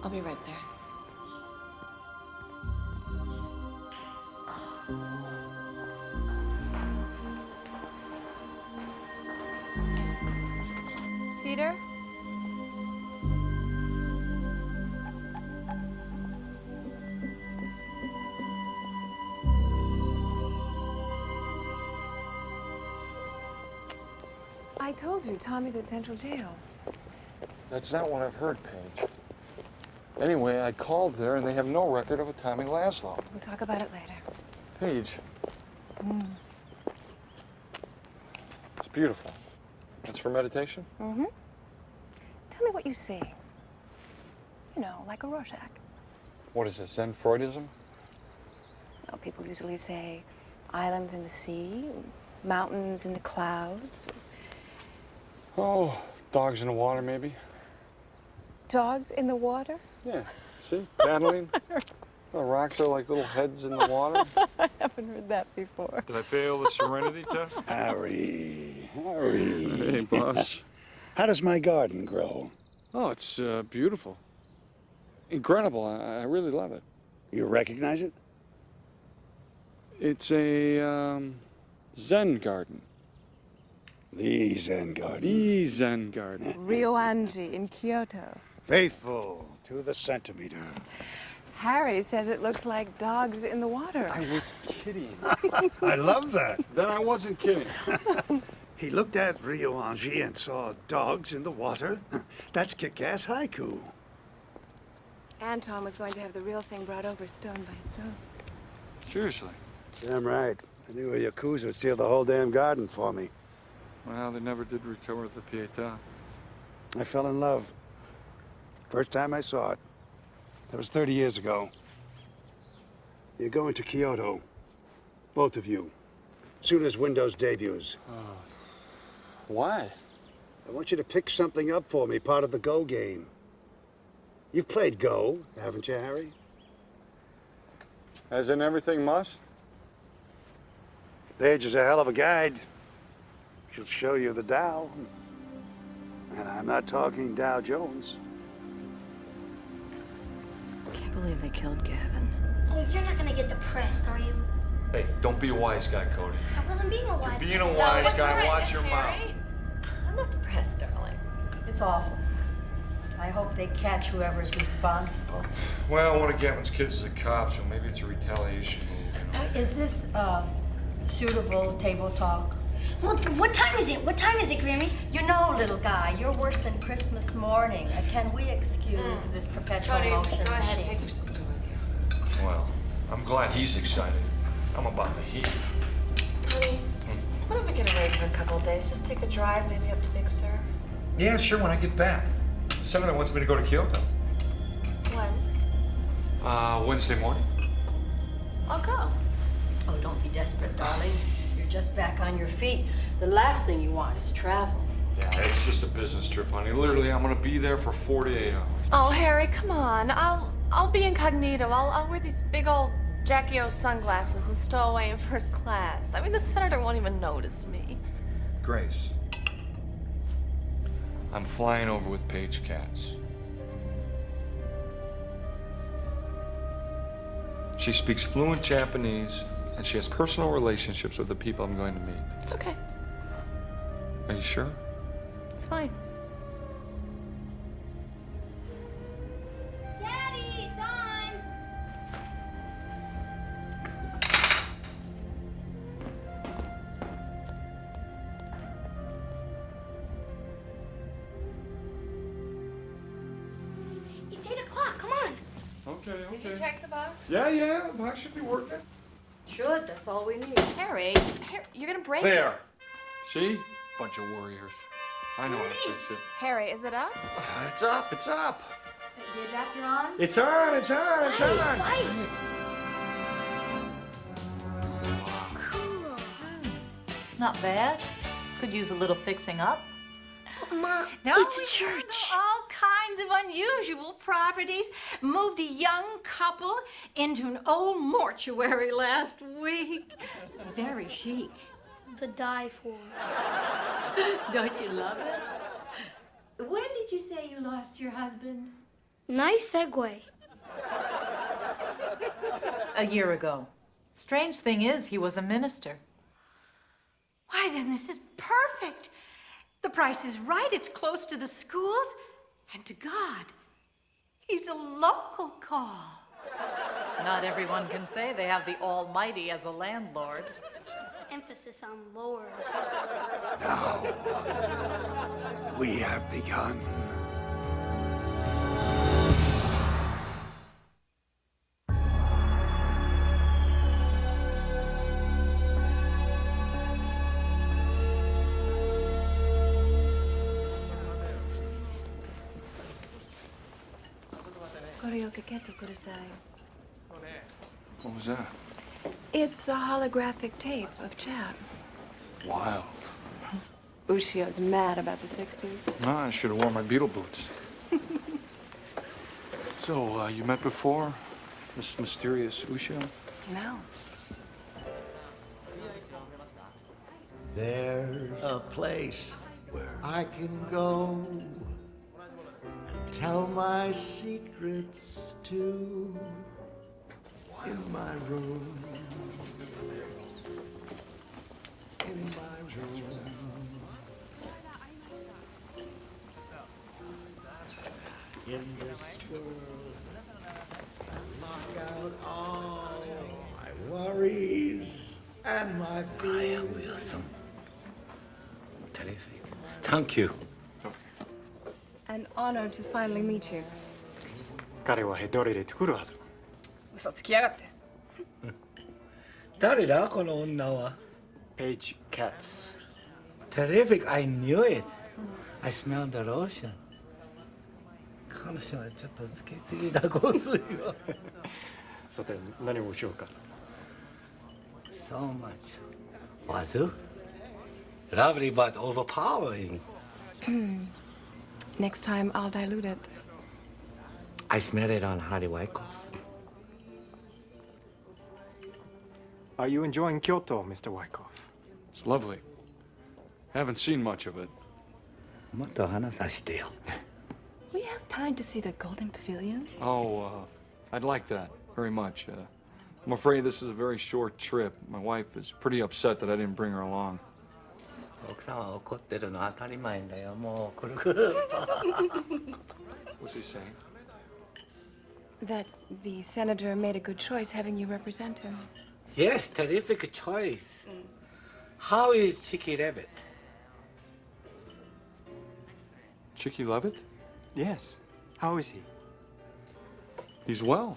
I'll be right there. Peter? I told you, Tommy's at Central Jail. That's not what I've heard, Paige. Anyway, I called there and they have no record of a Tommy Laszlo. We'll talk about it later. Paige, it's beautiful. That's for meditation? Mm-hmm. Tell me what you see. You know, like a Rorschach. What is this, Zen Freudism? Well, people usually say islands in the sea, mountains in the clouds. Oh, dogs in the water, maybe? Dogs in the water? Yeah, see, paddling. The rocks are like little heads in the water. I haven't heard that before. Did I fail the serenity test? Harry. Hey, boss. How does my garden grow? Oh, it's beautiful. Incredible. I really love it. You recognize it? It's a Zen garden. The Zen garden. The Zen garden. Rio Angie in Kyoto. Faithful to the centimeter. Harry says it looks like dogs in the water. I was kidding. I love that. Then I wasn't kidding. He looked at Rio Angie and saw dogs in the water. That's kick-ass haiku. Anton was going to have the real thing brought over stone by stone. Seriously. Damn right. I knew a Yakuza would steal the whole damn garden for me. Well, they never did recover the Pietà. I fell in love. First time I saw it. That was 30 years ago. You're going to Kyoto. Both of you. Soon as Windows debuts. Why? I want you to pick something up for me, part of the Go game. You've played Go, haven't you, Harry? As in everything must? Page is a hell of a guide. She'll show you the Dow. And I'm not talking Dow Jones. Can't believe they killed Gavin. Oh, you're not gonna get depressed, are you? Hey, don't be a wise guy, Cody. I wasn't being a wise Being guy. a wise No, guy, what's watch your mouth. Harry? I'm not depressed, darling. It's awful. I hope they catch whoever's responsible. Well, one of Gavin's kids is a cop, so maybe it's a retaliation move, you know? Is this suitable table talk? What time is it? What time is it, Grammy? You know, little guy, you're worse than Christmas morning. Can we excuse this perpetual Cody, motion go ahead, machine? take your sister with you. Well, I'm glad he's excited. I'm about to heave. Honey, why don't we get away for a couple of days? Just take a drive, maybe up to Big Sur. Yeah, sure, when I get back. Senator wants me to go to Kyoto. When? Wednesday morning. I'll go. Oh, don't be desperate, darling. You're just back on your feet. The last thing you want is travel. Yeah, it's just a business trip, honey. Literally, I'm gonna be there for 48 hours. Oh, Harry, come on. I'll be incognito. I'll wear these big old Jackie O sunglasses and stow away in first class. I mean, the senator won't even notice me. Grace, I'm flying over with Paige Katz. She speaks fluent Japanese, and she has personal relationships with the people I'm going to meet. It's okay. Are you sure? It's fine. Daddy, it's on! It's 8 o'clock, come on! Okay, okay. Did you check the box? Yeah, the box should be working. Should, that's all we need. Harry, you're gonna break it. There. See? Bunch of warriors. I know how to fix it. Harry, is it up? It's up, it's up. The adapter on? It's on, it's on, it's on. Cool. Not bad. Could use a little fixing up. Mom, Now it's we a church. found all kinds of unusual properties. Moved a young couple into an old mortuary last week. Very chic. To die for. Don't you love it? When did you say you lost your husband? Nice segue. A year ago. Strange thing is, he was a minister. Why, then this is perfect. The price is right. It's close to the schools and to God. He's a local call. Not everyone can say they have the Almighty as a landlord. Emphasis on Lord. Now, we have begun. What was that? It's a holographic tape of Chad. Wild. Ushio's mad about the 60s. Ah, I should have worn my Beetle boots. So, you met before? This mysterious Ushio? No. There's a place where I can go and tell my secrets to. In my room. In my room. In this world, and my fears. Wilson. Terrific. Thank you. An honor to finally meet you. 彼はヘドリで作るはず。嘘つきやがって。誰だこの女は Paige Katz. Terrific, I knew it. I smelled the lotion. 彼女はちょっとつけすぎだ香水は。さて何をしようか。So much. Wazoo? Lovely but overpowering. Next time, I'll dilute it. I smell it on Harry Wyckoff. Are you enjoying Kyoto, Mr. Wyckoff? It's lovely. Haven't seen much of it. もっと話させてよ。We have time to see the Golden Pavilion. Oh, I'd like that very much. I'm afraid this is a very short trip. My wife is pretty upset that I didn't bring her along. 奥さんは怒ってるの当たり前だよ。もうくるくる。What's he saying? That the senator made a good choice having you represent him. Yes, terrific choice. How is Chicky Levitt? Chicky Levitt? Yes. How is he? He's well.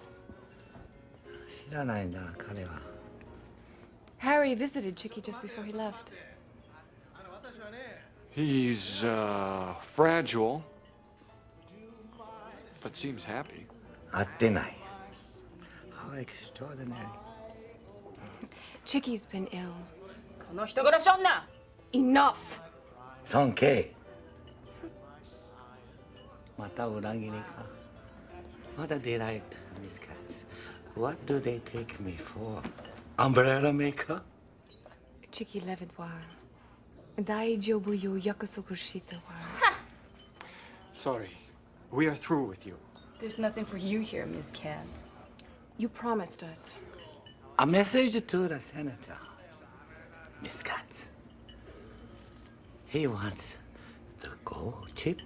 知らないんだ、彼は。Harry visited Chicky just before he left. He's, fragile, but seems happy. 会ってない。How extraordinary. Chicky's been ill. この人殺し女! Enough! 尊敬。また裏切りか。What a delight, Miss Katz. What do they take me for? Umbrella maker? Chicky Levitt wa daijoubu yo yakusoku shita wa. Sorry. We are through with you. There's nothing for you here, Miss Katz. You promised us. A message to the senator. Miss Katz. He wants the go chip.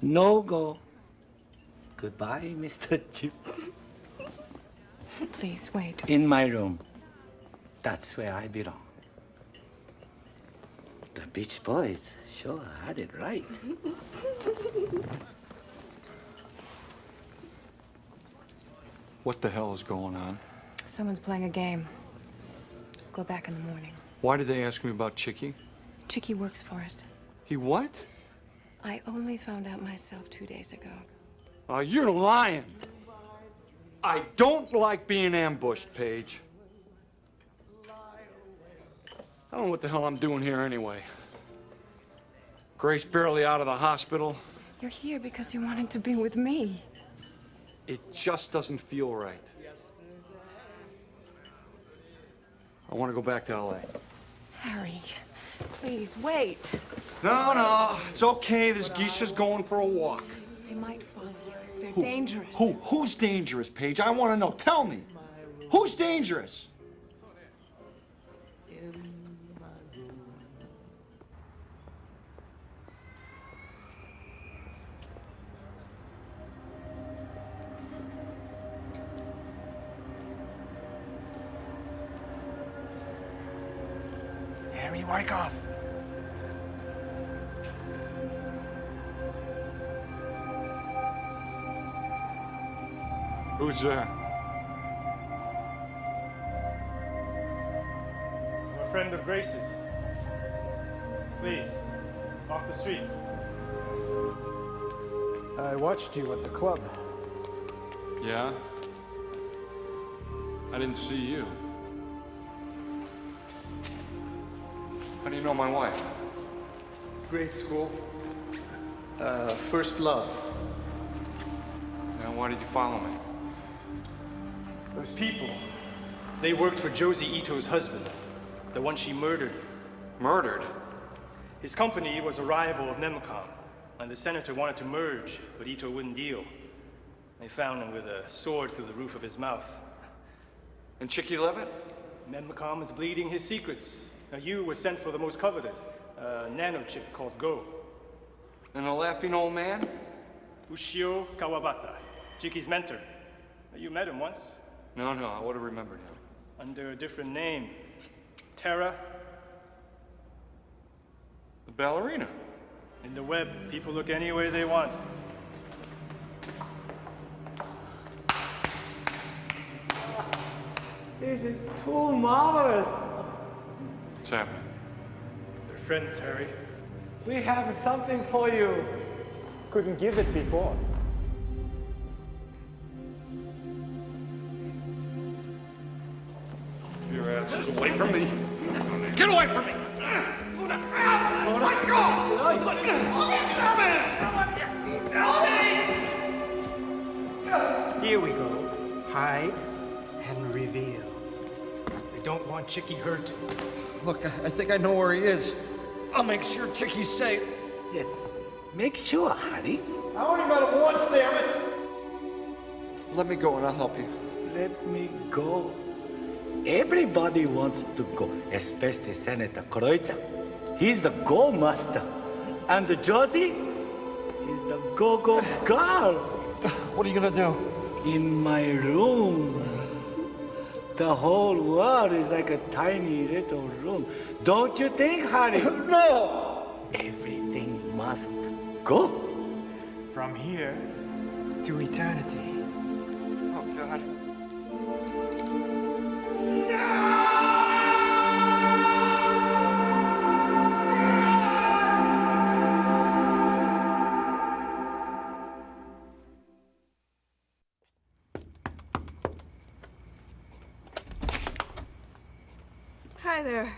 No go. Goodbye, Mr. Chip. Please, wait. In my room. That's where I belong. The Beach Boys sure had it right. What the hell is going on? Someone's playing a game. Go back in the morning. Why did they ask me about Chicky? Chicky works for us. He what? I only found out myself 2 days ago. You're lying. I don't like being ambushed, Paige. I don't know what the hell I'm doing here anyway. Grace barely out of the hospital. You're here because you wanted to be with me. It just doesn't feel right. I want to go back to LA. Harry, please, wait. No, it's okay. This geisha's going for a walk. They might follow you. They're dangerous. Who's dangerous, Paige? I want to know. Tell me. Who's dangerous? Harry Wyckoff. Who's there? I'm a friend of Grace's. Please, off the streets. I watched you at the club. Yeah? I didn't see you. How do you know my wife? Grade school. First love. Now, why did you follow me? Those people, they worked for Josie Ito's husband, the one she murdered. Murdered? His company was a rival of Nemicom, and the senator wanted to merge, but Ito wouldn't deal. They found him with a sword through the roof of his mouth. And Chicky Levitt? Nemicom is bleeding his secrets. Now, you were sent for the most coveted, a nanochip called Go. And a laughing old man? Ushio Kawabata, Chicky's mentor. You met him once. No, I would have remembered him. Under a different name. terror. The ballerina. In the web, people look any way they want. This is too marvelous. What's happening? They're friends, Harry. We have something for you. Couldn't give it before. Your ass is away from me. Get away from me! Here we go. Hide and reveal. They don't want Chicky hurt. Look, I think I know where he is. I'll make sure Chicky's safe. Yes. Make sure, honey. I only met him once, damn it! Let me go and I'll help you. Let me go. Everybody wants to go, especially Senator Kreutzer. He's the go master. And Josie is the go-go girl. What are you gonna do? In my room. The whole world is like a tiny little room. Don't you think, honey? No! Everything must go. From here to eternity. Oh, God. Hi there.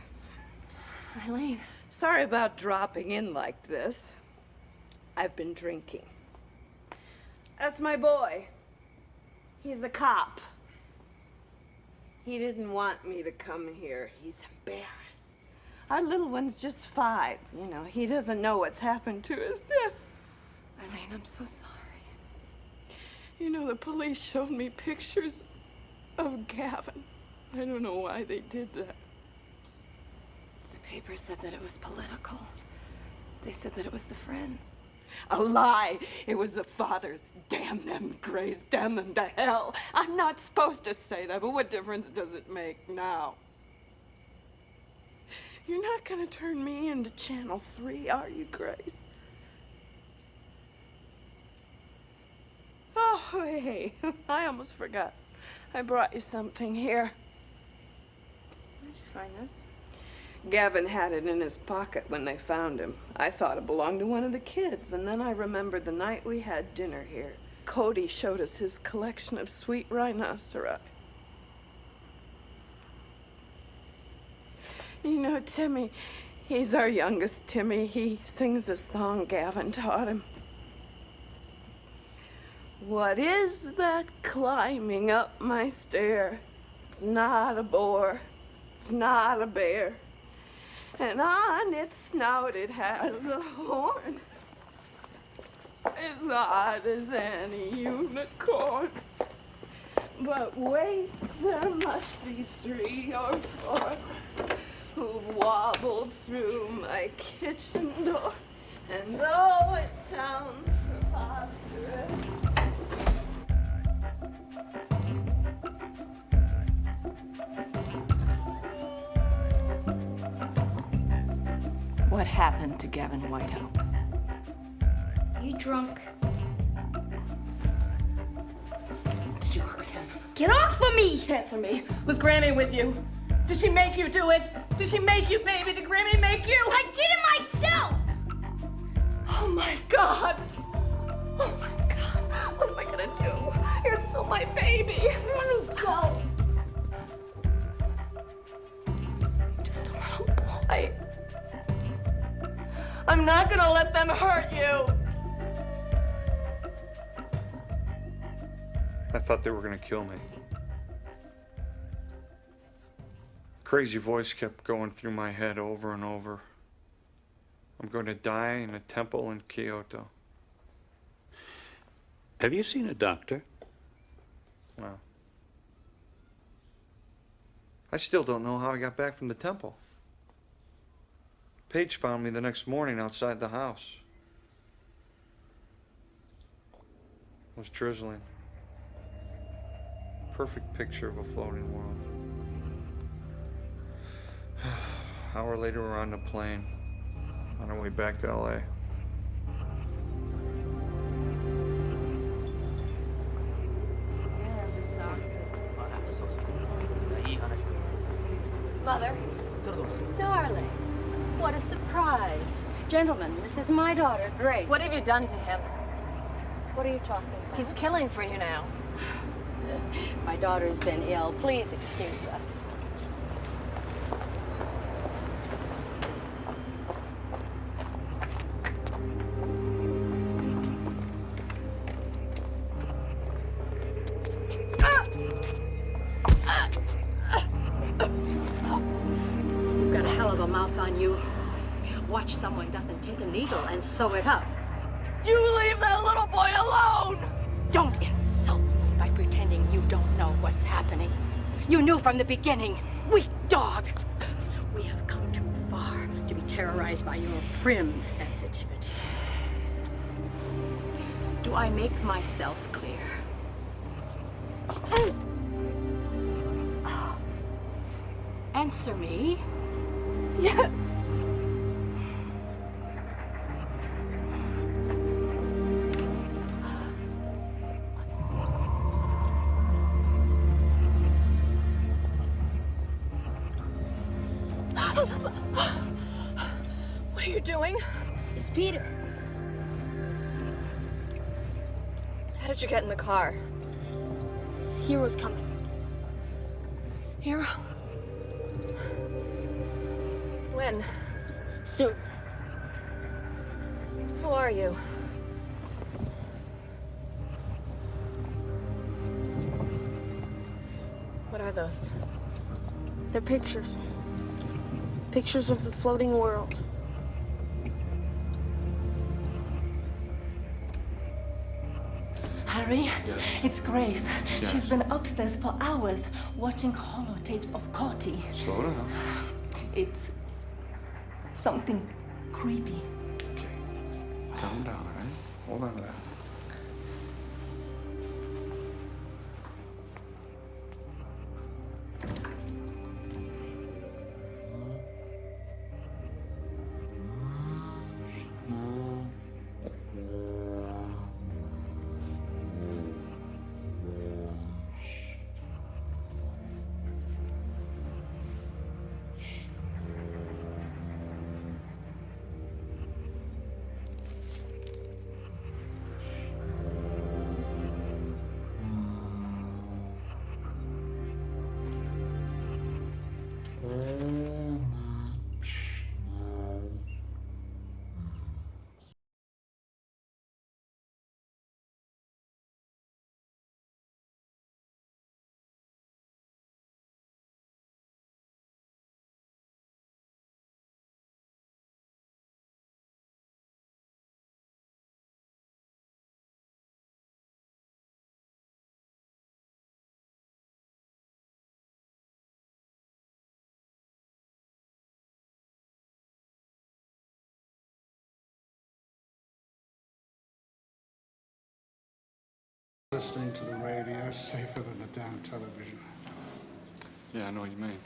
Eileen. Sorry about dropping in like this. I've been drinking. That's my boy. He's a cop. He didn't want me to come here. He's embarrassed. Our little one's just 5. You know, he doesn't know what's happened to his death. Eileen, I'm so sorry. You know, the police showed me pictures of Gavin. I don't know why they did that. The paper said that it was political. They said that it was the Friends. A lie. It was the fathers. Damn them Grays. Damn them to hell. I'm not supposed to say that, but what difference does it make now? You're not gonna turn me into Channel 3, are you, Grace? Oh, hey, I almost forgot. I brought you something here. Where'd you find this? Gavin had it in his pocket when they found him. I thought it belonged to one of the kids, and then I remembered the night we had dinner here. Cody showed us his collection of sweet rhinoceri. You know, Timmy, he's our youngest Timmy. He sings the song Gavin taught him. What is that climbing up my stair? It's not a boar, it's not a bear. And on its snout it has a horn, as odd as any unicorn. But wait, there must be 3 or 4 who've wobbled through my kitchen door. And though it sounds preposterous, What happened to Gavin Whitehouse? You drunk? Did you hurt him? Get off of me! Answer me. Was Grammy with you? Did she make you do it? Did she make you, baby? Did Grammy make you? I did it myself! Oh my God! Oh my God! What am I gonna do? You're still my baby. Let me go. You're just a little boy. I'm not gonna let them hurt you. I thought they were gonna kill me. Crazy voice kept going through my head over and over. I'm going to die in a temple in Kyoto. Have you seen a doctor? Well, I still don't know how I got back from the temple. Paige found me the next morning outside the house. It was drizzling. Perfect picture of a floating world. Hour later, we're on the plane on our way back to LA. Mother. Darling, what a surprise. Gentlemen, this is my daughter, Grace. What have you done to him? What are you talking about? He's killing for you now. My daughter's been ill. Please excuse us. You've got a hell of a mouth on you. Watch someone doesn't take a needle and sew it up. You leave that little boy alone! Don't insult me by pretending you don't know what's happening. You knew from the beginning. Weak dog! We have come too far to be terrorized by your prim sensitivities. Do I make myself clear? Answer me. Yes. What are you doing? It's Peter. How did you get in the car? Hero's coming. Hero? When? Soon. Who are you? What are those? They're pictures. Pictures of the floating world. Harry, it's Grace. Yes. She's been upstairs for hours watching holotapes of Cotty. Slow down. It's something creepy. Calm down, all right? Hold on to that. Listening to the radio is safer than the damn television. Yeah, I know what you mean.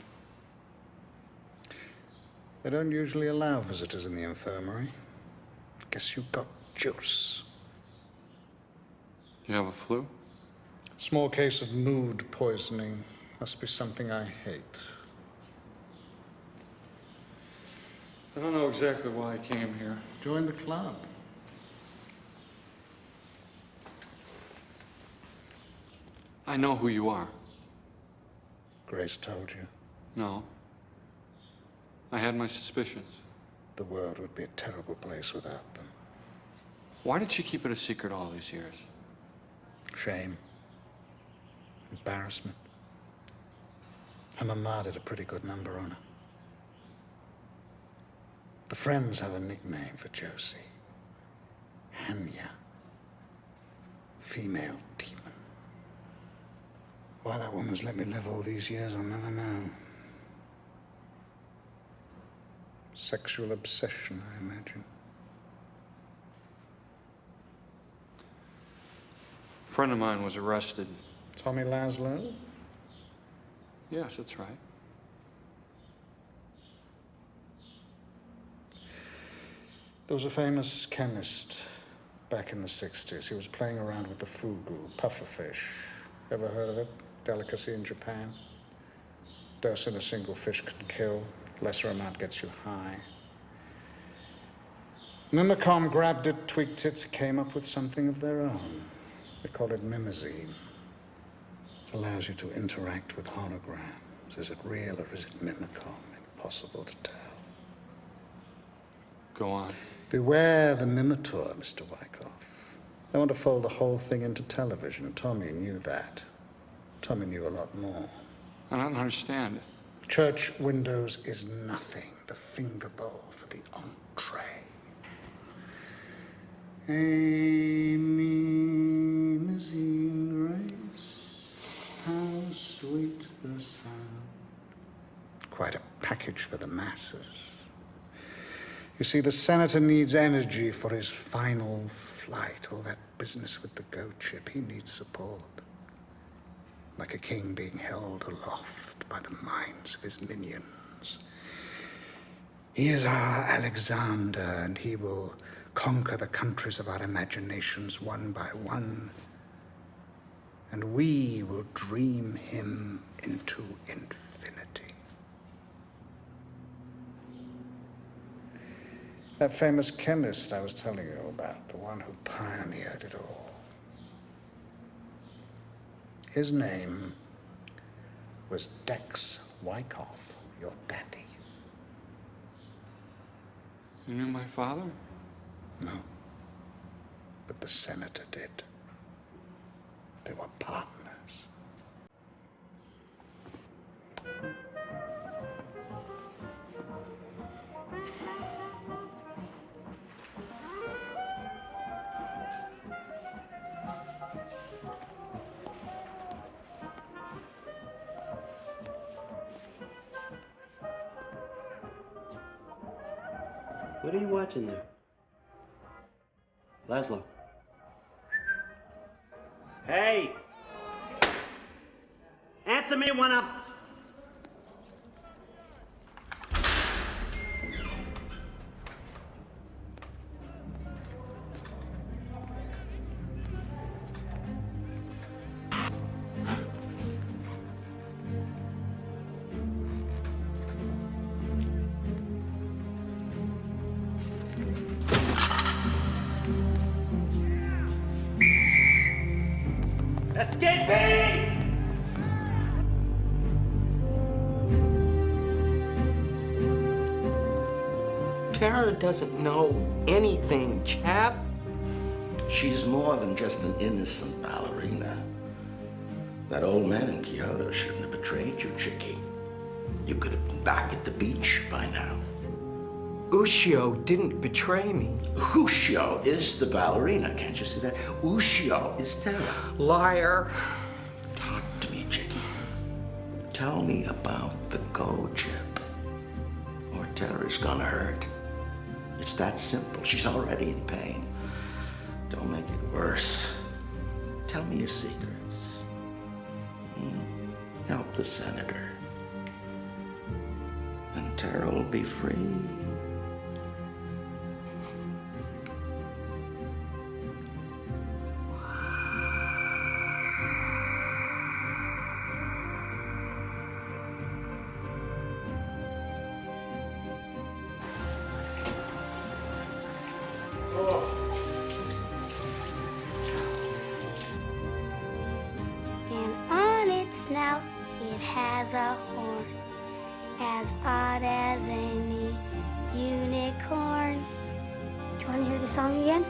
They don't usually allow visitors in the infirmary. Guess you got juice. You have a flu? Small case of mood poisoning. Must be something I hate. I don't know exactly why I came here. Join the club. I know who you are. Grace told you. No. I had my suspicions. The world would be a terrible place without them. Why did she keep it a secret all these years? Shame. Embarrassment. Her mama did a pretty good number on her. The friends have a nickname for Josie. Hanya. Female demon. Why that woman's let me live all these years, I'll never know. Sexual obsession, I imagine. A friend of mine was arrested. Tommy Laszlo? Yes, that's right. There was a famous chemist back in the 60s. He was playing around with the fugu, pufferfish. Ever heard of it? Delicacy in Japan. Dose in a single fish can kill. Lesser amount gets you high. Mimicom grabbed it, tweaked it, came up with something of their own. They call it mimazine. It allows you to interact with holograms. Is it real or is it Mimicom? Impossible to tell. Go on. Beware the Mimitor, Mr. Wyckoff. They want to fold the whole thing into television. Tommy knew that. Tommy knew a lot more. I don't understand. Church windows is nothing. The finger bowl for the entree. Amazing grace, how sweet the sound. Quite a package for the masses. You see, the senator needs energy for his final flight. All that business with the goat ship, he needs support. Like a king being held aloft by the minds of his minions. He is our Alexander, and he will conquer the countries of our imaginations one by one. And we will dream him into infinity. That famous chemist I was telling you about, the one who pioneered it all. His name was Dex Wyckoff, your daddy. You knew my father? No. But the senator did. They were partners. What are you watching there? Laszlo. Hey! Answer me when I'm... Escaping! Tara doesn't know anything, chap. She's more than just an innocent ballerina. That old man in Kyoto shouldn't have betrayed you, Chickie. You could have been back at the beach by now. Ushio didn't betray me. Ushio is the ballerina, can't you see that? Ushio is Tara. Liar. Talk to me, Chickie. Tell me about the go chip. Or Tara's gonna hurt. It's that simple. She's already in pain. Don't make it worse. Tell me your secrets. Help the senator. And Tara will be free. Snout, it has a horn, as odd as any unicorn. Do you want to hear the song again?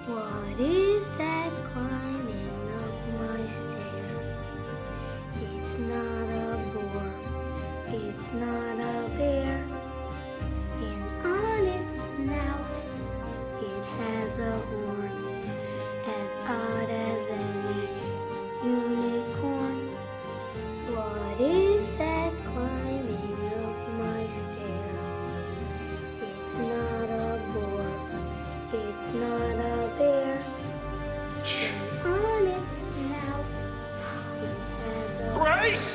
What is that climbing up my stair? It's not a boar, it's not a bear, and on its snout it has a horn, as odd as any unicorn. What is that climbing up my stair? It's not a boar, it's not a bear, and on its snout it has a... Grace!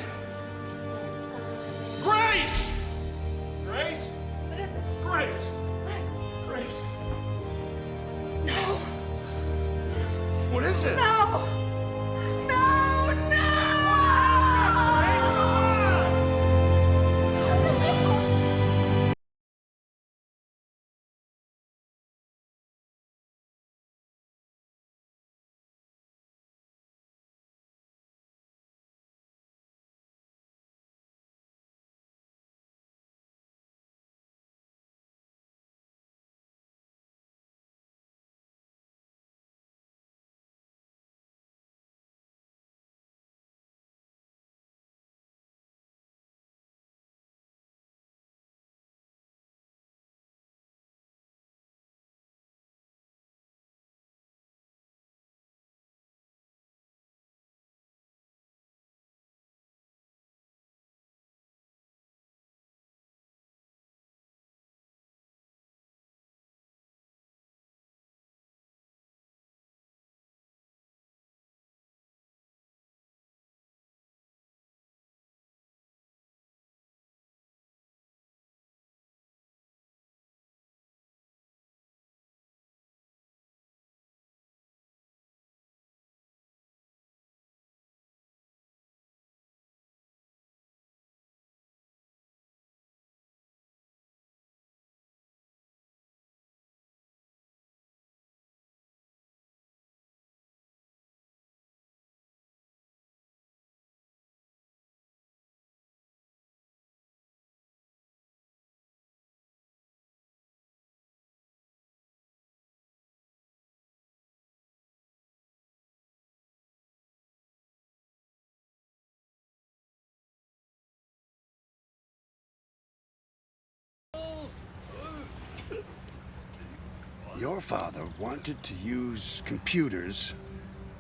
Your father wanted to use computers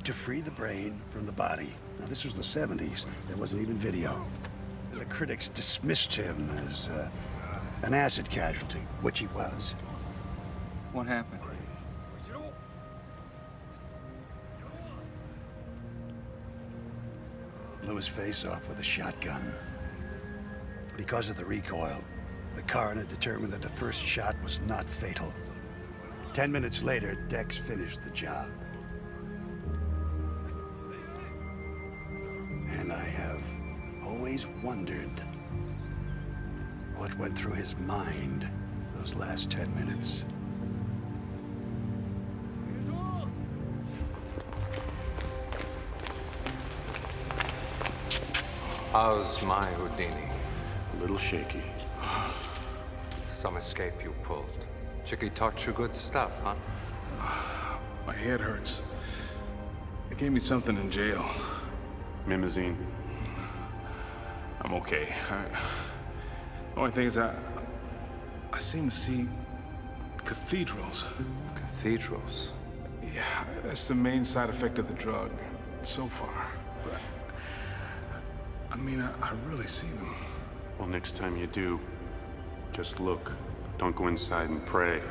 to free the brain from the body. Now, this was the 70s. There wasn't even video. The critics dismissed him as an acid casualty, which he was. What happened? Blew his face off with a shotgun. Because of the recoil, the coroner determined that the first shot was not fatal. 10 minutes later, Dex finished the job. And I have always wondered what went through his mind those last 10 minutes. How's my Houdini? A little shaky. Some escape you pulled. Chicky taught you good stuff, huh? My head hurts. They gave me something in jail. Mimosine. I'm okay. The only thing is I seem to see cathedrals. Cathedrals? Yeah, that's the main side effect of the drug so far. But, I mean, I really see them. Well, next time you do, just look. Don't go inside and pray.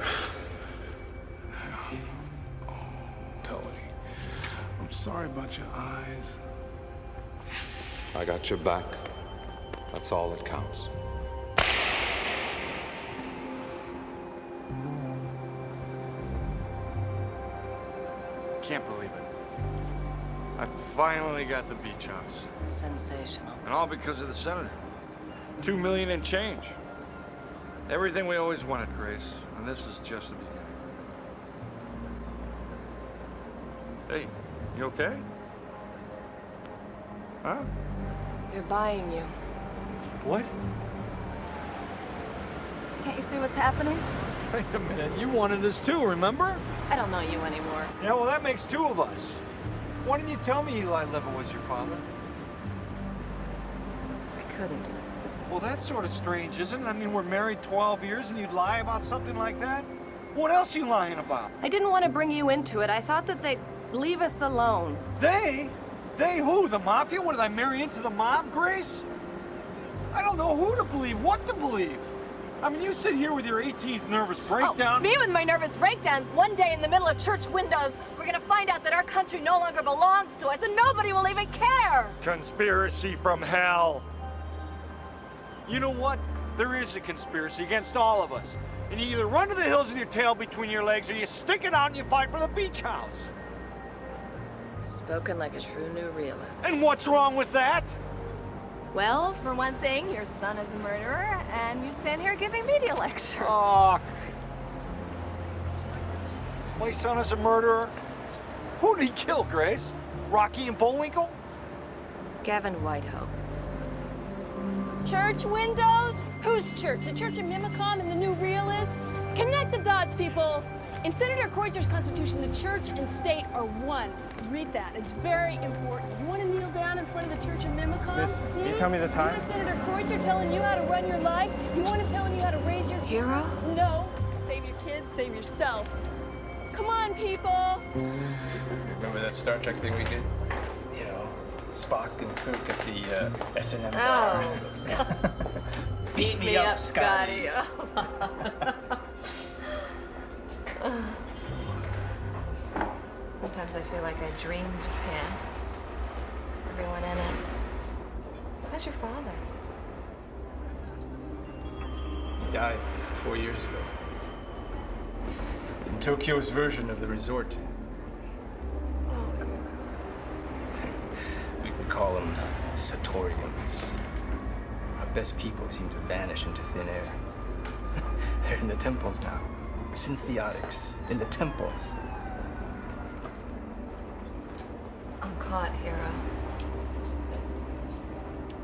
Oh, Tully, I'm sorry about your eyes. I got your back. That's all that counts. Can't believe it. I finally got the beach house. Sensational. And all because of the senator. $2 million and change. Everything we always wanted, Grace. And this is just the beginning. Hey, you okay? Huh? They're buying you. What? Can't you see what's happening? Wait a minute, you wanted this too, remember? I don't know you anymore. Yeah, well, that makes two of us. Why didn't you tell me Eli Levitt was your father? I couldn't. Well, that's sort of strange, isn't it? I mean, we're married 12 years and you'd lie about something like that? What else are you lying about? I didn't want to bring you into it. I thought that they'd leave us alone. They? They who? The mafia? What, did I marry into the mob, Grace? I don't know who to believe, what to believe. I mean, you sit here with your 18th nervous breakdown. Oh, me with my nervous breakdowns. One day in the middle of church windows, we're gonna find out that our country no longer belongs to us and nobody will even care. Conspiracy from hell. You know what? There is a conspiracy against all of us. And you either run to the hills with your tail between your legs or you stick it out and you fight for the beach house. Spoken like a true new realist. And what's wrong with that? Well, for one thing, your son is a murderer, and you stand here giving media lectures. Oh. My son is a murderer? Who did he kill, Grace? Rocky and Bullwinkle? Gavin Whitehope. Church windows? Whose church? The Church of Mimicom and the New Realists? Connect the dots, people. In Senator Kreutzer's Constitution, the church and state are one. Read that. It's very important. You want to kneel down in front of the Church of Mimicom? Miss, can you tell me the time? You want Senator Kreutzer telling you how to run your life? You want him telling you how to raise your hero? No. Save your kids, save yourself. Come on, people. Remember that Star Trek thing we did? You know, Spock and Kirk at the S&M bar. Oh. Beat me up, Scotty. Sometimes I feel like I dreamed Japan. Everyone in it. How's your father? He died 4 years ago. In Tokyo's version of the resort. We could call them Satorians. Our best people seem to vanish into thin air. They're in the temples now. Synthiotics in the temples. I'm caught, hero.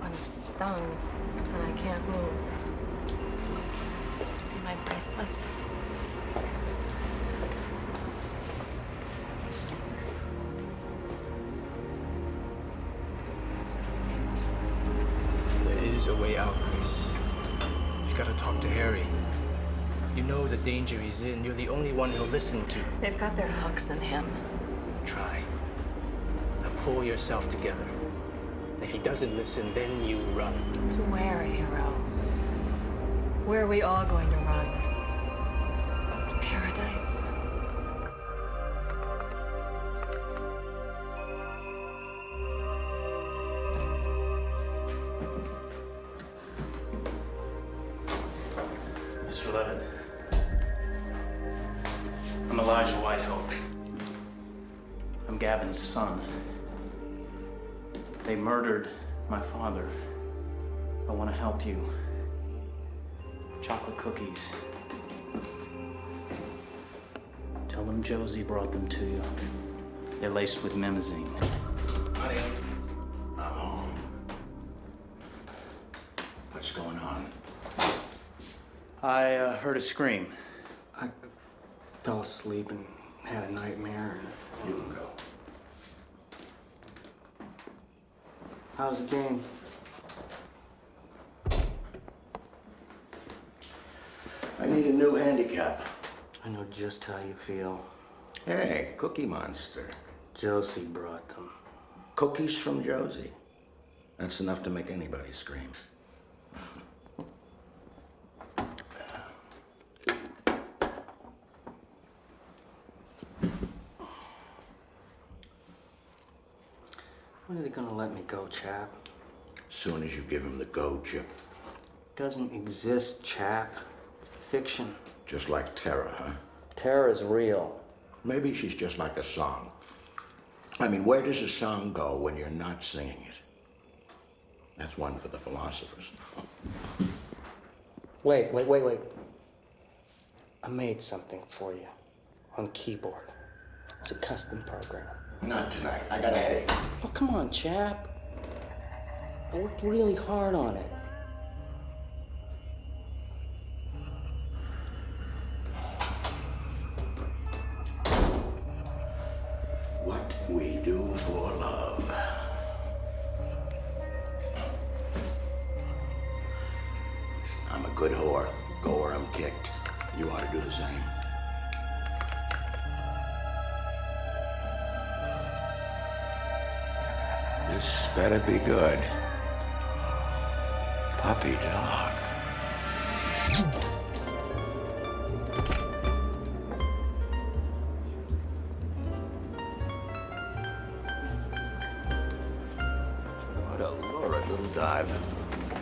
I'm stung, and I can't move. See my bracelets? There is a way out, Grace. You've got to talk to Harry. You know the danger he's in. You're the only one he'll listen to. They've got their hooks in him. Try. Now pull yourself together. If he doesn't listen, then you run. To where, hero? Where are we all going to run? To paradise? Mr. Levin. I'm Elijah Whitehope. I'm Gavin's son. They murdered my father. I want to help you. Chocolate cookies. Tell them Josie brought them to you. They're laced with mimosine. Honey, I'm home. What's going on? I heard a scream. I fell asleep and had a nightmare. You can go. How's the game? I need a new handicap. I know just how you feel. Hey, Cookie Monster. Josie brought them. Cookies from Josie. That's enough to make anybody scream. When are they gonna let me go, chap? Soon as you give him the go, Chip. Doesn't exist, chap. It's fiction. Just like Tara, huh? Tara's real. Maybe she's just like a song. I mean, where does a song go when you're not singing it? That's one for the philosophers. Wait. I made something for you on keyboard. It's a custom program. Not tonight. I got a headache. Oh, come on, chap. I worked really hard on it. What we do for love. I'm a good whore. Go where I'm kicked. You ought to do the same. This better be good. Puppy dog. What a lurid little dive.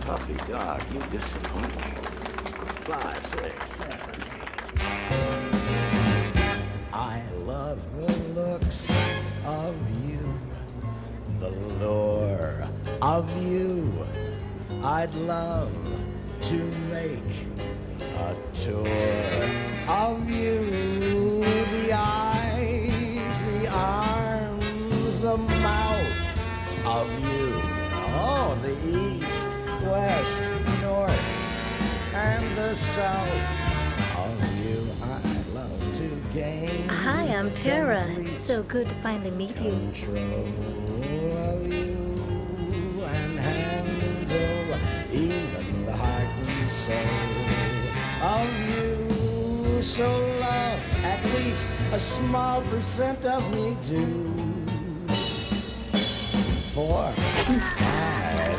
Puppy dog, you disappoint me. 5, 6, 7, 8. I love the looks of you, the lure of you. I'd love to make a tour of you. The eyes, the arms, the mouth of you. Oh, the east, west, north, and the south of you. I love to gain. Hi, I'm Tara. So good to finally meet you. Control of you and handle even the heart and soul of you. So love at least a small percent of me do. For I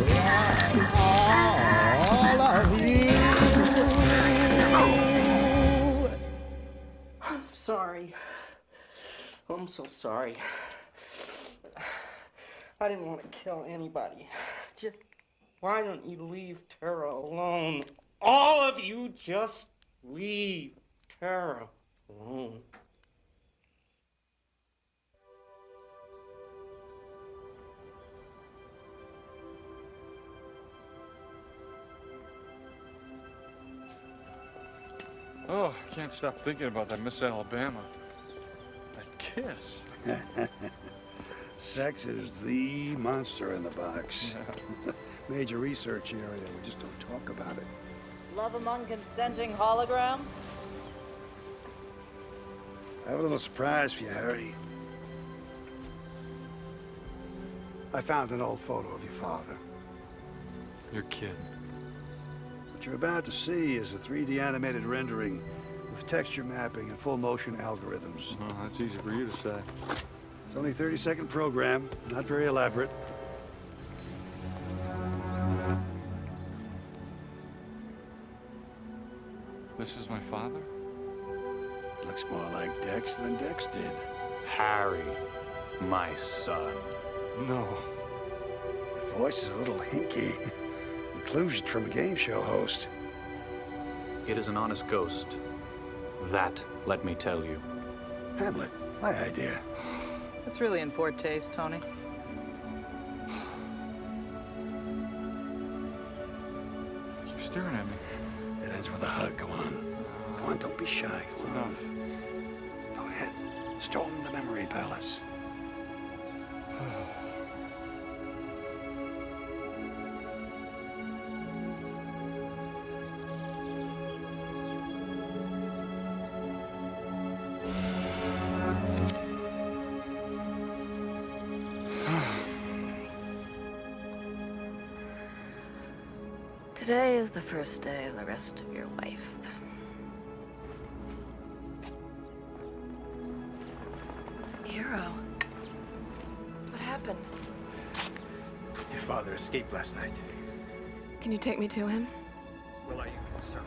love all of you. I'm sorry. I'm so sorry. I didn't want to kill anybody. Just, why don't you leave Tara alone? All of you just leave Tara alone. Oh, I can't stop thinking about that Miss Alabama. That kiss. Sex is the monster in the box. Major research area. We just don't talk about it. Love among consenting holograms? I have a little surprise for you, Harry. I found an old photo of your father. Your kid. What you're about to see is a 3D animated rendering with texture mapping and full motion algorithms. Oh, that's easy for you to say. It's only a 30-second program, not very elaborate. This is my father? Looks more like Dex than Dex did. Harry, my son. No. The voice is a little hinky. Inclusion from a game show host. It is an honest ghost. That, let me tell you. Hamlet, my idea. That's really in poor taste, Tony. Keep staring at me. It ends with a hug. Go on. Come on, don't be shy. Come on. Enough. Go ahead. Storm the memory palace. Today is the first day of the rest of your life. Hero, what happened? Your father escaped last night. Can you take me to him? Well, are you concerned?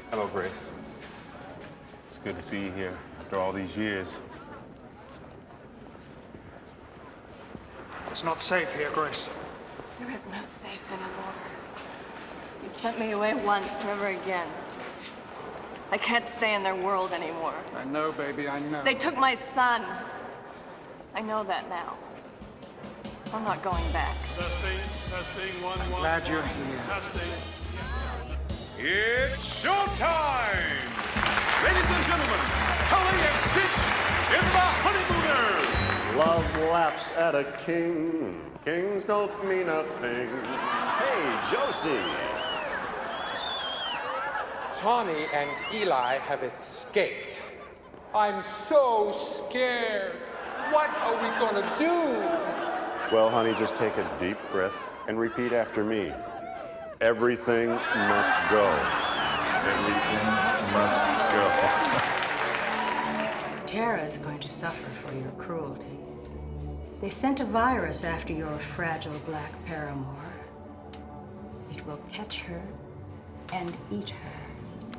Hello, Grace. It's good to see you here after all these years. It's not safe here, Grace. There is no safe anymore. You sent me away once, never again. I can't stay in their world anymore. I know, baby, I know. They took my son. I know that now. I'm not going back. Testing, one, one. Glad you're here. Testing. It's showtime! Ladies and gentlemen, Holly and Stitch in the Honeymooners! Love laughs at a king. Kings don't mean a thing. Hey, Josie. Tommy and Eli have escaped. I'm so scared. What are we gonna do? Well, honey, just take a deep breath and repeat after me. Everything must go. Everything must go. Tara is going to suffer for your cruelties. They sent a virus after your fragile black paramour. It will catch her and eat her,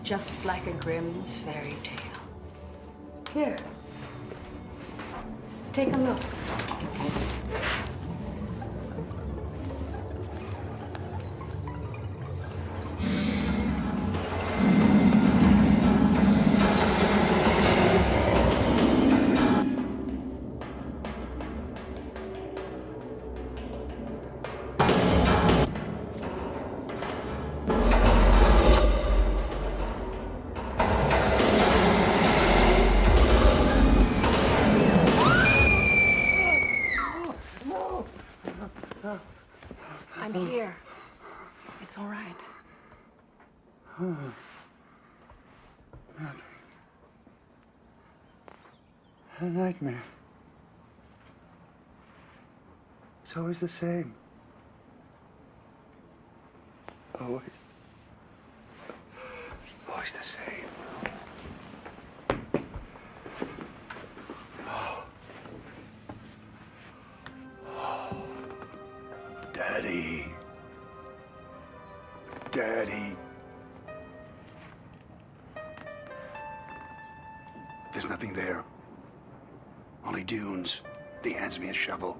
just like a Grimm's fairy tale. Here, take a look. I'm here. It's all right. A nightmare. It's always the same. Always. Always the same. Daddy. Daddy. There's nothing there. Only dunes. He hands me a shovel.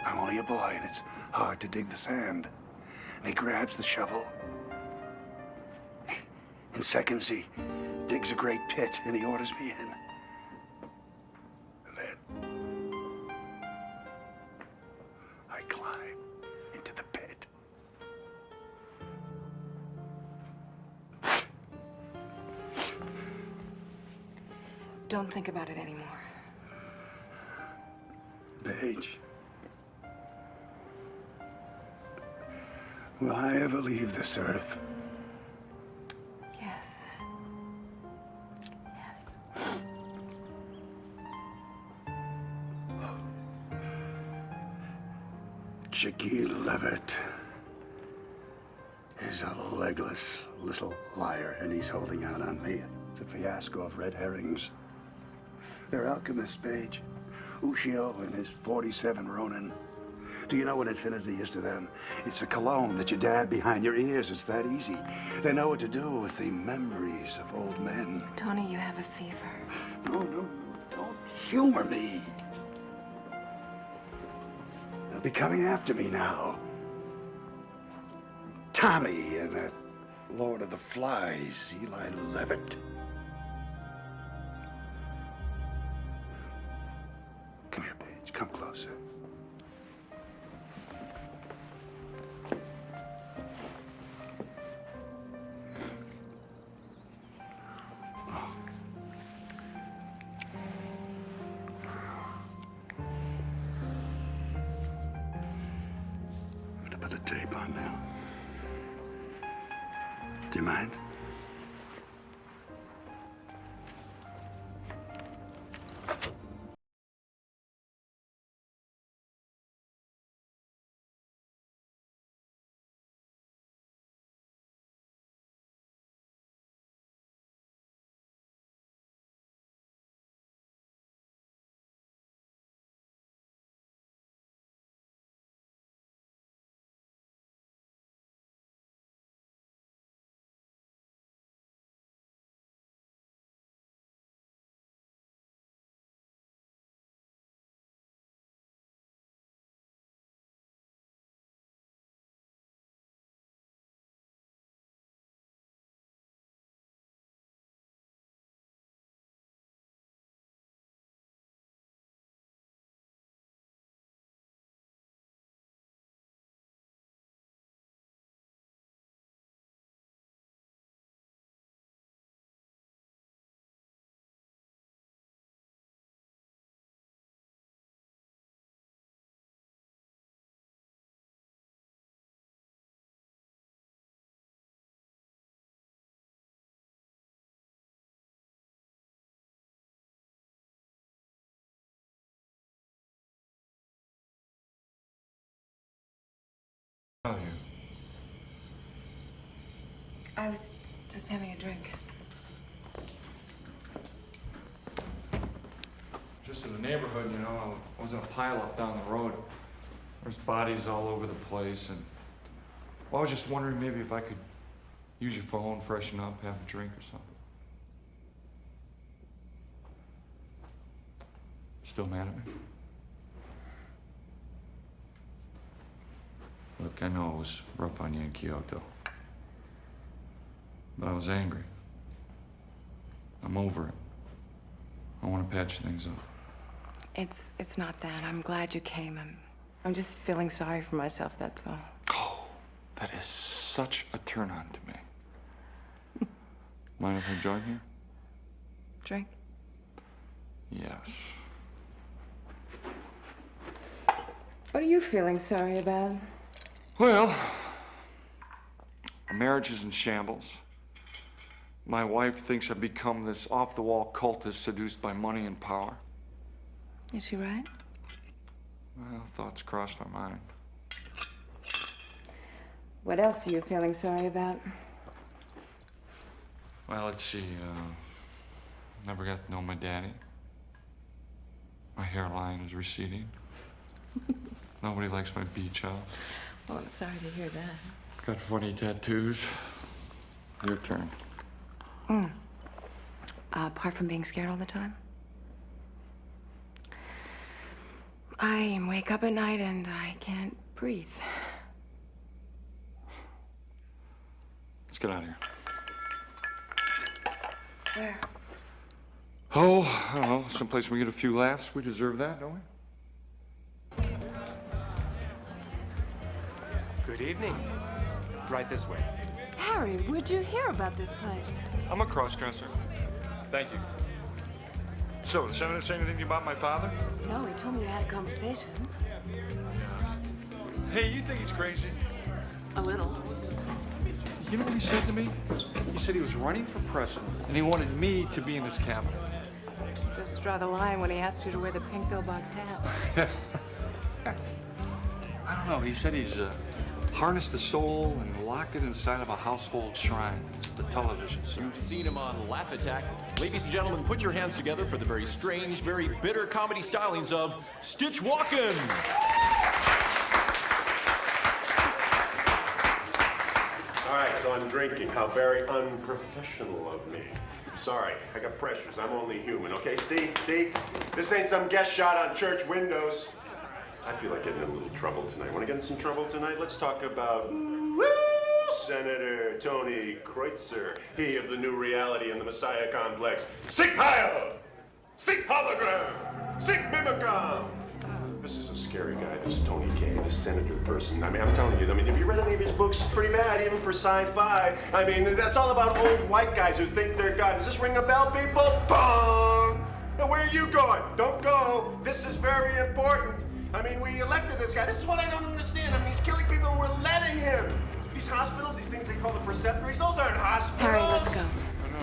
I'm only a boy, and it's hard to dig the sand. And he grabs the shovel. In seconds, he digs a great pit, and he orders me in. And then I climb into the pit. Don't think about it anymore. Paige, will I ever leave this earth? Yes. Chicky Levitt. legless little liar, and he's holding out on me. It's a fiasco of red herrings. They're alchemists, Paige. Ushio and his 47 Ronin. Do you know what infinity is to them? It's a cologne that you dab behind your ears. It's that easy. They know what to do with the memories of old men. Tony, you have a fever. No, don't humor me. They'll be coming after me now. Tommy and that Lord of the Flies, Eli Levitt. Come here, Paige. Come closer. I'm gonna put the tape on now. Do you mind? I was just having a drink. Just in the neighborhood, you know, I was in a pileup down the road. There's bodies all over the place, and well, I was just wondering maybe if I could use your phone, freshen up, have a drink or something. Still mad at me? Look, I know it was rough on you in Kyoto, but I was angry. I'm over it. I want to patch things up. It's not that. I'm glad you came. I'm just feeling sorry for myself, that's all. Oh, that is such a turn on to me. Mind if I join you? Drink? Yes. What are you feeling sorry about? Well, our marriage is in shambles. My wife thinks I've become this off-the-wall cultist seduced by money and power. Is she right? Well, thoughts crossed my mind. What else are you feeling sorry about? Well, let's see. Never got to know my daddy. My hairline is receding. Nobody likes my beach house. Well, I'm sorry to hear that. Got funny tattoos. Your turn. Apart from being scared all the time? I wake up at night and I can't breathe. Let's get out of here. Where? Oh, I don't know. Someplace we get a few laughs. We deserve that, don't we? Good evening. Right this way. Harry, where'd you hear about this place? I'm a cross-dresser. Thank you. So, did Senator say anything to you about my father? No, he told me you had a conversation. Hey, you think he's crazy? A little. You know what he said to me? He said he was running for president, and he wanted me to be in his cabinet. Just draw the line when he asked you to wear the pink pillbox hat. I don't know. He said he's Harness the soul and lock it inside of a household shrine, the television set. You've seen him on Laugh Attack. Ladies and gentlemen, put your hands together for the very strange, very bitter comedy stylings of Stitch Walkin'. All right, so I'm drinking. How very unprofessional of me. Sorry, I got pressures. I'm only human, okay? See? This ain't some guest shot on church windows. I feel like getting in a little trouble tonight. Want to get in some trouble tonight? Let's talk about Senator Tony Kreutzer, he of the new reality and the Messiah complex. Sic Heil! Sic Hologram! Sic Mimicom! This is a scary guy, this Tony K, this senator person. I mean, I'm telling you, if you read any of his books, it's pretty bad, even for sci-fi. I mean, that's all about old white guys who think they're God. Does this ring a bell, people? Bong! Now, where are you going? Don't go. This is very important. I mean, we elected this guy. This is what I don't understand. I mean, he's killing people and we're letting him. These hospitals, these things they call the preceptories, those aren't hospitals. Harry, let's go.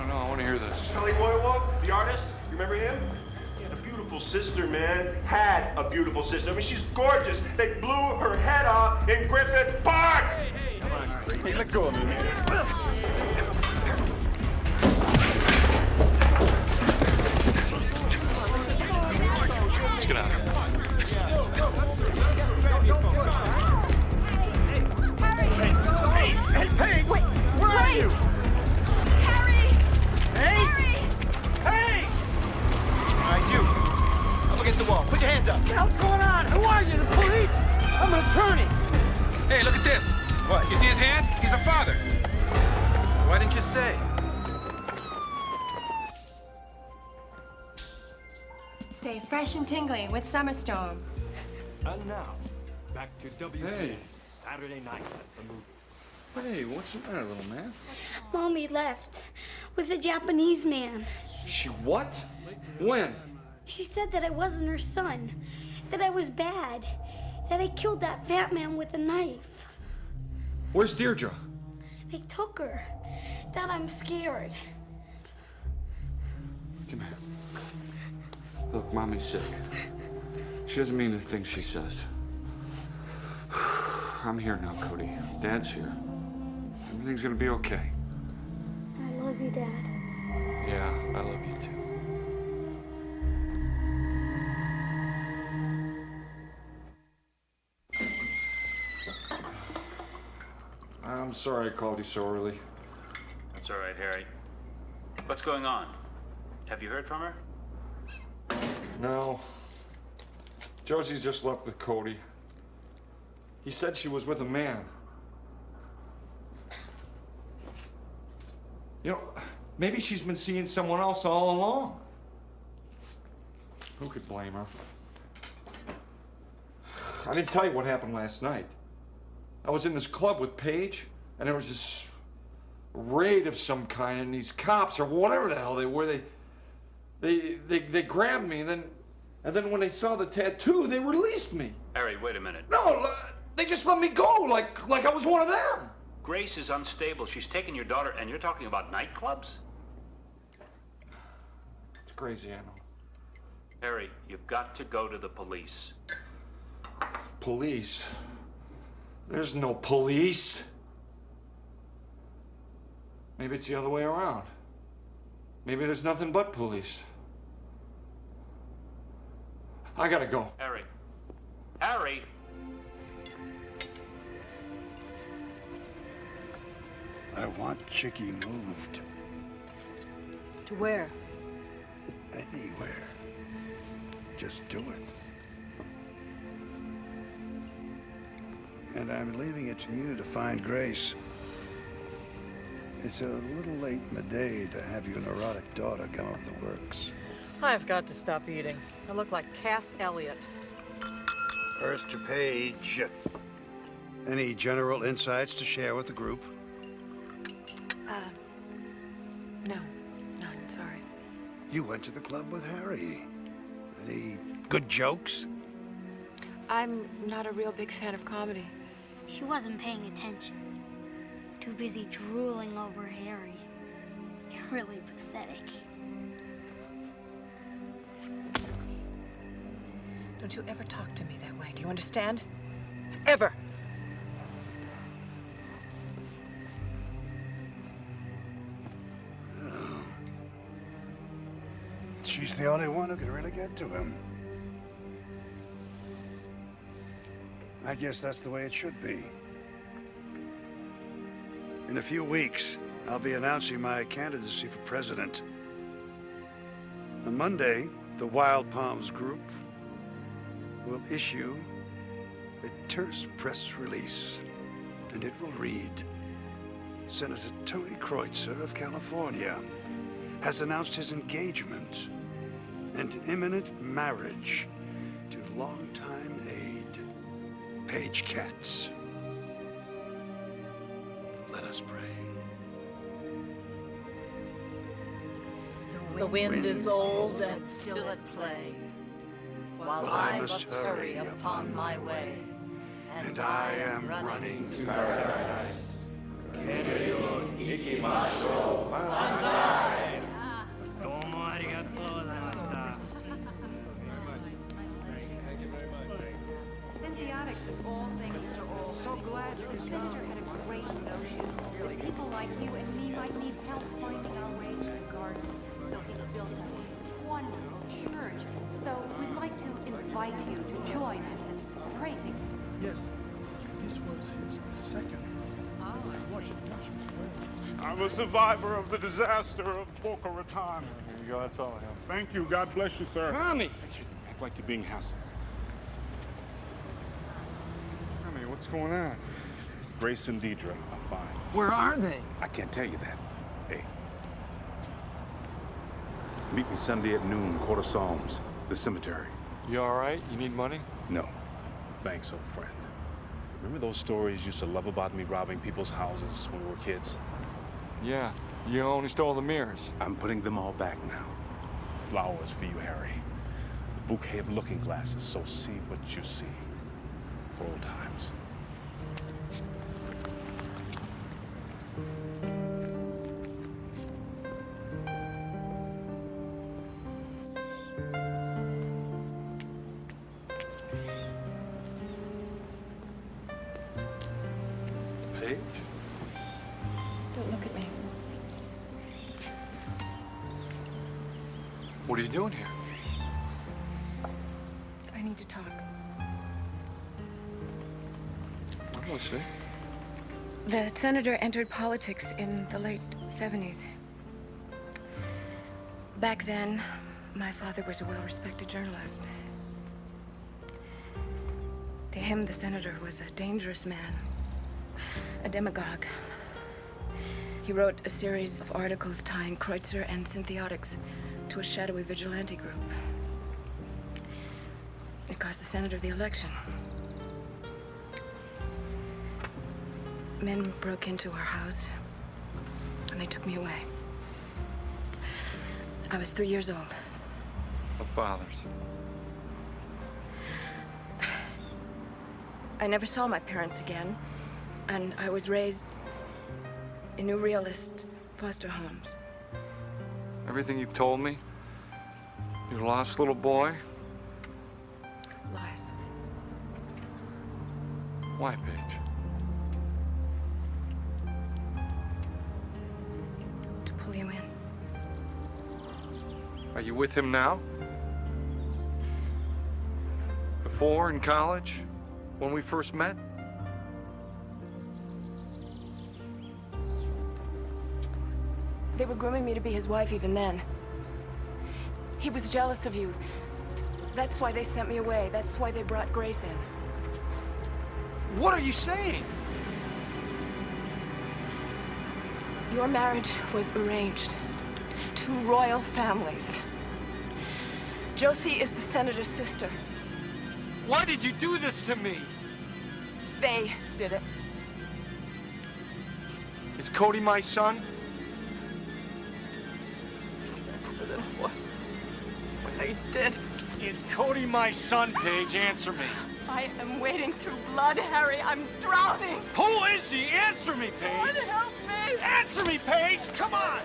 No, I want to hear this. Kelly Boywalk, the artist, you remember him? He had a beautiful sister, man. Had a beautiful sister. I mean, she's gorgeous. They blew her head off in Griffith Park. Hey, let go of me, man. Let's get out of here. Hey, wait, where are you? Harry! Hey! Harry! Hey! All right, you. Up against the wall. Put your hands up. What's going on? Who are you, the police? I'm an attorney. Hey, look at this. What? You see his hand? He's a father. Why didn't you say? Stay fresh and tingling with Summer Storm. And now, back to WC. Hey. Saturday night at the movies. Hey, what's the matter, little man? Mommy left with a Japanese man. She what? When? She said that I wasn't her son, that I was bad, that I killed that fat man with a knife. Where's Deirdre? They took her, that I'm scared. Come here. Look, Mommy's sick. She doesn't mean the things she says. I'm here now, Cody. Dad's here. Everything's gonna be okay. I love you, Dad. Yeah, I love you too. I'm sorry I called you so early. That's all right, Harry. What's going on? Have you heard from her? No. Josie's just left with Cody. He said she was with a man. You know, maybe she's been seeing someone else all along. Who could blame her? I didn't tell you what happened last night. I was in this club with Paige, and there was this raid of some kind, and these cops, or whatever the hell they were, they grabbed me, and then when they saw the tattoo, they released me. Harry, wait a minute. No, they just let me go, like I was one of them. Grace is unstable. She's taken your daughter, and you're talking about nightclubs? It's crazy, I know. Harry, you've got to go to the police. Police? There's no police. Maybe it's the other way around. Maybe there's nothing but police. I gotta go. Harry. Harry! I want Chicky moved. To where? Anywhere. Just do it. And I'm leaving it to you to find Grace. It's a little late in the day to have your neurotic daughter come off the works. I've got to stop eating. I look like Cass Elliot. First to Paige. Any general insights to share with the group? No, I'm sorry. You went to the club with Harry. Any good jokes? I'm not a real big fan of comedy. She wasn't paying attention. Too busy drooling over Harry. You're really pathetic. Don't you ever talk to me that way, do you understand? Ever! She's the only one who can really get to him. I guess that's the way it should be. In a few weeks, I'll be announcing my candidacy for president. On Monday, the Wild Palms Group will issue a terse press release, and it will read, Senator Tony Kreutzer of California has announced his engagement and imminent marriage to longtime aide, Paige Katz. Let us pray. The wind is old and still at play, while I must hurry upon my way, and I am running to paradise. Symbiotics is all things to all. So glad the senator had a great notion. People like you and me might need help finding our way to the garden. So he's built us this wonderful church. So we'd like to invite you to join us and pray together. Yes, this was his second. I'm a survivor of the disaster of Boca Raton. Here you go, that's all I have. Thank you, God bless you, sir. Tommy! Act like you're being hassled. Tommy, what's going on? Grace and Deidre are fine. Where are they? I can't tell you that. Hey. Meet me Sunday at noon, Quarter Psalms, the cemetery. You all right? You need money? No. Thanks, old friend. Remember those stories you used to love about me robbing people's houses when we were kids? Yeah. You only stole the mirrors. I'm putting them all back now. Flowers for you, Harry. The bouquet of looking glasses, so see what you see. For old times. Paige? Don't look at me. What are you doing here? I need to talk. I'm listening. The senator entered politics in the late 70s. Back then, my father was a well-respected journalist. To him, the senator was a dangerous man, a demagogue. He wrote a series of articles tying Kreutzer and Symbiotics to a shadowy vigilante group. It cost the senator the election. Men broke into our house, and they took me away. I was 3 years old. What fathers? I never saw my parents again, and I was raised in new realist foster homes. Everything you've told me? Your lost little boy? Lies. Why, Paige? To pull you in. Are you with him now? Before, in college? When we first met? They were grooming me to be his wife even then. He was jealous of you. That's why they sent me away. That's why they brought Grace in. What are you saying? Your marriage was arranged. Two royal families. Josie is the senator's sister. Why did you do this to me? They did it. Is Cody my son? What they did. Is Cody my son, Paige? Answer me. I am wading through blood, Harry. I'm drowning. Who is she? Answer me, Paige. God help me. Answer me, Paige. Come on.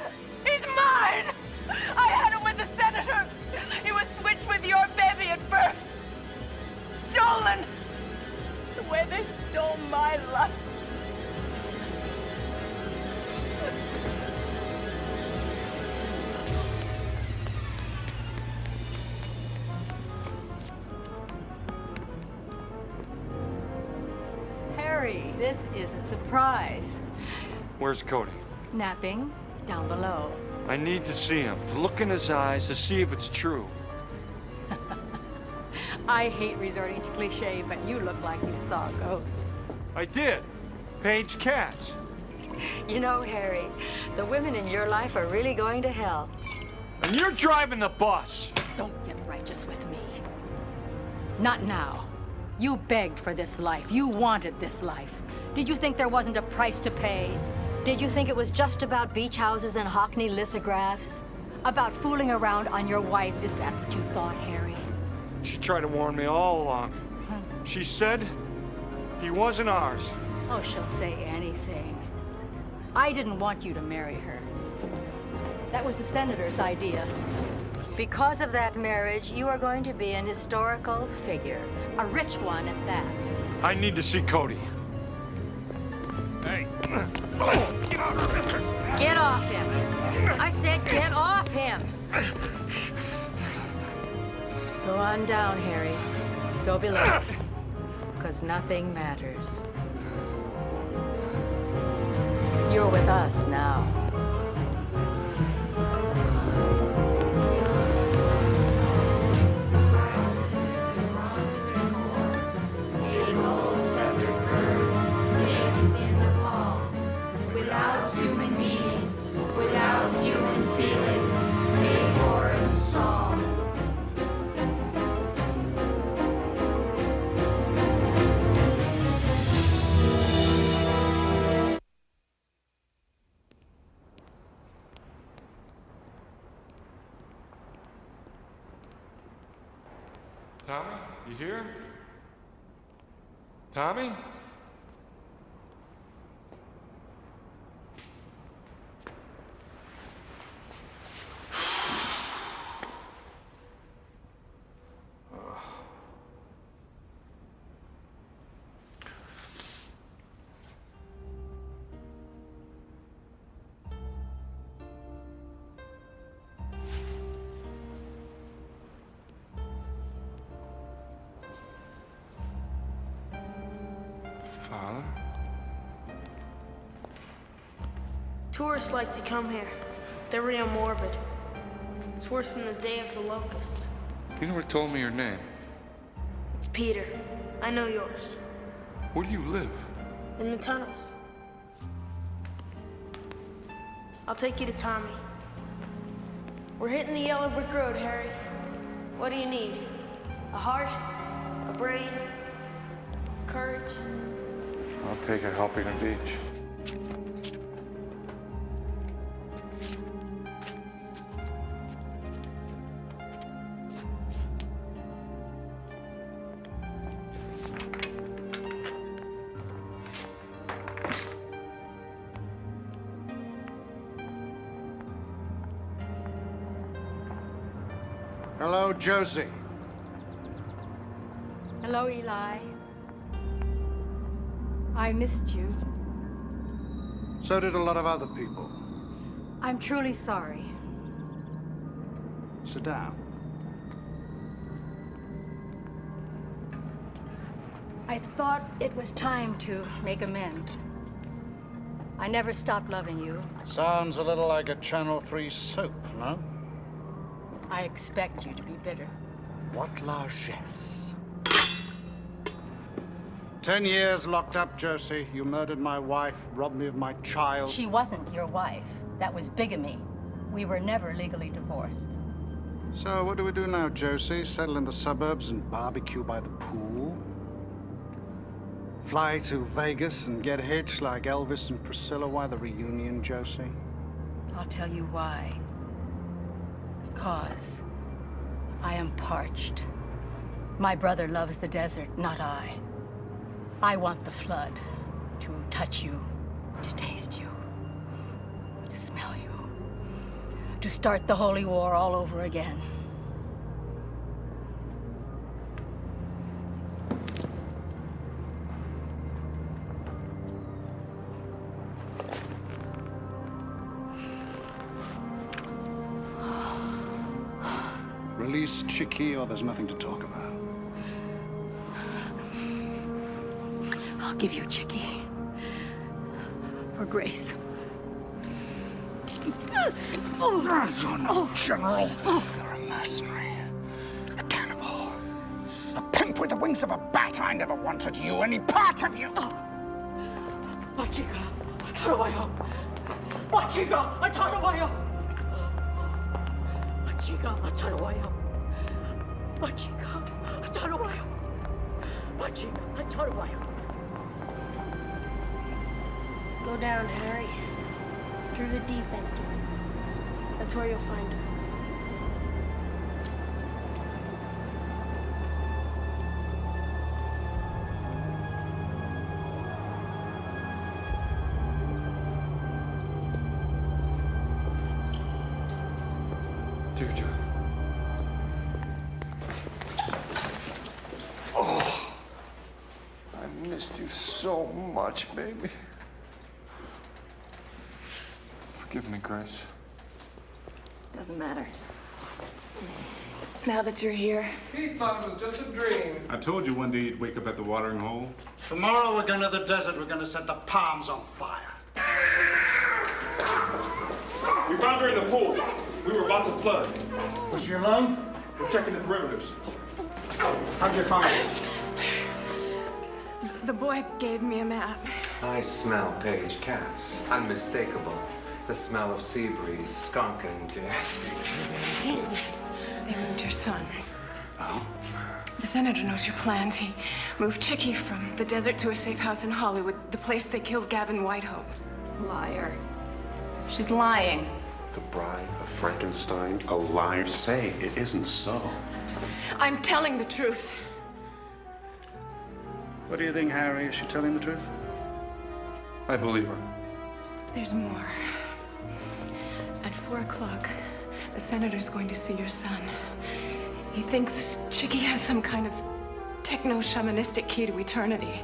He's mine. I had him with the senator. He was switched with your baby at birth. Stolen. The way they stole my life. This is a surprise. Where's Cody? Napping down below. I need to see him, to look in his eyes, to see if it's true. I hate resorting to cliche, but you look like you saw a ghost. I did. Paige Katz. You know, Harry, the women in your life are really going to hell. And you're driving the bus. Don't get righteous with me. Not now. You begged for this life. You wanted this life. Did you think there wasn't a price to pay? Did you think it was just about beach houses and Hockney lithographs? About fooling around on your wife? Is that what you thought, Harry? She tried to warn me all along. She said he wasn't ours. Oh, she'll say anything. I didn't want you to marry her. That was the senator's idea. Because of that marriage, you are going to be an historical figure. A rich one at that. I need to see Cody. Hey. Get off him. I said get off him. Go on down, Harry. Go below. Because nothing matters. You're with us now. Tommy, you here? Tommy? Father? Tourists like to come here. They're real morbid. It's worse than the day of the locust. You never told me your name. It's Peter. I know yours. Where do you live? In the tunnels. I'll take you to Tommy. We're hitting the yellow brick road, Harry. What do you need? A heart? A brain? Courage? I'll take a helping of each. Hello, Josie. Hello, Eli. I missed you. So did a lot of other people. I'm truly sorry. Sit down. I thought it was time to make amends. I never stopped loving you. Sounds a little like a Channel 3 soap, no? I expect you to be bitter. What largesse. 10 years locked up, Josie. You murdered my wife, robbed me of my child. She wasn't your wife. That was bigamy. We were never legally divorced. So what do we do now, Josie? Settle in the suburbs and barbecue by the pool? Fly to Vegas and get hitched like Elvis and Priscilla? Why the reunion, Josie? I'll tell you why. Because I am parched. My brother loves the desert, not I. I want the flood to touch you, to taste you, to smell you, to start the holy war all over again. Release Chicky or there's nothing to talk about. I'll give you Chicky. For Grace. You're no general. You're a mercenary. A cannibal. A pimp with the wings of a bat. I never wanted you, any part of you. 마치가 돌아와요. 마치가 돌아와요. 마치가 돌아와요. 마치가 돌아와요. 마치가 돌아와요. Go down, Harry. Through the deep end. That's where you'll find her. Deirdre. Oh, I missed you so much, baby. Forgive me, Grace. Doesn't matter. Now that you're here. He thought it was just a dream. I told you one day you'd wake up at the watering hole. Tomorrow we're going to the desert. We're going to set the palms on fire. We found her in the pool. We were about to flood. Was she alone? We're checking the perimeters. How'd you find her? The boy gave me a map. I smell Paige cats. Unmistakable. The smell of sea breeze, skunk, and death. They moved your son. Oh? The senator knows your plans. He moved Chickie from the desert to a safe house in Hollywood, the place they killed Gavin Whitehope. Liar. She's lying. The Bride of Frankenstein, a liar. Say it isn't so. I'm telling the truth. What do you think, Harry? Is she telling the truth? I believe her. There's more. At 4 o'clock, the senator's going to see your son. He thinks Chickie has some kind of techno-shamanistic key to eternity.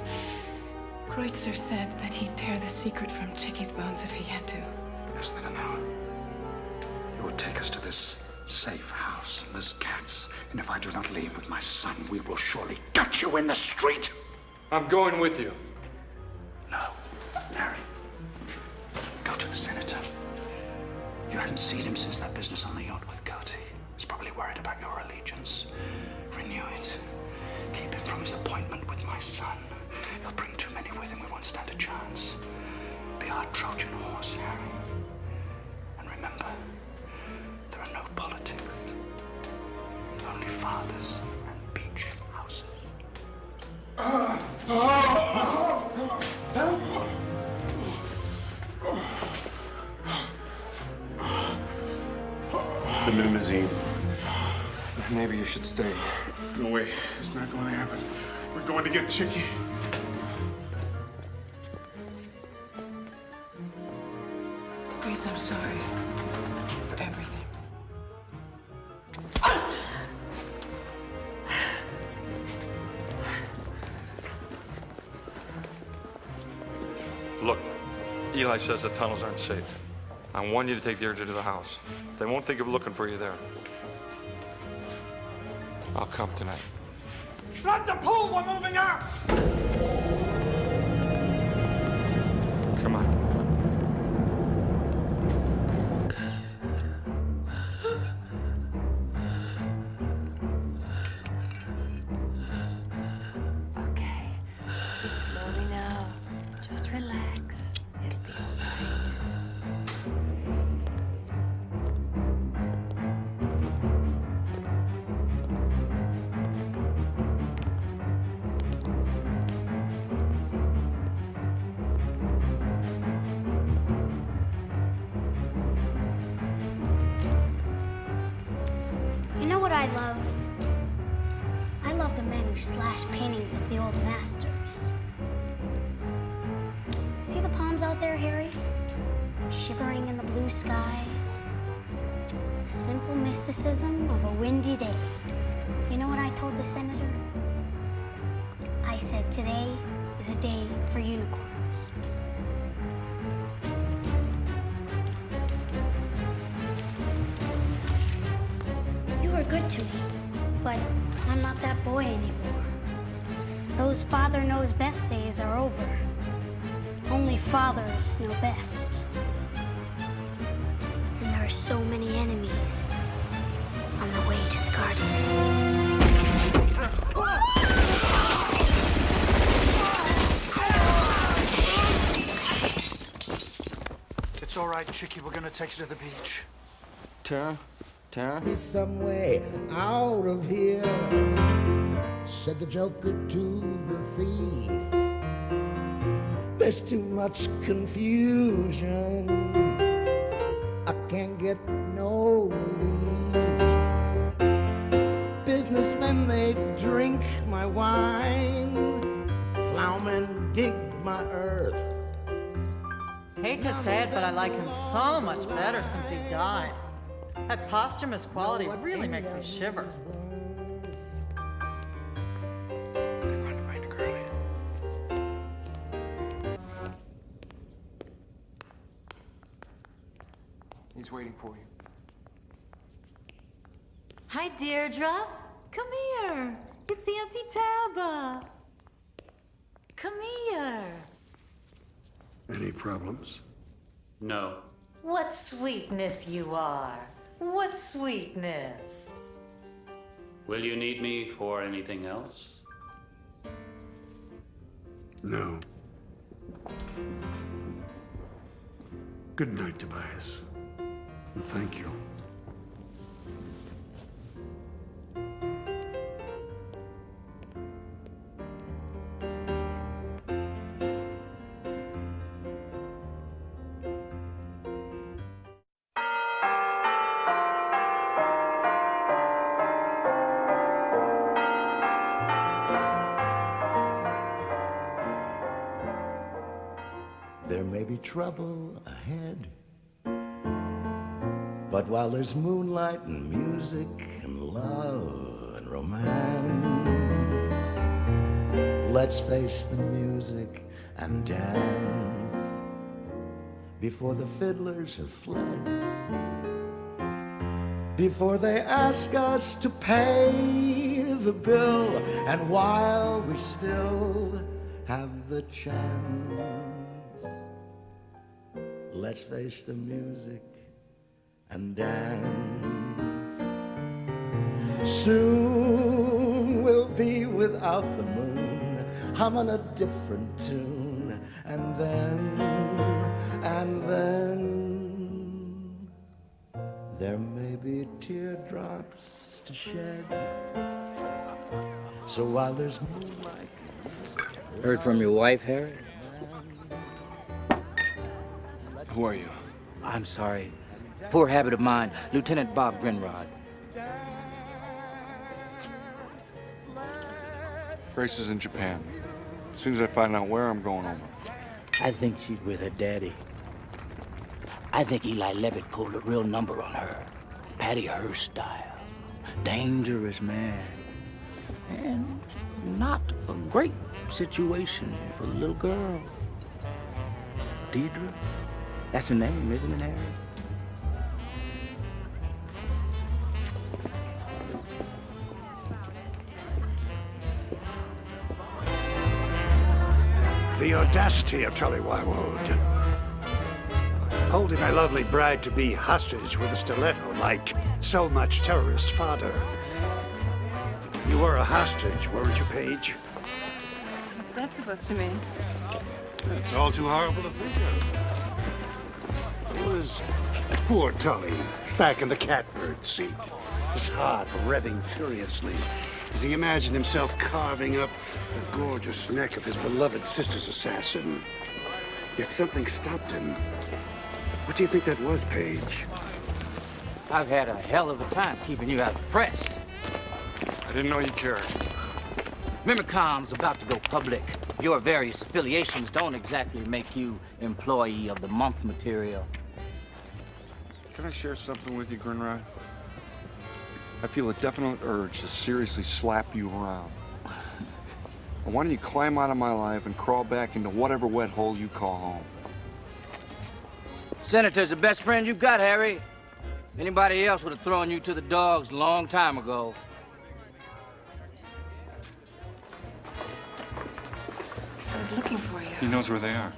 Kreutzer said that he'd tear the secret from Chickie's bones if he had to. Less than an hour. You will take us to this safe house, Miss Katz. And if I do not leave with my son, we will surely gut you in the street. I'm going with you. No, Harry. Go to the senator. You haven't seen him since that business on the yacht with Cody. He's probably worried about your allegiance. Renew it. Keep him from his appointment with my son. He'll bring too many with him. We won't stand a chance. Be our Trojan horse, Harry. And remember, there are no politics. Only fathers and beach houses. It's the limousine. Maybe you should stay. No way. It's not going to happen. We're going to get Chickie. Grace, I'm sorry for everything. Look, Eli says the tunnels aren't safe. I want you to take Deirdre to the house. They won't think of looking for you there. I'll come tonight. Flood the pool! We're moving out! Come on. Okay. Breathe slowly now. Just relax. It'll be all right. You know what I love? I love the men who slash paintings of the old masters. See the palms out there, Harry? Shivering in the blue skies. The simple mysticism of a windy day. You know what I told the senator? I said today is a day for unicorns. You were good to me, but I'm not that boy anymore. Those father knows best days are over. Only fathers know best. And there are so many enemies on the way to the garden. It's all right, Chickie. We're gonna take you to the beach. Tara? Tara? Be some way out of here, said the Joker to the thief. There's too much confusion, I can't get no relief. Businessmen, they drink my wine, plowmen dig my earth. Hate to say it, but I like him so much better since he died. That posthumous quality really makes me shiver. He's waiting for you. Hi, Deirdre. Come here. It's Auntie Taba. Come here. Any problems? No. What sweetness you are. What sweetness. Will you need me for anything else? No. Good night, Tobias. And thank you. There may be trouble ahead, but while there's moonlight and music and love and romance, let's face the music and dance before the fiddlers have fled, before they ask us to pay the bill, and while we still have the chance, let's face the music and dance. Soon we'll be without the moon, humming a different tune, and then there may be teardrops to shed. So while there's moonlight. Heard from your wife, Harry? Who are you? I'm sorry. Poor habit of mine. Lieutenant Bob Grinrod. Grace is in Japan. As soon as I find out where, I'm going over. I think she's with her daddy. I think Eli Levitt pulled a real number on her. Patty Hearst style. Dangerous man. And not a great situation for the little girl. Deirdre? That's her name, isn't it, Harry? The audacity of Tully Wywood. Holding my lovely bride-to-be hostage with a stiletto like so much terrorist fodder. You were a hostage, weren't you, Paige? What's that supposed to mean? It's all too horrible to think of. It was poor Tully, back in the catbird seat, his heart revving furiously as he imagined himself carving up the gorgeous neck of his beloved sister's assassin. Yet something stopped him. What do you think that was, Paige? I've had a hell of a time keeping you out of the press. I didn't know you cared. Mimicom's about to go public. Your various affiliations don't exactly make you employee of the month material. Can I share something with you, Grinrod? I feel a definite urge to seriously slap you around. And why don't you climb out of my life and crawl back into whatever wet hole you call home? Senator's the best friend you got, Harry. Anybody else would have thrown you to the dogs a long time ago. I was looking for you. He knows where they are.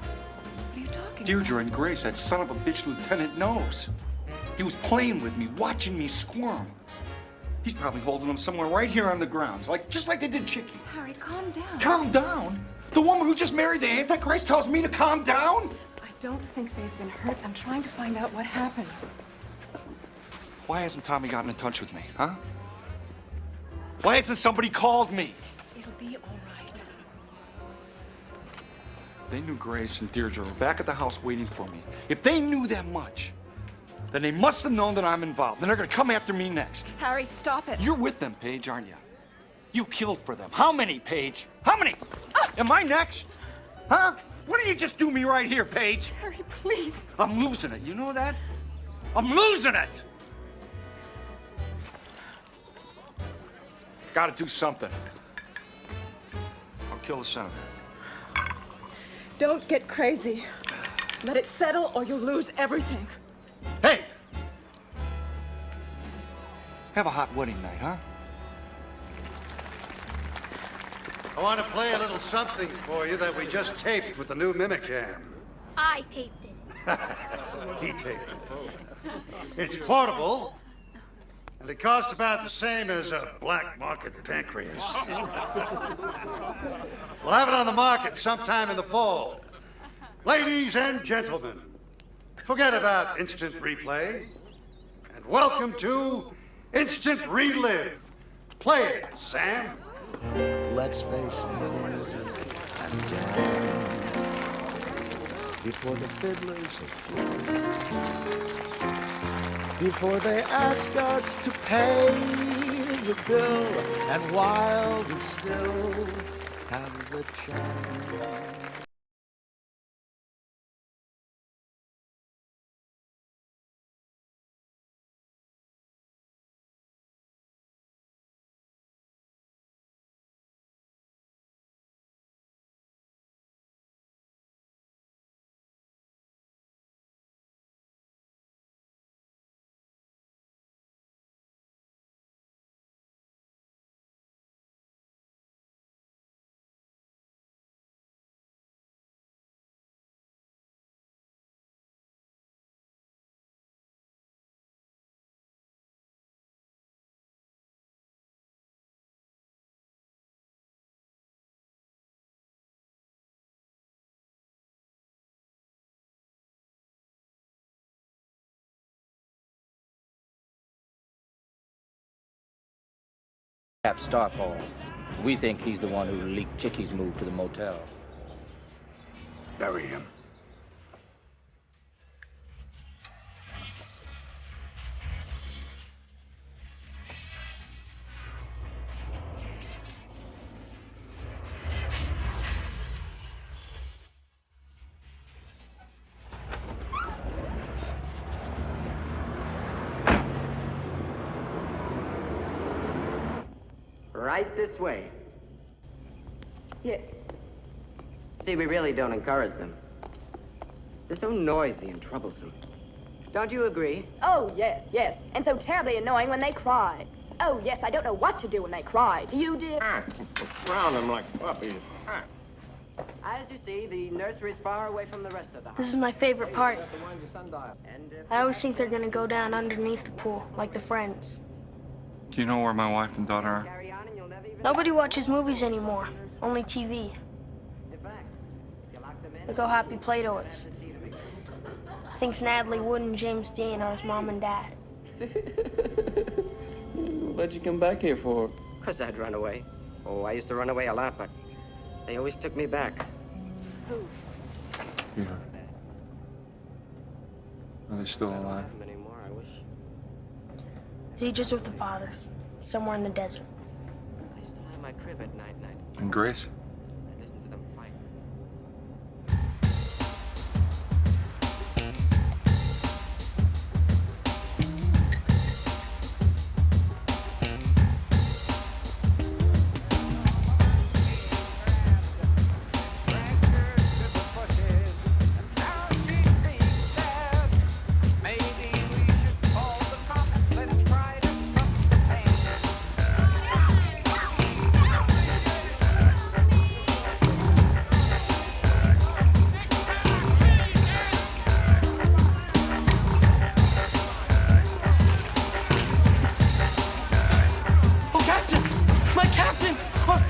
What are you talking Deirdre and Grace, that son of a bitch lieutenant knows. He was playing with me, watching me squirm. He's probably holding them somewhere right here on the grounds, just like they did Chickie. Harry, calm down. Calm down? The woman who just married the Antichrist tells me to calm down? I don't think they've been hurt. I'm trying to find out what happened. Why hasn't Tommy gotten in touch with me, huh? Why hasn't somebody called me? It'll be all right. They knew Grace and Deirdre were back at the house waiting for me. If they knew that much, then they must have known that I'm involved, and they're gonna come after me next. Harry, stop it. You're with them, Paige, aren't you? You killed for them. How many, Paige? How many? Am I next? Huh? What did you just do me right here, Paige? Harry, please. I'm losing it. You know that? I'm losing it! Gotta do something. I'll kill the senator. Don't get crazy. Let it settle or you'll lose everything. Hey! Have a hot wedding night, huh? I want to play a little something for you that we just taped with the new Mimicam. I taped it. He taped it. It's portable, and it costs about the same as a black market pancreas. We'll have it on the market sometime in the fall. Ladies and gentlemen, forget about instant replay, and welcome to Instant Relive. Play it, Sam. Let's face the music and dance before the fiddlers are through. Before they ask us to pay the bill, and while we still have the chance. Starfall. We think he's the one who leaked Chickie's move to the motel. Bury him. Right this way. Yes. See, we really don't encourage them. They're so noisy and troublesome. Don't you agree? Oh, yes, yes. And so terribly annoying when they cry. Oh, yes, I don't know what to do when they cry. Do you, dear? Round them like puppies. As you see, the nursery's far away from the rest of the house. This is my favorite part. And I always think they're gonna go down underneath the pool, like the Friends. Do you know where my wife and daughter are? Nobody watches movies anymore, only TV. Look how happy Plato is. Thinks Natalie Wood and James Dean are his mom and dad. What'd you come back here for? 'Cause I'd run away. Oh, I used to run away a lot, but they always took me back. Yeah. Are they still alive? Anymore, I wish. Teachers with the fathers, somewhere in the desert. I still have my crib at night. And Grace? I listen to them fight.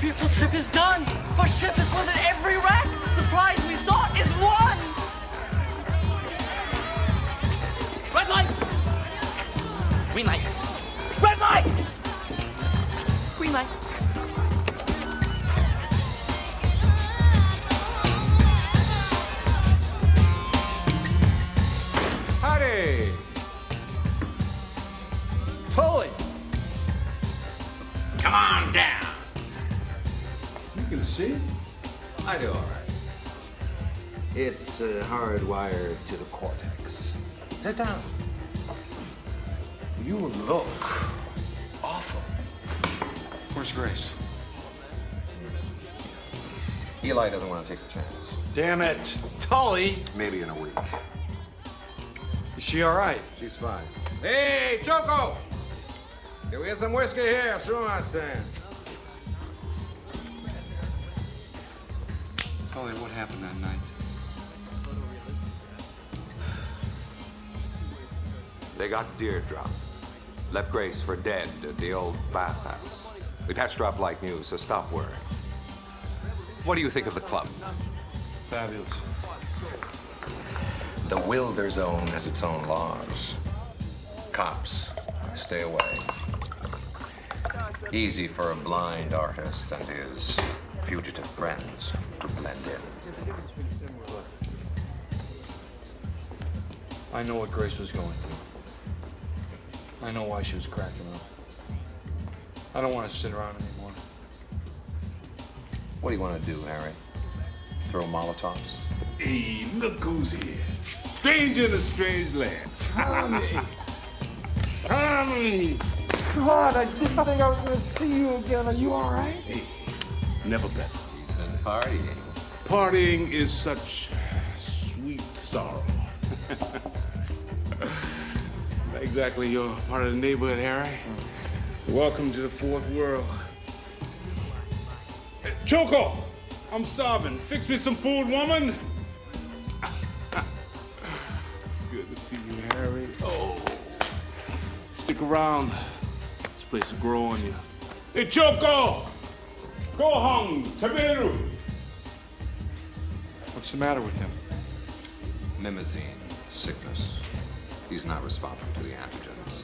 fearful trip is done. Our ship is more than every wreck. The prize we sought is won. Red light. Green light. Red light. Green light. Howdy! Tully! Come on down. You can see? I do all right. It's hardwired to the cortex. Sit down. You look awful. Where's Grace? Eli doesn't want to take the chance. Damn it. Tully! Maybe in a week. Is she all right? She's fine. Hey, Choco! Can we get some whiskey here? So much, Dan. Tully, what happened that night? They got Deirdre. Left Grace for dead at the old bathhouse. We patched her up like new, so stop worrying. What do you think of the club? Fabulous. The Wilder Zone has its own laws. Cops, stay away. Easy for a blind artist and his fugitive friends to blend in. I know what Grace was going through. I know why she was cracking up. I don't want to sit around anymore. What do you want to do, Harry? Throw Molotovs? Hey, look who's here. Stranger in a strange land. Tommy. Tommy. God, I didn't think I was gonna see you again. Are you all right? Hey, never better. He's been partying. Partying is such sweet sorrow. Not exactly your part of the neighborhood, Harry. Welcome to the fourth world. Hey, Choco, I'm starving. Fix me some food, woman. Good to see you, Harry. Oh, stick around. This place will grow on you. Hey, Choco! Go home, Taberu. What's the matter with him? Mimosine, sickness. He's not responding to the antigens.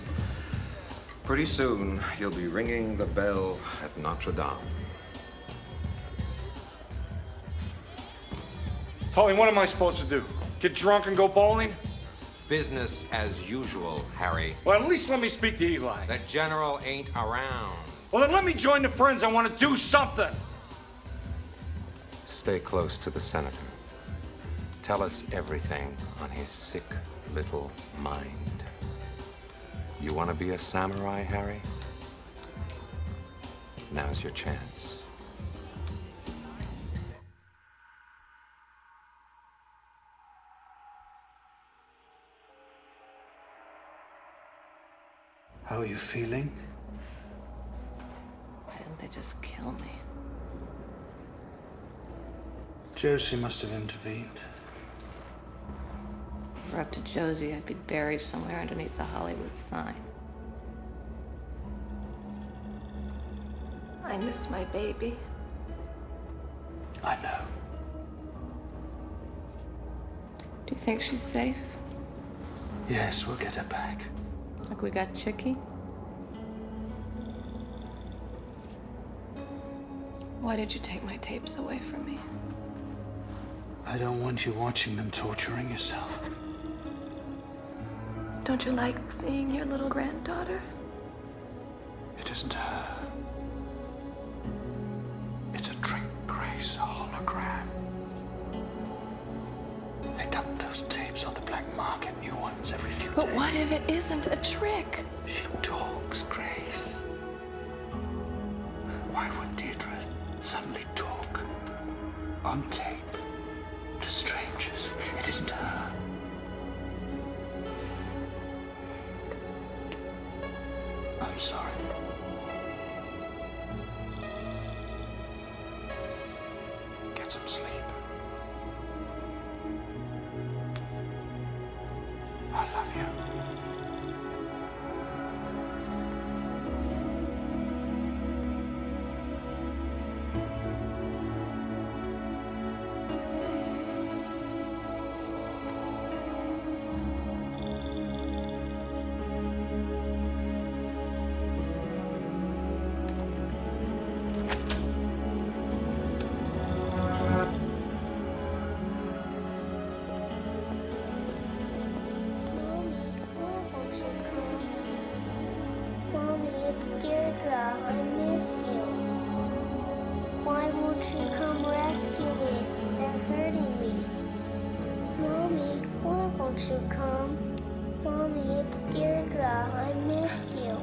Pretty soon, he'll be ringing the bell at Notre Dame. Tully, what am I supposed to do? Get drunk and go bowling? Business as usual, Harry. Well, at least let me speak to Eli. The general ain't around. Well, then let me join the friends. I want to do something. Stay close to the senator. Tell us everything on his sick little mind. You want to be a samurai, Harry? Now's your chance. How are you feeling? Why didn't they just kill me? Josie must have intervened. If we're up to Josie, I'd be buried somewhere underneath the Hollywood sign. I miss my baby. I know. Do you think she's safe? Yes, we'll get her back. Like we got Chicky? Why did you take my tapes away from me? I don't want you watching them torturing yourself. Don't you like seeing your little granddaughter? It isn't her. It's a trick, Grace, a hologram. They dump those tapes on the black market, new ones every few days. But what if it isn't a trick? She talks, Grace. Why would Deirdre suddenly talk? On tape. To strangers. It isn't her. I'm sorry. Get some sleep. I love you. me. They're hurting me. Mommy, why won't you come? Mommy, it's Deirdre. I miss you.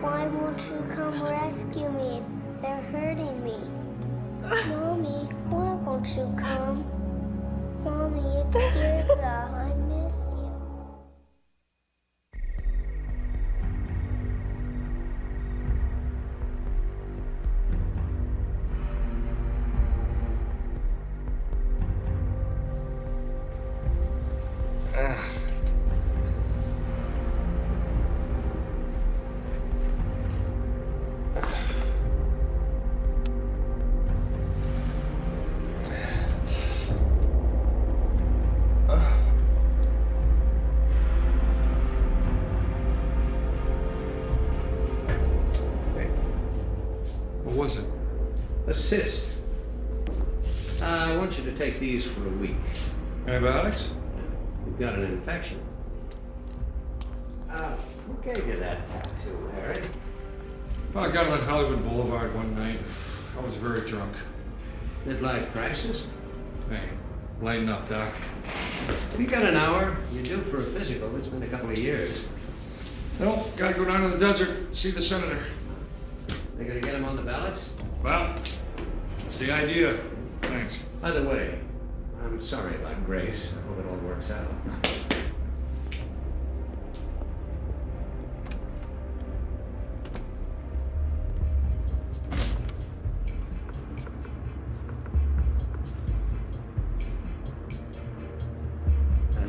Why won't you come rescue me? They're hurting me. Mommy, why won't you come? Mommy, it's Deirdre. I miss you. What was it? A cyst. I want you to take these for a week. Antibiotics? You've got an infection. Who gave you that tattoo, Harry? Well, I got it on Hollywood Boulevard one night. I was very drunk. Midlife crisis? Hey, lighten up, Doc. Have you got an hour? You're due for a physical. It's been a couple of years. No, gotta go down to the desert, see the senator. They gonna get him on the ballots? Well, that's the idea. Thanks. By the way, I'm sorry about Grace. I hope it all works out.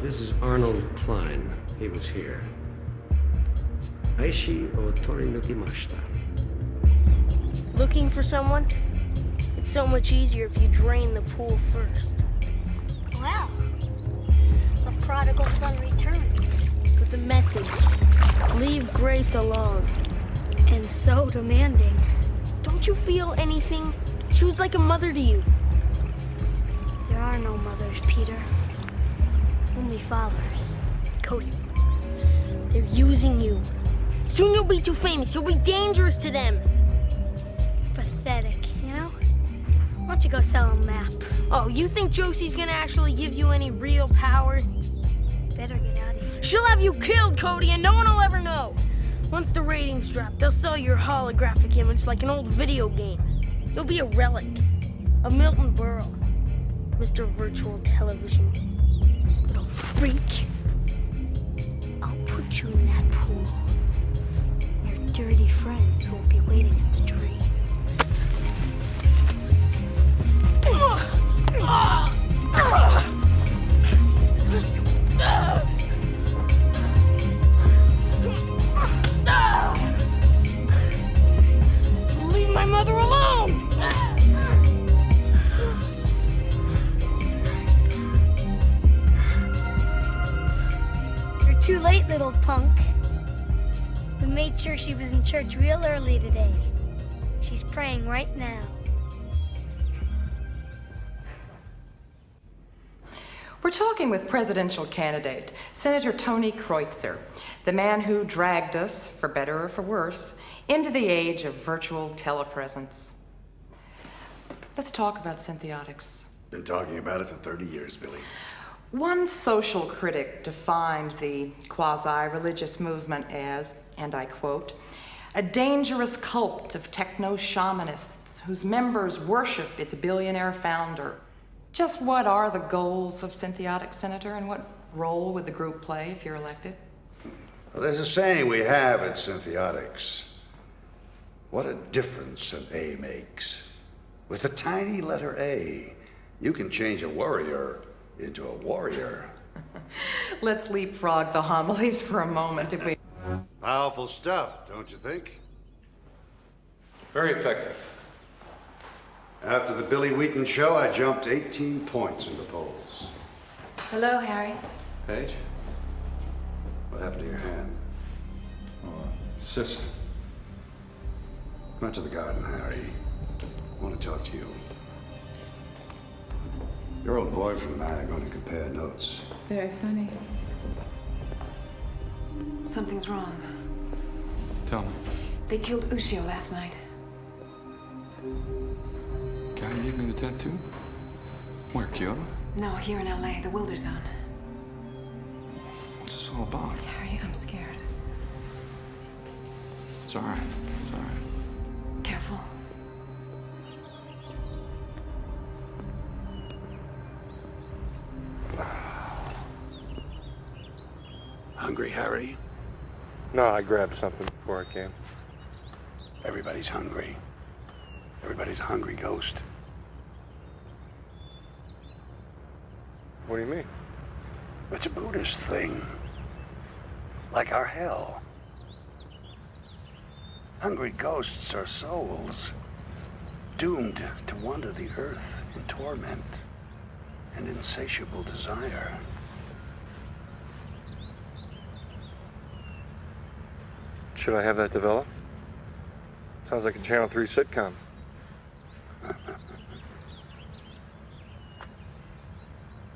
This is Arnold Klein. He was here. Aishi o torinukimashita. Looking for someone? It's so much easier if you drain the pool first. Well, the prodigal son returns. With the message, leave Grace alone. And so demanding. Don't you feel anything? She was like a mother to you. There are no mothers, Peter. Only fathers. Cody, they're using you. Soon you'll be too famous. You'll be dangerous to them. Pathetic, you know? Why don't you go sell a map? Oh, you think Josie's gonna actually give you any real power? Better get out of here. She'll have you killed, Cody, and no one will ever know. Once the ratings drop, they'll sell your holographic image like an old video game. You'll be a relic. A Milton Berle. Mr. Virtual Television. Little freak. I'll put you in that pool. Your dirty friends will be waiting at the drain. Leave my mother alone! You're too late, little punk. We made sure she was in church real early today. She's praying right now. We're talking with presidential candidate, Senator Tony Kreutzer, the man who dragged us, for better or for worse, into the age of virtual telepresence. Let's talk about synthiotics. Been talking about it for 30 years, Billy. One social critic defined the quasi-religious movement as, and I quote, a dangerous cult of techno-shamanists whose members worship its billionaire founder. Just what are the goals of Synthiotics, Senator, and what role would the group play if you're elected? Well, there's a saying we have at Synthiotics. What a difference an A makes. With the tiny letter A, you can change a worrier into a warrior. Let's leapfrog the homilies for a moment, if we... Powerful stuff, don't you think? Very effective. After the Billy Wheaton show, I jumped 18 points in the polls. Hello, Harry. Paige? What happened to your hand? Cyst. Come out to the garden, Harry. I want to talk to you. Your old boyfriend and I are going to compare notes. Very funny. Something's wrong. Tell me. They killed Ushio last night. Guy who gave me the tattoo? Where, Kyoto? No, here in LA, the Wilder Zone. What's this all about? Harry, I'm scared. It's all right. It's all right. Careful. Hungry, Harry? No, I grabbed something before I came. Everybody's hungry. Everybody's a hungry ghost. What do you mean? It's a Buddhist thing. Like our hell. Hungry ghosts are souls, doomed to wander the earth in torment and insatiable desire. Should I have that develop? Sounds like a Channel 3 sitcom.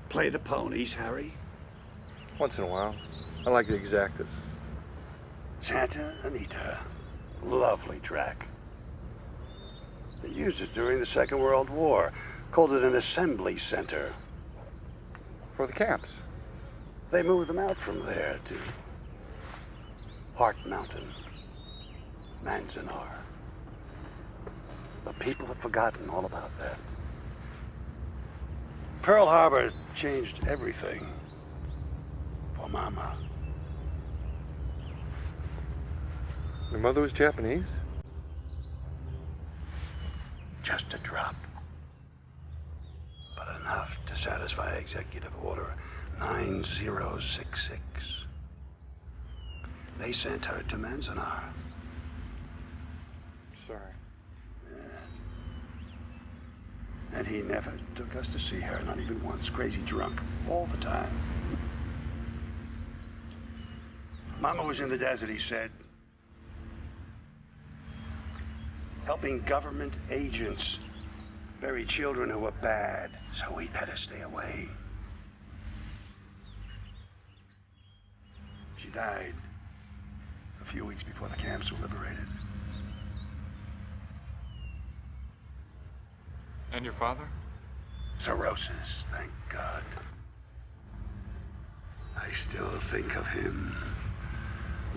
Play the ponies, Harry. Once in a while. I like the exactas. Santa Anita. Lovely track. They used it during the Second World War. Called it an assembly center. For the camps. They moved them out from there to Heart Mountain, Manzanar. But people have forgotten all about that. Pearl Harbor changed everything for Mama. Your mother was Japanese? Just a drop. But enough to satisfy Executive Order 9066. They sent her to Manzanar. Sorry. And he never took us to see her, not even once. Crazy drunk, all the time. Mama was in the desert, he said. Helping government agents bury children who were bad, so we better stay away. She died a few weeks before the camps were liberated. And your father? Cirrhosis, thank God. I still think of him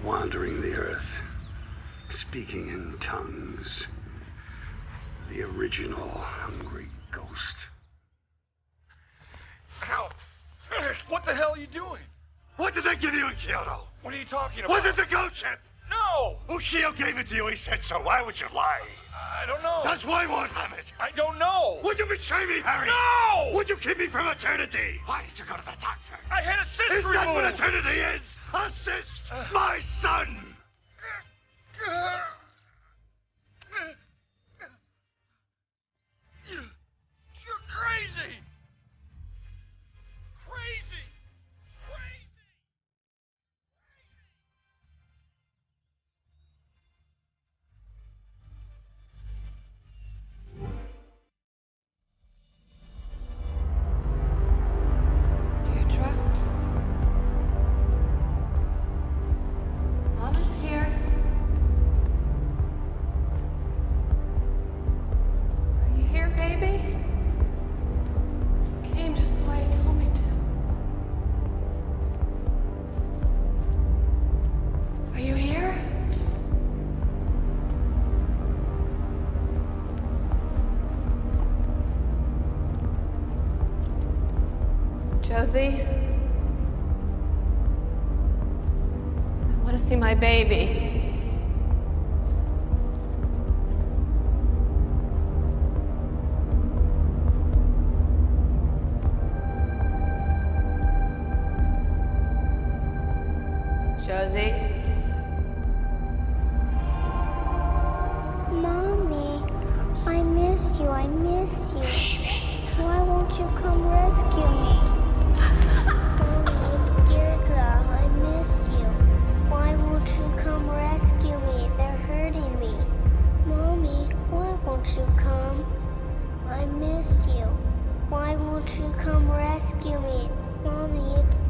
wandering the earth, speaking in tongues. The original hungry ghost. Hal! What the hell are you doing? What did they give you in Kyoto? What are you talking about? Was it the goat ship? No! Ushio gave it to you, he said so. Why would you lie? I don't know. Does why won't have it? I don't know. Would you betray me, Harry? No! Would you keep me from eternity? Why did you go to the doctor? I had a cyst Is that what removed. eternity is? A cyst? My son! You're crazy! Crazy! Deirdre? Mama's here. Are you here, baby? Came just the way you told me to. Are you here? Josie? I want to see my baby. Josie? Mommy, I miss you. I miss you. Why won't you come rescue me? Mommy, it's Deirdre. I miss you. Why won't you come rescue me? They're hurting me. Mommy, why won't you come? I miss you. Why won't you come rescue me? Mommy, it's...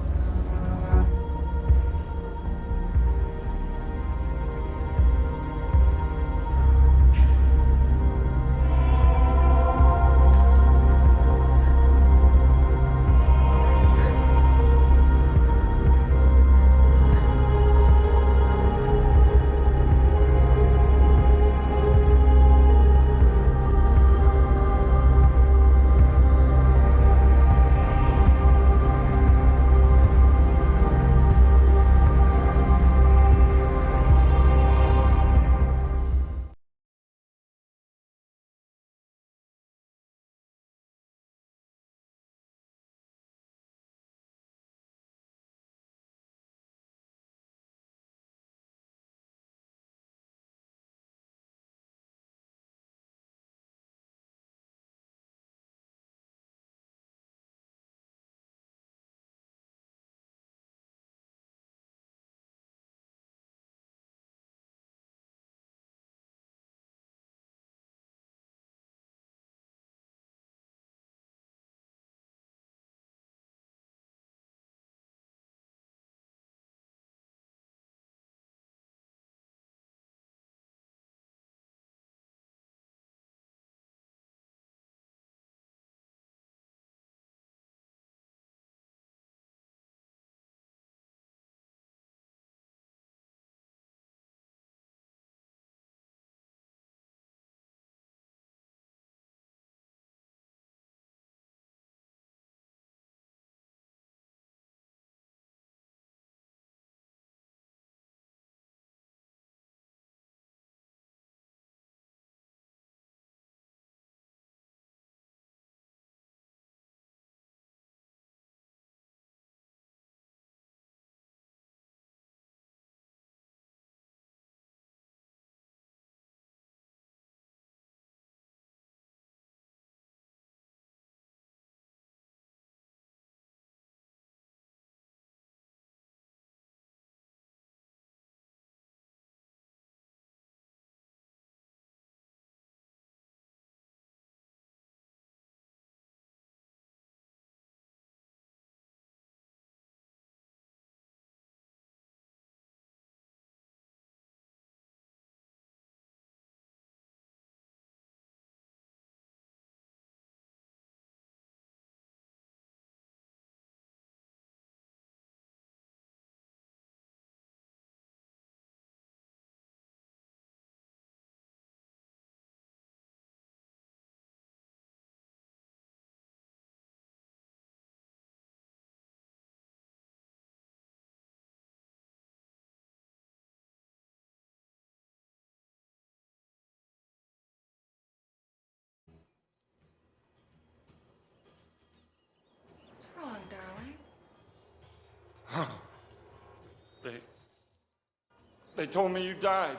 They told me you died.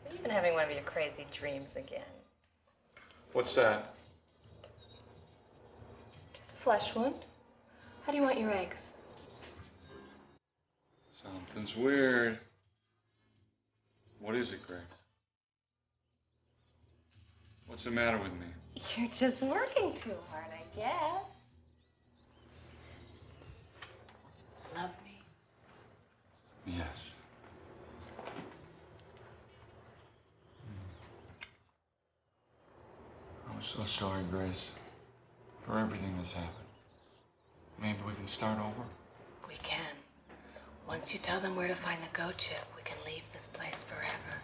You've been having one of your crazy dreams again. What's that? Just a flesh wound. How do you want your eggs? Something's weird. What is it, Grace? What's the matter with me? You're just working too hard, I guess. Love me. Yes. I'm so sorry, Grace, for everything that's happened. Maybe we can start over? We can. Once you tell them where to find the goat chip, we can leave this place forever.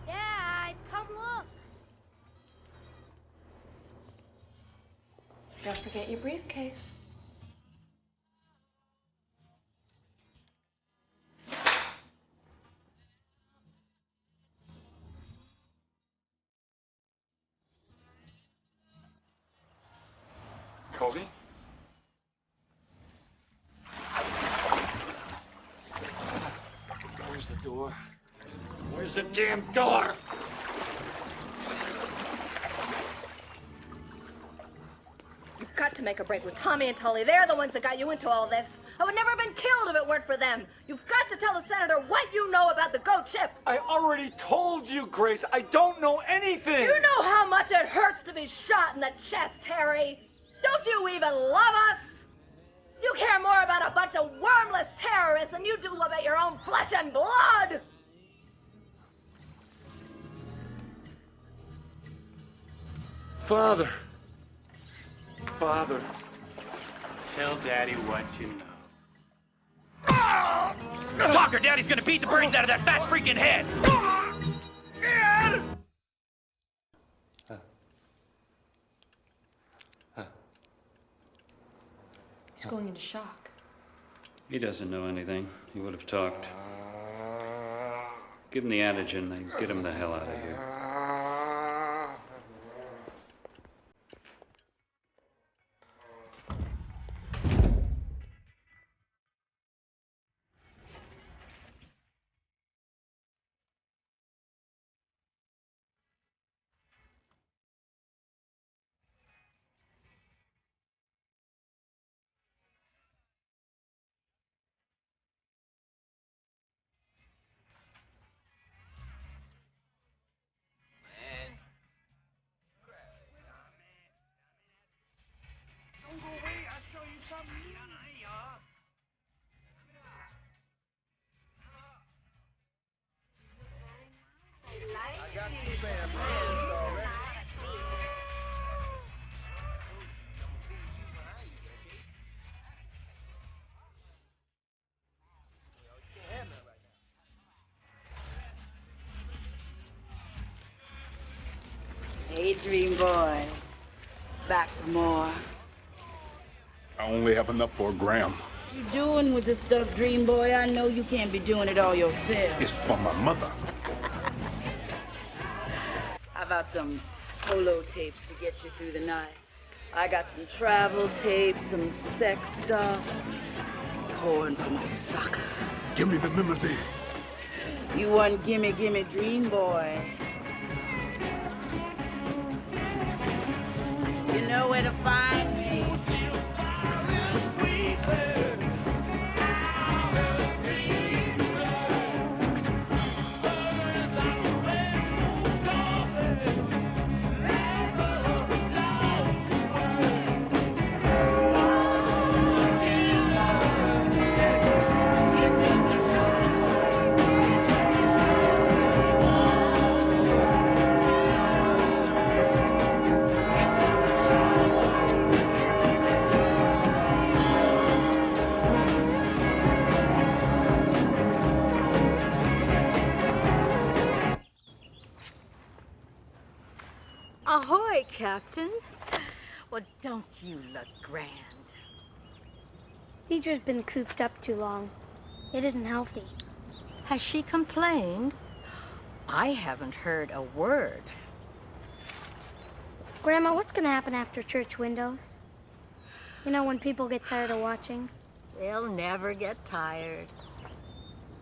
Dad, come look. Don't forget your briefcase. Cody? Where's the door? Where's the damn door? You've got to make a break with Tommy and Tully. They're the ones that got you into all this. I would never have been killed if it weren't for them. You've got to tell the senator what you know about the goat chip. I already told you, Grace. I don't know anything. You know how much it hurts to be shot in the chest, Harry. Don't you even love us? You care more about a bunch of wormless terrorists than you do about your own flesh and blood. Father. Father. Tell Daddy what you know. Talk or Daddy's gonna beat the brains out of that fat freaking head! He's going into shock. He doesn't know anything. He would have talked. Give him the antigen, then get him the hell out of here. Hey, Dream Boy. Back for more. I only have enough for a gram. What you doing with this stuff, Dream Boy? I know you can't be doing it all yourself. It's for my mother. How about some polo tapes to get you through the night? I got some travel tapes, some sex stuff, porn from Osaka. Give me the limousine. You want gimme, gimme, Dream Boy. You know where to find me. Ahoy, Captain. Well, don't you look grand? Deidre's been cooped up too long. It isn't healthy. Has she complained? I haven't heard a word. Grandma, what's gonna happen after church windows? You know, when people get tired of watching? They'll never get tired.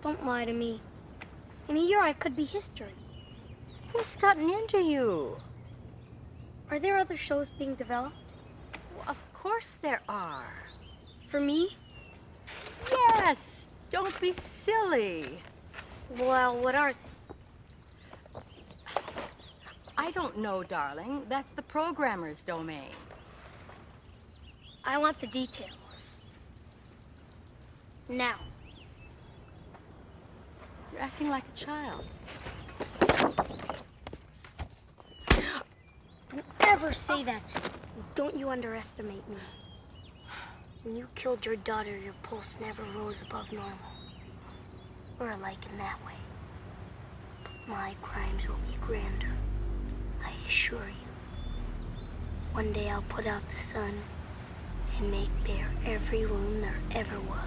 Don't lie to me. In a year, I could be history. What's gotten into you? Are there other shows being developed? Well, of course there are. For me? Yes! Don't be silly. Well, what are they? I don't know, darling. That's the programmer's domain. I want the details. Now. You're acting like a child. Don't ever say that to me. Don't you underestimate me. When you killed your daughter, your pulse never rose above normal. We're alike in that way. But my crimes will be grander. I assure you. One day I'll put out the sun and make bare every wound there ever was.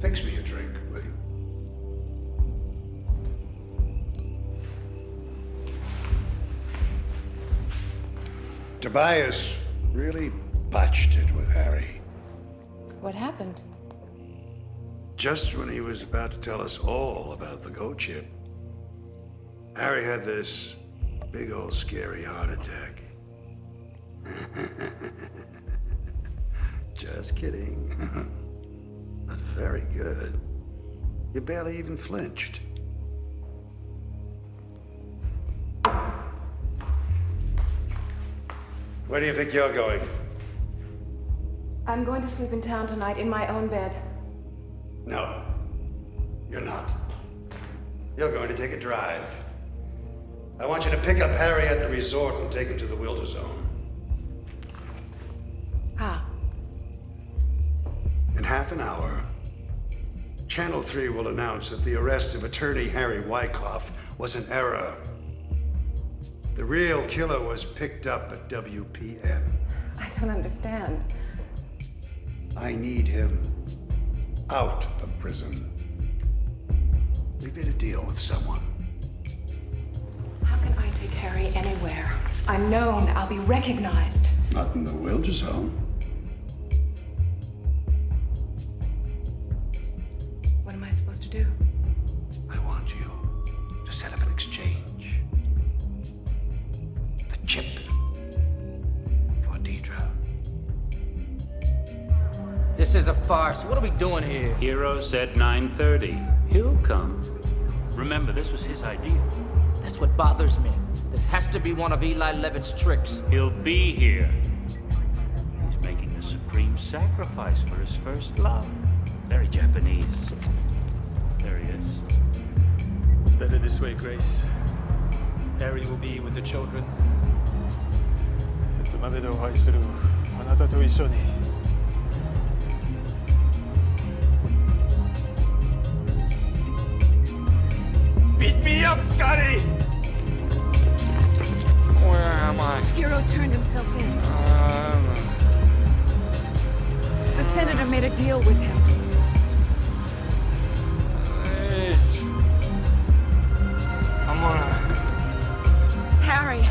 Fix me a drink, will you? Tobias really botched it with Harry. What happened? Just when he was about to tell us all about the goat chip, Harry had this big old scary heart attack. Just kidding. Not very good. You barely even flinched. Where do you think you're going? I'm going to sleep in town tonight in my own bed. No, you're not. You're going to take a drive. I want you to pick up Harry at the resort and take him to the Wilder Zone. How? In half an hour, Channel 3 will announce that the arrest of attorney Harry Wyckoff was an error. The real killer was picked up at WPN. I don't understand. I need him out of prison. We made a deal with someone. How can I take Harry anywhere? I'm known. I'll be recognized. Not in the Wilder Zone. What am I supposed to do? I want you to set up an exchange. The chip for Deidre. This is a farce. What are we doing here? Hero said 9:30. He'll come. Remember, this was his idea. That's what bothers me. This has to be one of Eli Levitt's tricks. He'll be here. He's making the supreme sacrifice for his first love. Very Japanese. There he is. It's better this way, Grace. Harry will be with the children. いつまででお会いするあなたと一緒に Beat me up, Scotty! Where am I? Hero turned himself in. The senator made a deal with him. Hey. I'm gonna... Harry,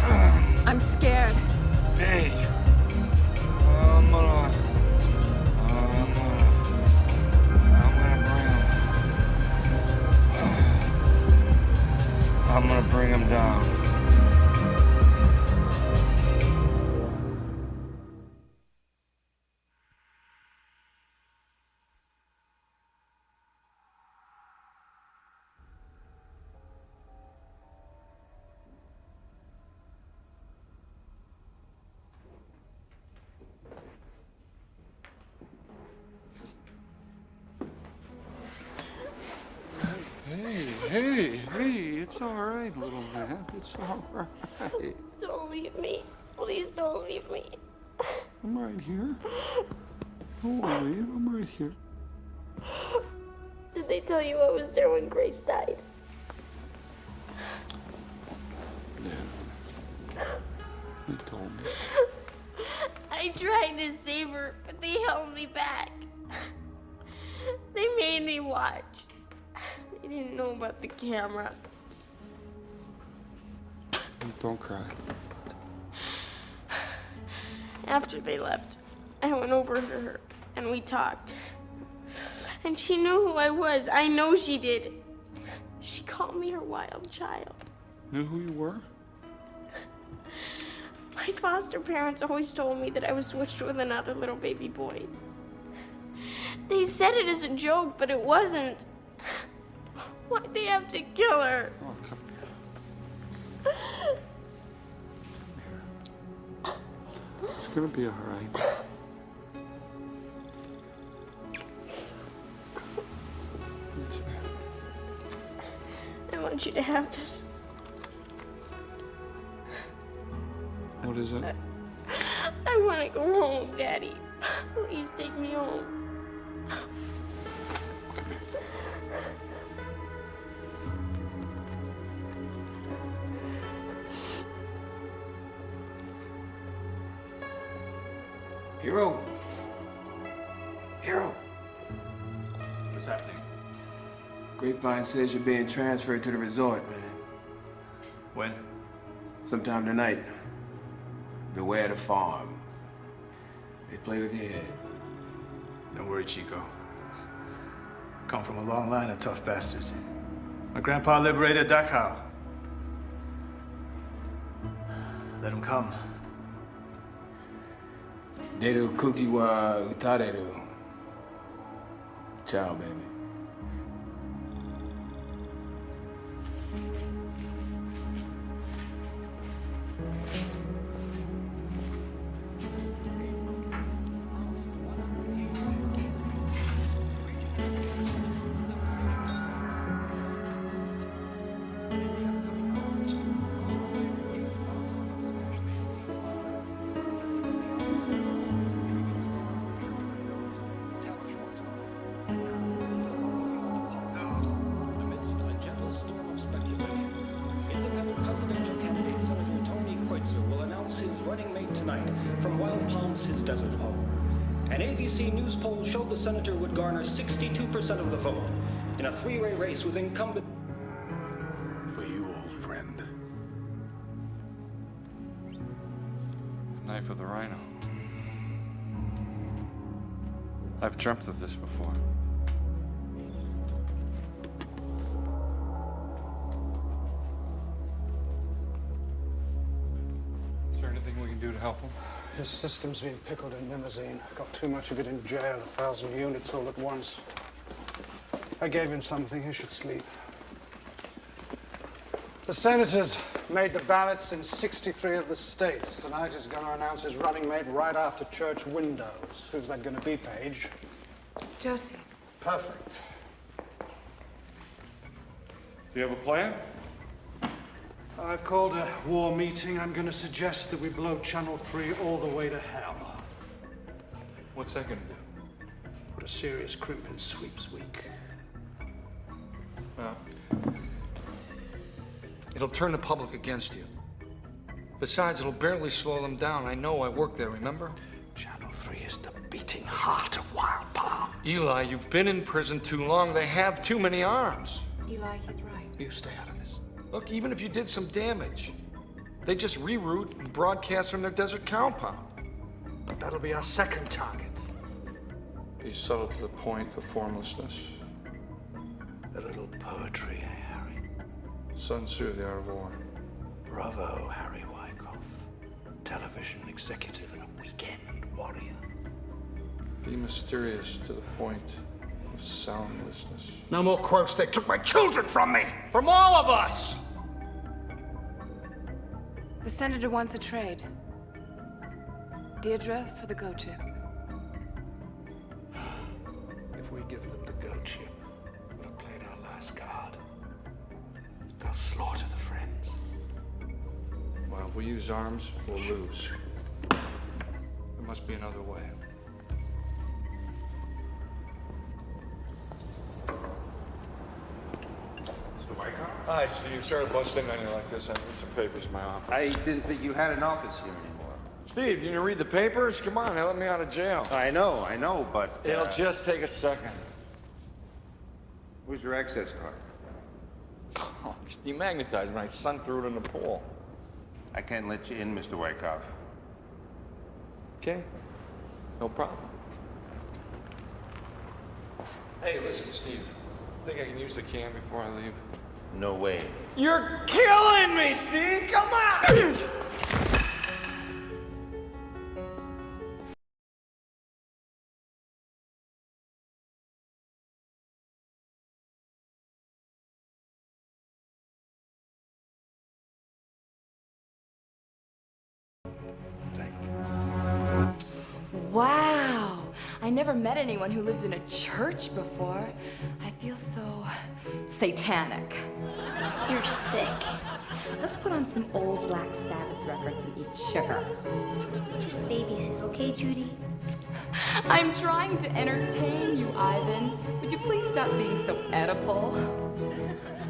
I'm scared. Hey. I'm gonna bring him down. Hey, it's all right, little man. It's all right. Don't leave me. Please don't leave me. I'm right here. Don't worry, I'm right here. Did they tell you I was there when Grace died? Yeah. They told me. I tried to save her, but they held me back. They made me watch. They didn't know about the camera. Don't cry. After they left, I went over to her and we talked. And she knew who I was. I know she did. She called me her wild child. Knew who you were? My foster parents always told me that I was switched with another little baby boy. They said it as a joke, but it wasn't. Why'd they have to kill her? Oh, come here. It's gonna be all right. Yes, ma'am. I want you to have this. What is it? I want to go home, Daddy. Please take me home. Hero. Hero. What's happening? Grapevine says you're being transferred to the resort, man. When? Sometime tonight. Beware the farm. They play with your head. Don't worry, Chico. Come from a long line of tough bastards. My grandpa liberated Dachau. Let him come. Deru kuki wa utareru. Ciao, baby. The senator would garner 62% of the vote in a three-way race with incumbent. For you, old friend. Knife of the Rhino. I've dreamt of this before. Is there anything we can do to help him? His system's been pickled in mimosine. Got too much of it in jail, 1,000 units all at once. I gave him something, he should sleep. The senators made the ballots in 63 of the states. Tonight he's going to announce his running mate right after church windows. Who's that going to be, Paige? Josie. Perfect. Do you have a plan? I've called a war meeting. I'm going to suggest that we blow Channel 3 all the way to hell. What's that going to do? Put a serious crimp in Sweeps Week. Well, it'll turn the public against you. Besides, it'll barely slow them down. I know, I work there, remember? Channel 3 is the beating heart of Wild Palms. Eli, you've been in prison too long. They have too many arms. Eli, he's right. You stay out of this. Look, even if you did some damage, they just reroute and broadcast from their desert compound. But that'll be our second target. Be subtle to the point of formlessness. A little poetry, eh, Harry? Sun Tzu, The Art of War. Bravo, Harry Wyckoff. Television executive and a weekend warrior. Be mysterious to the point of soundlessness. No more quotes. They took my children from me! From all of us! The senator wants a trade. Deirdre for the Go chip. If we give them the Go chip, we'll have played our last card. They'll slaughter the friends. Well, if we use arms, we'll lose. There must be another way. Hi, Steve. Sorry to bust in on you like this. I need some papers in my office. I didn't think you had an office here anymore. Steve, you read the papers? Come on, they let me out of jail. I know, but... It'll just take a second. Where's your access card? Oh, it's demagnetized. My son threw it in the pool. I can't let you in, Mr. Wyckoff. Okay. No problem. Hey, listen, Steve. Think I can use the can before I leave? No way. You're killing me, Steve! Come on! Wow, I never met anyone who lived in a church before. I feel so satanic. You're sick. Let's put on some old Black Sabbath records and eat sugar. Just babysit, okay, Judy? I'm trying to entertain you, Ivan. Would you please stop being so Oedipal?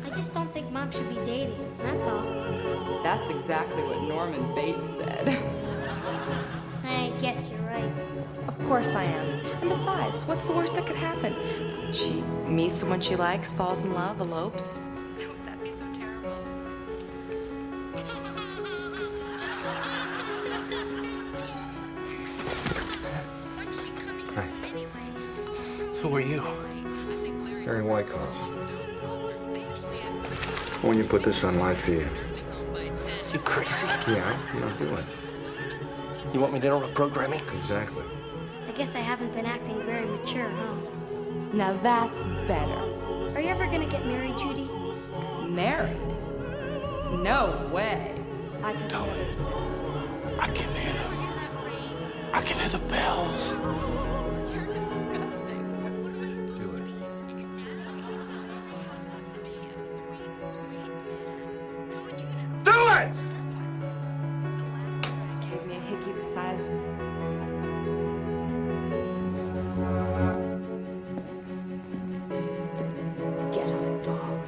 I just don't think Mom should be dating, that's all. That's exactly what Norman Bates said. I guess you're right. Of course I am. And besides, what's the worst that could happen? She meets someone she likes, falls in love, elopes. Would that be so terrible? Hi. Who are you? Harry Wyckoff. When you put this on my feed. You crazy? Yeah, I'll do it. You want me to interrupt programming? Exactly. I guess I haven't been acting very mature, huh? Now that's better. Are you ever gonna get married, Judy? Married? No way. I can Tell me. I can hear them. I can hear the bells. You're disgusting. What am I supposed to be? Ecstatic? How would you know? Do it! Gave me a hickey the size. Get up, dog.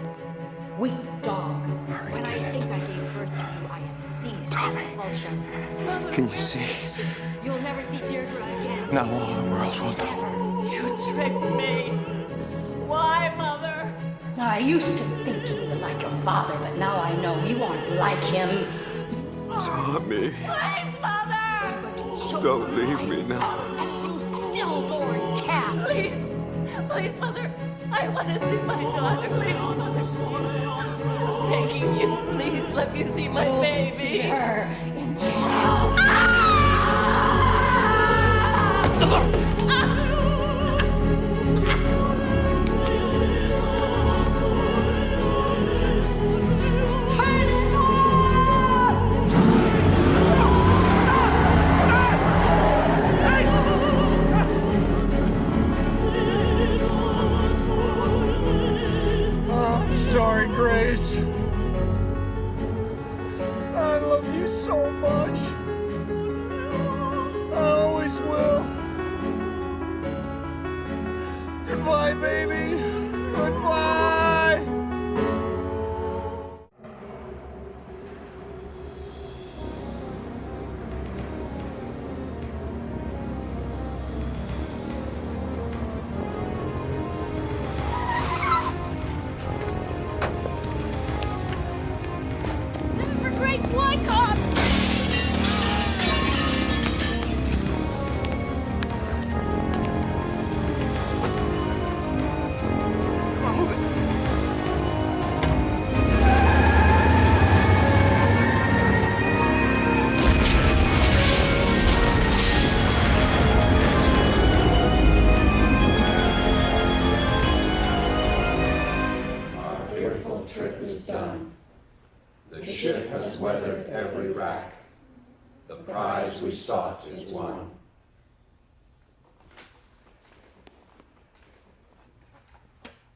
Weak dog. When I think I gave birth to you, I am seized with repulsion. Can you see? You'll never see Deirdre again. Now all the world will know. You tricked me. Why, Mother? I used to think you were like your father, but now I know you aren't like him. Tommy, Please, Mother! don't leave me now. You stillborn calf. Please, please, Mother. I want to see my daughter. Please, I'm begging you. Please let me see my baby. See her in hell. Sorry, Grace. I love you so much. I always will. Goodbye, baby. Goodbye. This is for Grace Wyckoff! Our fearful trip is done. The ship has weathered every rack. The prize we sought is won.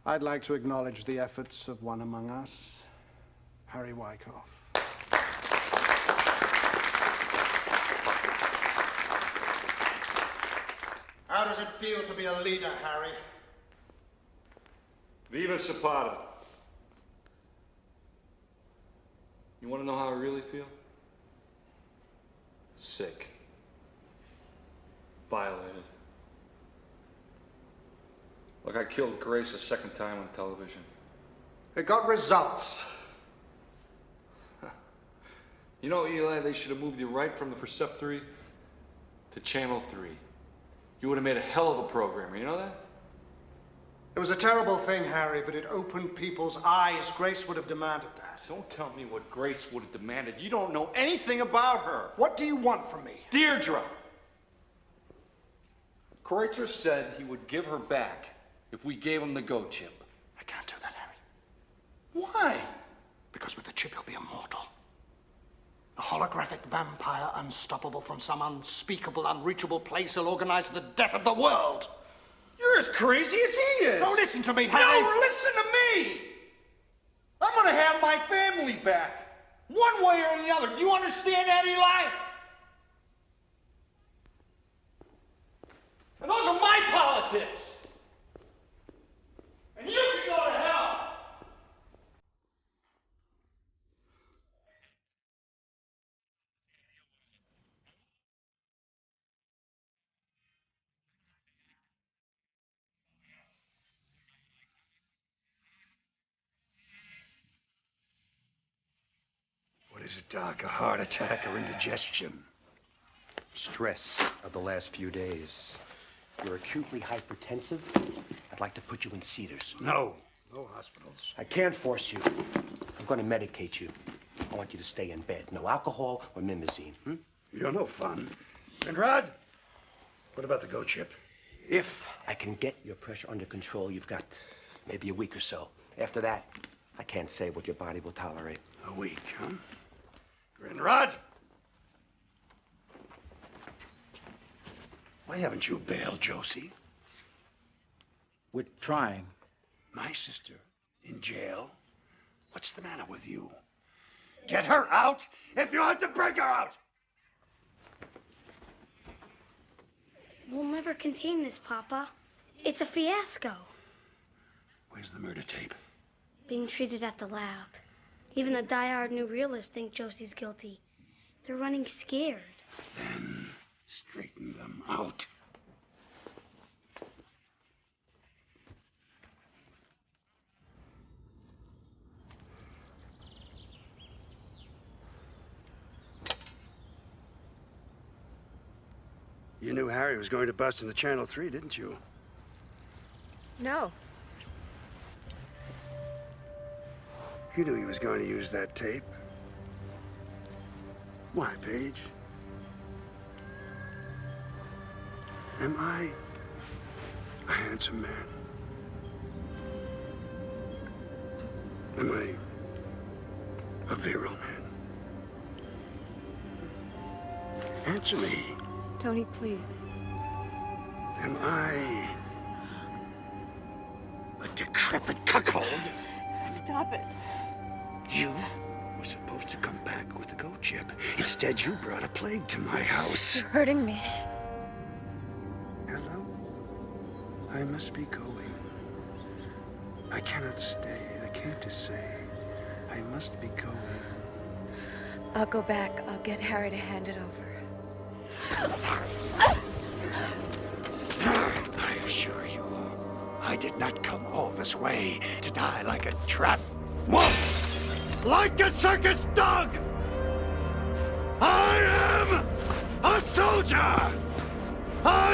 I'd like to acknowledge the efforts of one among us, Harry Wyckoff. How does it feel to be a leader, Harry? Viva Zapata. You want to know how I really feel? Sick. Violated. Like I killed Grace a second time on television. It got results. You know, Eli, they should have moved you right from the preceptory to Channel 3. You would have made a hell of a programmer, you know that? It was a terrible thing, Harry, but it opened people's eyes. Grace would have demanded that. Don't tell me what Grace would have demanded. You don't know anything about her. What do you want from me? Deirdre! Kreutzer said he would give her back if we gave him the go chip. I can't do that, Harry. Why? Because with the chip, he'll be immortal. A holographic vampire, unstoppable from some unspeakable, unreachable place. He'll organize the death of the world. You're as crazy as he is. Don't listen to me, Harry. No, listen to me. I'm gonna have my family back. One way or the other. Do you understand that, Eli? And those are my politics. And you can go to hell. What is it, Doc? A heart attack or indigestion? Stress of the last few days. You're acutely hypertensive. I'd like to put you in Cedars. No. No hospitals. I can't force you. I'm going to medicate you. I want you to stay in bed. No alcohol or mimosine. You're no fun. And Rod, what about the go chip? If I can get your pressure under control, you've got maybe a week or so. After that, I can't say what your body will tolerate. A week, huh? Rod! Why haven't you bailed, Josie? We're trying. My sister in jail? What's the matter with you? Get her out if you have to break her out! We'll never contain this, Papa. It's a fiasco. Where's the murder tape? Being treated at the lab. Even the die-hard new realists think Josie's guilty. They're running scared. Then straighten them out. You knew Harry was going to bust into Channel 3, didn't you? No. You knew he was going to use that tape. Why, Paige? Am I a handsome man? Am I a virile man? Answer me. Tony, please. Am I a decrepit cuckold? Stop it. You were supposed to come back with the go chip. Instead, you brought a plague to my house. You're hurting me. Hello? I must be going. I cannot stay. I can't stay. I must be going. I'll go back. I'll get Harry to hand it over. I assure you, I did not come all this way to die like a trapped wolf. Like a circus dog! I am a soldier! I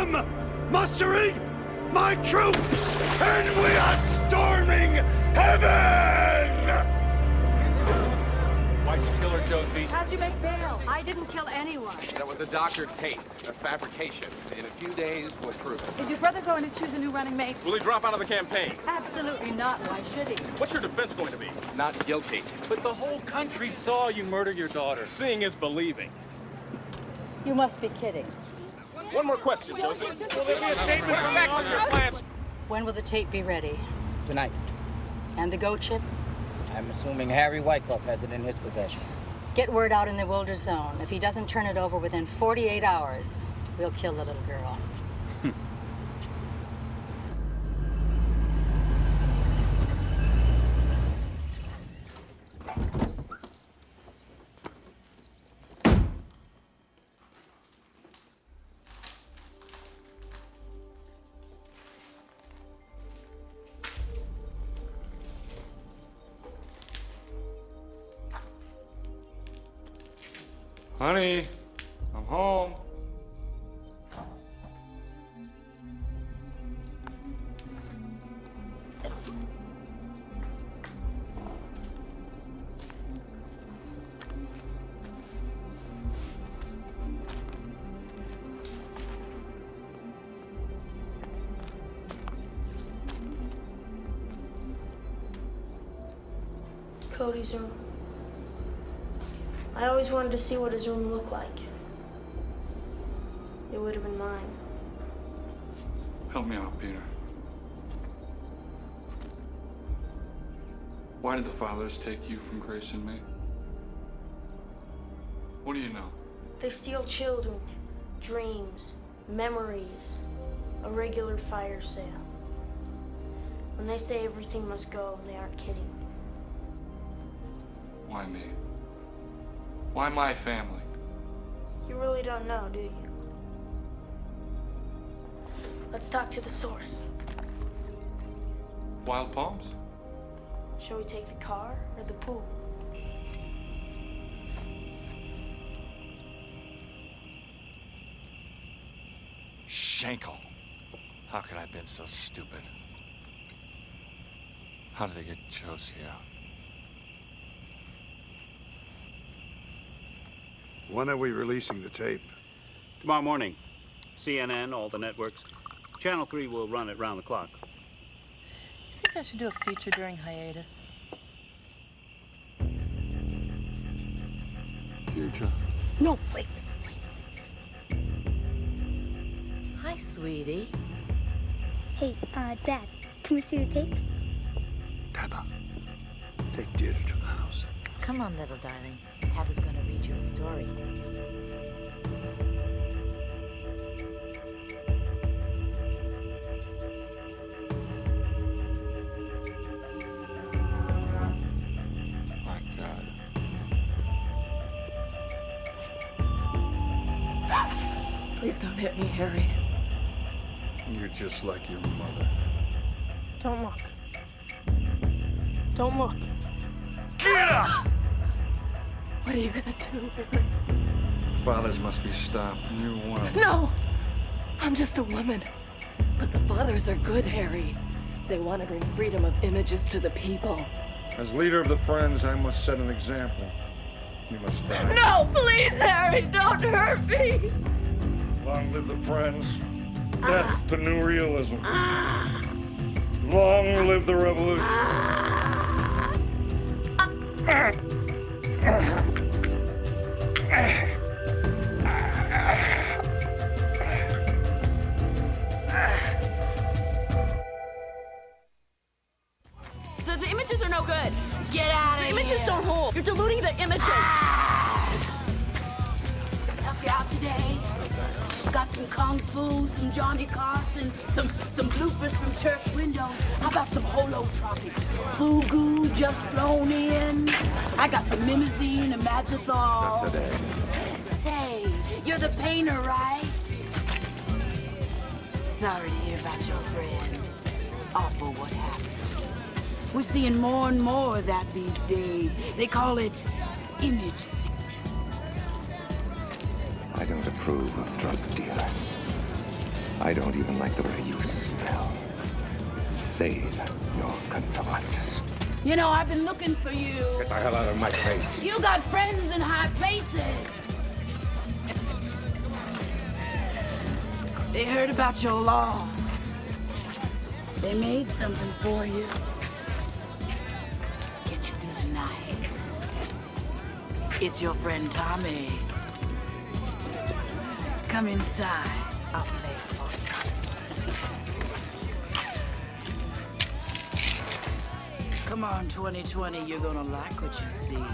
am mustering my troops, and we are storming heaven! Why'd you kill her, Josie? How'd you make bail? I didn't kill anyone. That was a doctored tape, a fabrication. In a few days, we'll prove it. Is your brother going to choose a new running mate? Will he drop out of the campaign? Absolutely not. Why should he? What's your defense going to be? Not guilty. But the whole country saw you murder your daughter. Seeing is believing. You must be kidding. One more question, Joseph. Will there be a statement from back on your plans? When will the tape be ready? Tonight. And the go chip? I'm assuming Harry Wyckoff has it in his possession. Get word out in the Wilder Zone. If he doesn't turn it over within 48 hours, we'll kill the little girl. Honey, I'm home. Cody's room. I always wanted to see what his room looked like. It would have been mine. Help me out, Peter. Why did the fathers take you from Grace and me? What do you know? They steal children, dreams, memories, a regular fire sale. When they say everything must go, they aren't kidding. Why me? Why my family? You really don't know, do you? Let's talk to the source. Wild Palms? Shall we take the car or the pool? Schenkel. How could I have been so stupid? How did they get Josie out? When are we releasing the tape? Tomorrow morning. CNN, all the networks. Channel 3 will run it round the clock. You think I should do a feature during hiatus? Future. No, wait. Hi, sweetie. Hey, Dad, can we see the tape? Tabba, take Deirdre to the house. Come on, little darling. Tabby's gonna read you a story. My God. Please don't hit me, Harry. You're just like your mother. Don't look. Don't look. Get up! What are you gonna do, Harry? Fathers must be stopped, and you're one of them. No! I'm just a woman. But the fathers are good, Harry. They want to bring freedom of images to the people. As leader of the Friends, I must set an example. You must die. No, please, Harry, don't hurt me! Long live the Friends. Death to new realism. Long live the revolution. The images are no good. Get out of here. The images don't hold. You're diluting the images. Help you out today. Got some kung fu, some Johnny Carson, some bloopers from church windows. I got some holotropics, fugu just flown in. I got some mimosine and magithol. Not today. Say, you're the painter, right? Sorry to hear about your friend. Awful what happened. We're seeing more and more of that these days. They call it image sickness. I don't approve of drug dealers. I don't even like the way you smell. Save your condolences. You know, I've been looking for you. Get the hell out of my face. You got friends in high places. They heard about your loss. They made something for you. Get you through the night. It's your friend Tommy. Come inside. I'll play it for you. Come on, 2020, you're gonna like what you see.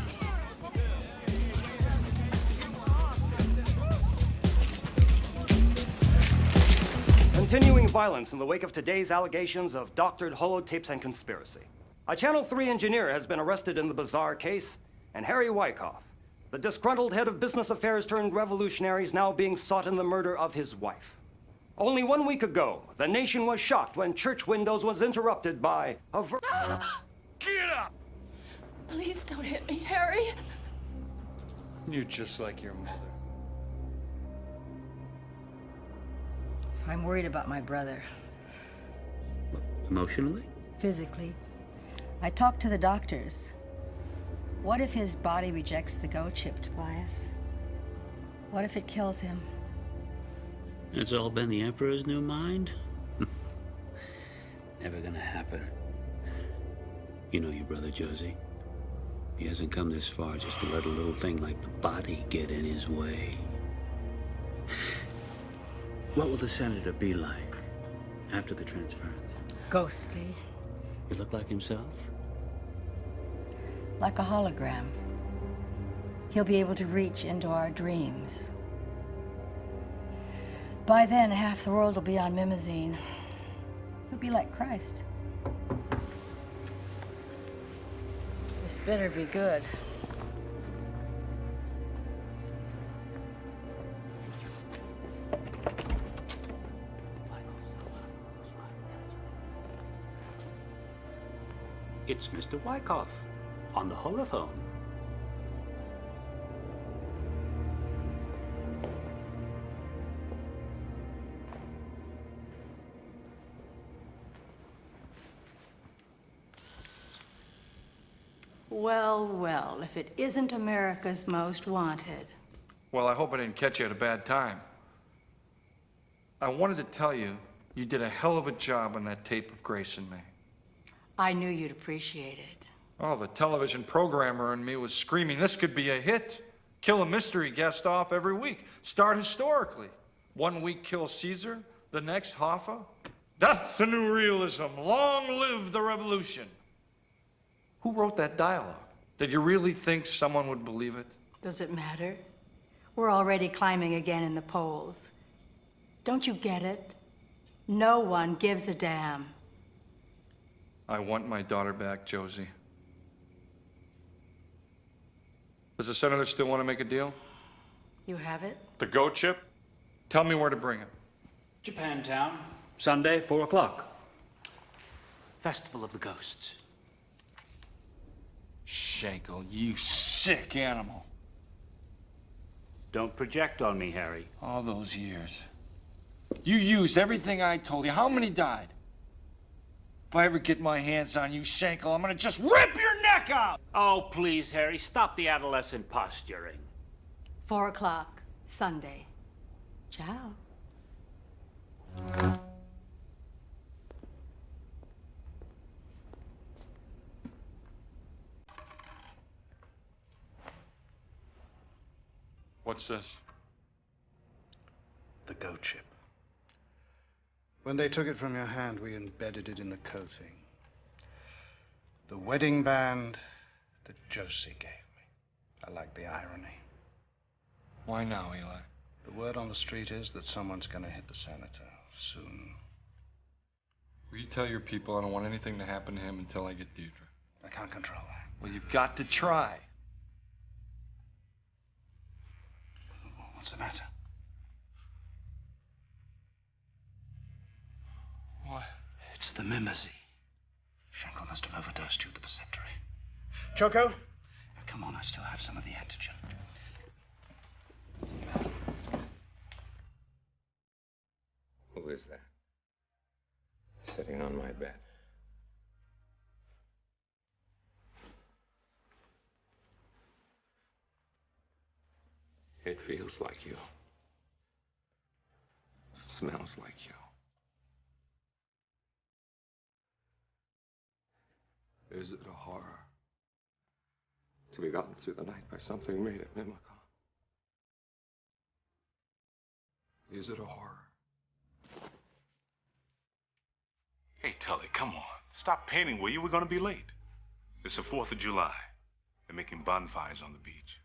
Continuing violence in the wake of today's allegations of doctored holotapes and conspiracy. A Channel 3 engineer has been arrested in the bizarre case, and Harry Wyckoff, the disgruntled head of business affairs turned revolutionary, is now being sought in the murder of his wife. Only 1 week ago, the nation was shocked when church windows was interrupted by a Get up! Please don't hit me, Harry. You're just like your mother. I'm worried about my brother. Emotionally? Physically. I talked to the doctors. What if his body rejects the Go chip, Tobias? What if it kills him? It's all been the Emperor's new mind? Never gonna happen. You know your brother, Josie. He hasn't come this far just to let a little thing like the body get in his way. What will the senator be like after the transference? Ghostly. You look like himself? Like a hologram. He'll be able to reach into our dreams. By then, half the world will be on mimosine. He'll be like Christ. This better be good. It's Mr. Wyckoff on the holophone. Well, well, if it isn't America's Most Wanted. Well, I hope I didn't catch you at a bad time. I wanted to tell you, you did a hell of a job on that tape of Grace and me. I knew you'd appreciate it. Oh, the television programmer in me was screaming, this could be a hit. Kill a mystery guest off every week. Start historically. 1 week kill Caesar, the next Hoffa. Death to new realism. Long live the revolution. Who wrote that dialogue? Did you really think someone would believe it? Does it matter? We're already climbing again in the polls. Don't you get it? No one gives a damn. I want my daughter back, Josie. Does the senator still want to make a deal? You have it? The goat chip? Tell me where to bring it. Japantown, Sunday, 4 o'clock. Festival of the Ghosts. Schenkel, you sick animal. Don't project on me, Harry. All those years. You used everything I told you. How many died? If I ever get my hands on you, Schenkel, I'm gonna just rip your neck out! Oh, please, Harry, stop the adolescent posturing. 4 o'clock, Sunday. Ciao. What's this? The goat chip. When they took it from your hand, we embedded it in the coating. The wedding band that Josie gave me. I like the irony. Why now, Eli? The word on the street is that someone's gonna hit the senator soon. Will you tell your people I don't want anything to happen to him until I get Deirdre? I can't control that. Well, you've got to try. What's the matter? What? It's the mimosy. Schenkel must have overdosed you at the preceptory. Choco? Come on, I still have some of the antigen. Who is that? Sitting on my bed. It feels like you. Smells like you. Is it a horror to be gotten through the night by something made of mimicon? Is it a horror? Hey, Tully, come on. Stop painting, will you? We're gonna be late. It's the 4th of July. They're making bonfires on the beach.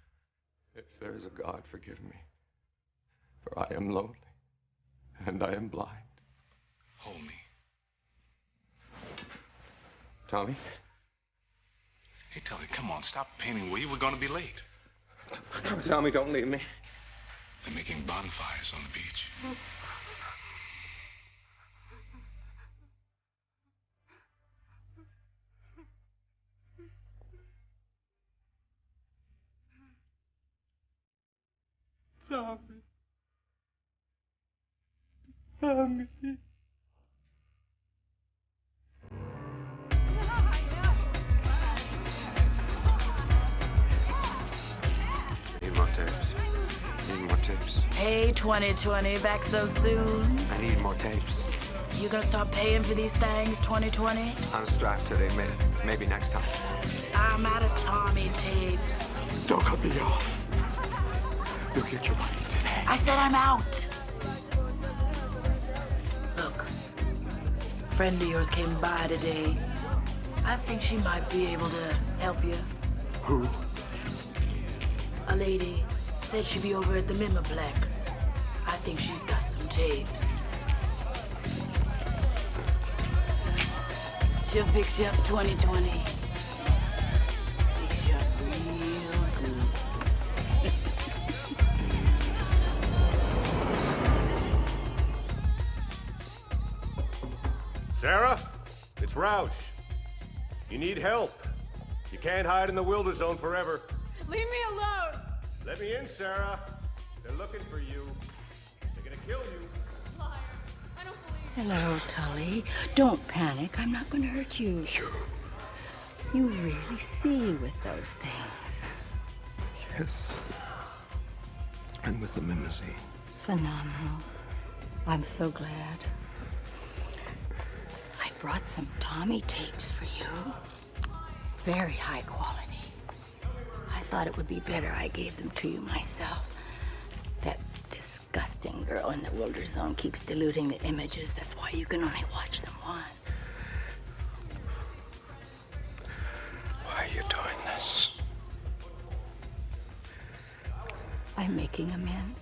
If there is a God, forgive me. For I am lonely, and I am blind. Hold me. Tommy? Hey, Tully, come on. Stop painting, will you? We're gonna be late. Tommy, don't leave me. They're making bonfires on the beach. Tommy. Tommy. Need more tapes. Need more tapes. Hey, 2020, back so soon. I need more tapes. You gonna start paying for these things 2020? I'm strapped today. Maybe next time. I'm out of Tommy tapes. Don't cut me off. You'll get your money today. I said I'm out. Look, a friend of yours came by today. I think she might be able to help you. Who? A lady said she'd be over at the Mimiplex. I think she's got some tapes. She'll fix you up 2020. Fix you up real good. Sarah, it's Roush. You need help. You can't hide in the Wilder Zone forever. Leave me alone. Let me in, Sarah. They're looking for you. They're gonna kill you. Liar. I don't believe Hello, Tully. Don't panic. I'm not going to hurt you. You really see with those things. Yes. And with the mimosine. Phenomenal. I'm so glad. I brought some Tommy tapes for you. Very high quality. I thought it would be better I gave them to you myself. That disgusting girl in the Wilder Zone keeps diluting the images. That's why you can only watch them once. Why are you doing this? I'm making amends.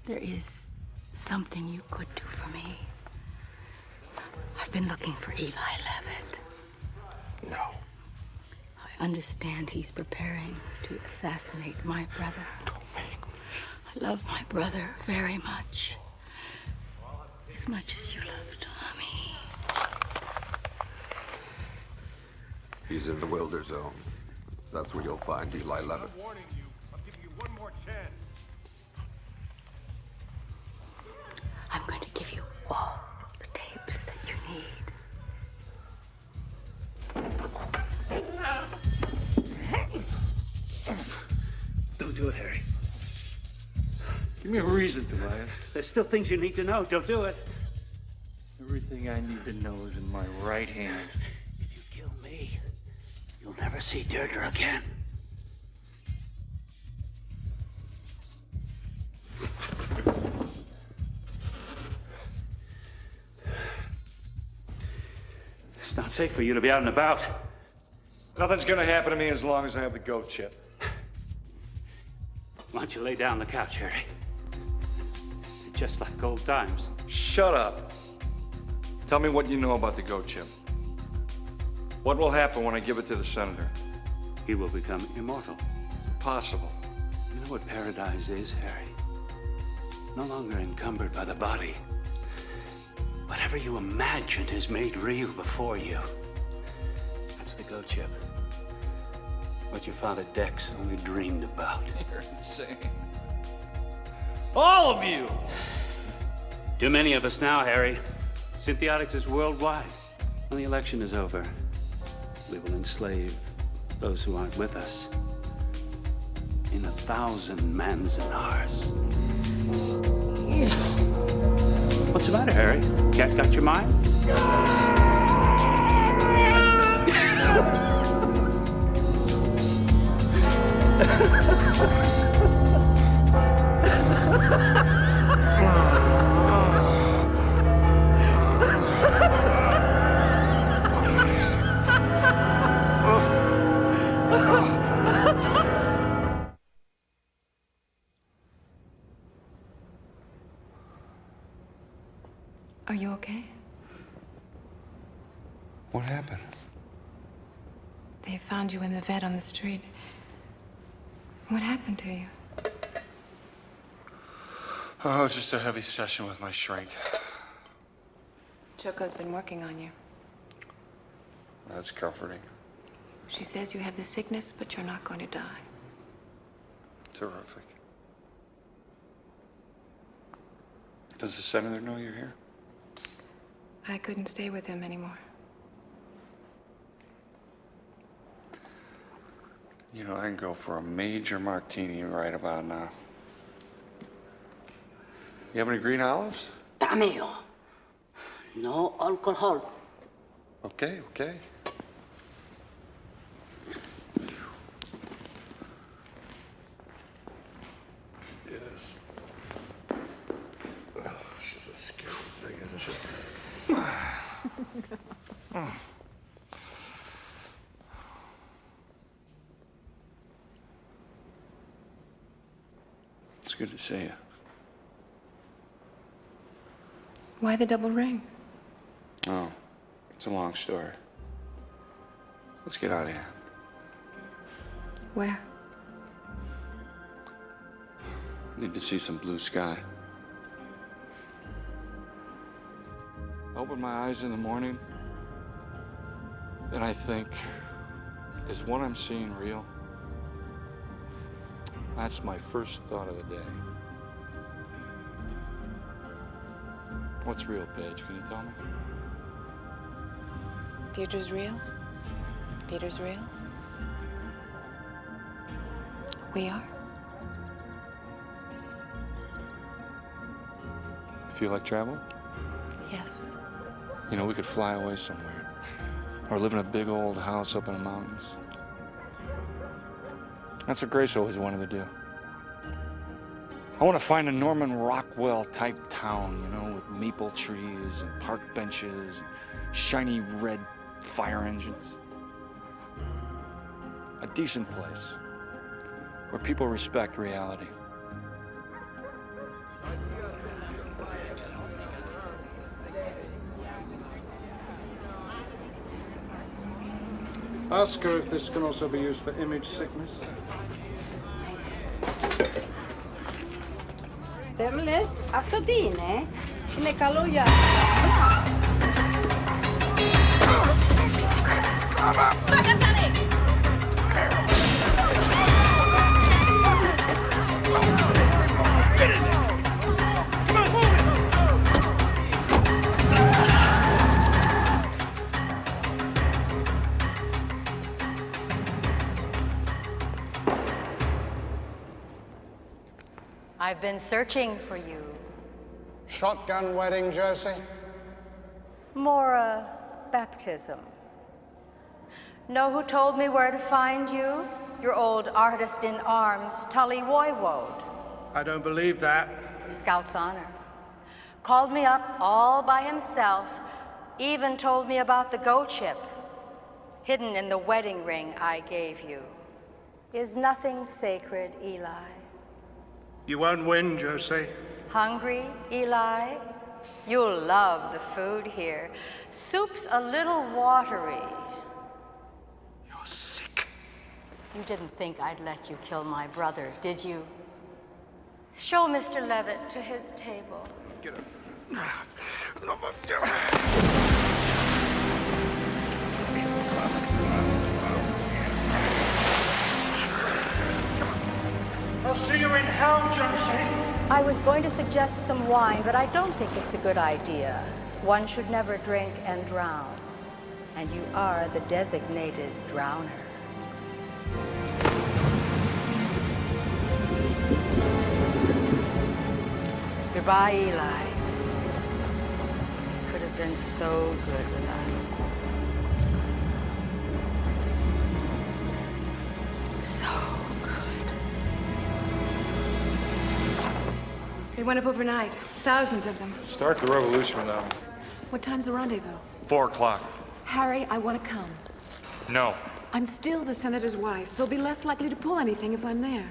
There is something you could do for me. I've been looking for Eli Levitt. No. I understand he's preparing to assassinate my brother. I love my brother very much. As much as you love Tommy. He's in the Wilder Zone. That's where you'll find Eli Levitt. I'm warning you. I'm giving you one more chance. I'm going to give you all the tapes that you need. Don't do it, Harry. Give me a reason to, Ryan. There's still things you need to know. Don't do it. Everything I need to know is in my right hand. If you kill me, you'll never see Deirdre again. It's not safe for you to be out and about. Nothing's gonna happen to me as long as I have the goat chip. Why don't you lay down on the couch, Harry? Just like old times. Shut up. Tell me what you know about the goat chip. What will happen when I give it to the senator? He will become immortal. Impossible. You know what paradise is, Harry? No longer encumbered by the body. Whatever you imagined is made real before you. That's the goat chip. What your father Dex only dreamed about. You're insane. All of you! Too many of us now, Harry. Symbiotics is worldwide. When the election is over, we will enslave those who aren't with us in 1,000 manzanars. What's the matter, Harry? Cat got your mind? Are you okay? What happened? They found you in the vet on the street. What happened to you? Oh, just a heavy session with my shrink. Choco's been working on you. That's comforting. She says you have the sickness, but you're not going to die. Terrific. Does the senator know you're here? I couldn't stay with him anymore. You know, I can go for a major martini right about now. You have any green olives? Dameo. No alcohol. Okay, okay. Yes. Oh, she's a scary thing, isn't she? It's good to see you. Why the double ring? Oh, it's a long story. Let's get out of here. Where? Need to see some blue sky. Open my eyes in the morning, and I think, is what I'm seeing real? That's my first thought of the day. What's real, Paige? Can you tell me? Deirdre's real. Peter's real. We are. Feel like traveling? Yes. You know, we could fly away somewhere. Or live in a big old house up in the mountains. That's what Grace always wanted to do. I want to find a Norman Rockwell-type town, you know, with maple trees and park benches and shiny red fire engines. A decent place where people respect reality. Ask her if this can also be used for image sickness. Πέμλες, αυτό τι είναι? Είναι καλό για... I've been searching for you. Shotgun wedding, Josie? More a baptism. Know who told me where to find you? Your old artist in arms, Tully Woiwode. I don't believe that. Scout's honor. Called me up all by himself, even told me about the goat chip, hidden in the wedding ring I gave you. Is nothing sacred, Eli? You won't win, Josie. Hungry, Eli? You'll love the food here. Soup's a little watery. You're sick. You didn't think I'd let you kill my brother, did you? Show Mr. Levitt to his table. Get up. I'll see you in hell, Josie. I was going to suggest some wine, but I don't think it's a good idea. One should never drink and drown. And you are the designated drowner. Goodbye, Eli. It could have been so good with us. So good. They went up overnight. Thousands of them. Start the revolution now. What time's the rendezvous? 4 o'clock. Harry, I want to come. No. I'm still the senator's wife. They'll be less likely to pull anything if I'm there.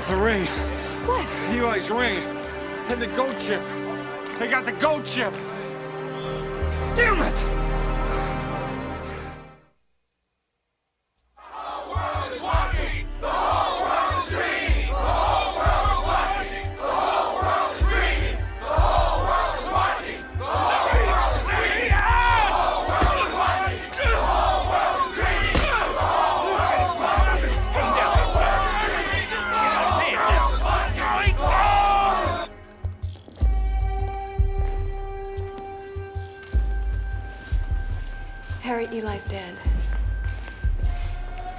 The ring. What? Eli's ring. And the goat chip. They got the goat chip. Damn it! Eli's dead.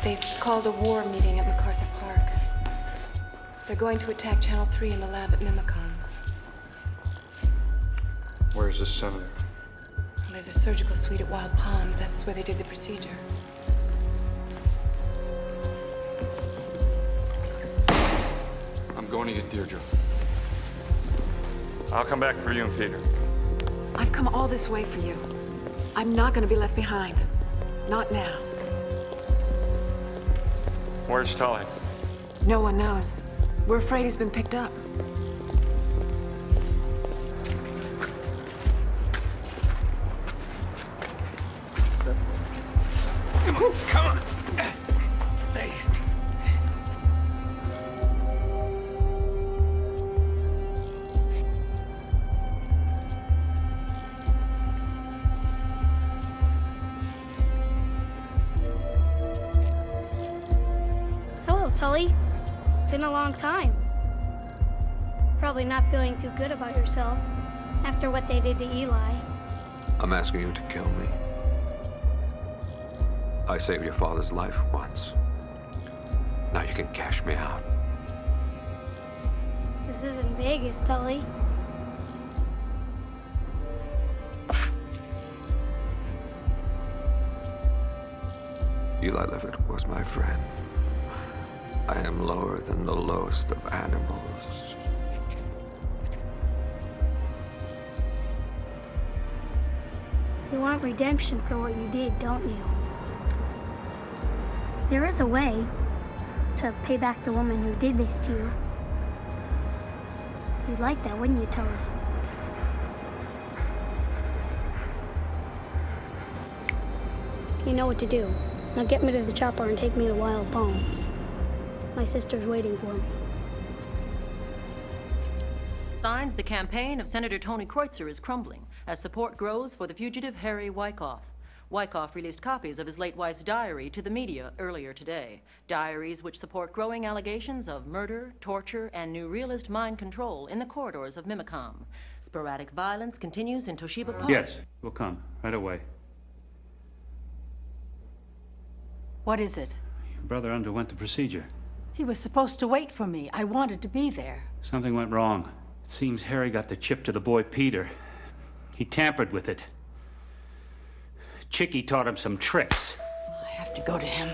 They've called a war meeting at MacArthur Park. They're going to attack Channel 3 in the lab at Mimicon. Where's the senator? There's a surgical suite at Wild Palms. That's where they did the procedure. I'm going to get Deirdre. I'll come back for you and Peter. I've come all this way for you. I'm not going to be left behind. Not now. Where's Tully? No one knows. We're afraid he's been picked up. Come on. Hey. Hello, Tully. Been a long time. Probably not feeling too good about yourself after what they did to Eli. I'm asking you to kill me. I saved your father's life once. Now you can cash me out. This isn't Vegas, Tully. Eli Levitt was my friend. I am lower than the lowest of animals. You want redemption for what you did, don't you? There is a way to pay back the woman who did this to you. You'd like that, wouldn't you, Tully? You know what to do. Now get me to the chopper and take me to Wild Palms. My sister's waiting for me. Signs the campaign of Senator Tony Kreutzer is crumbling as support grows for the fugitive Harry Wyckoff. Wyckoff released copies of his late wife's diary to the media earlier today. Diaries which support growing allegations of murder, torture, and new realist mind control in the corridors of Mimicom. Sporadic violence continues in Toshiba Park. Yes, we'll come right away. What is it? Your brother underwent the procedure. He was supposed to wait for me. I wanted to be there. Something went wrong. It seems Harry got the chip to the boy Peter. He tampered with it. Chicky taught him some tricks. I have to go to him.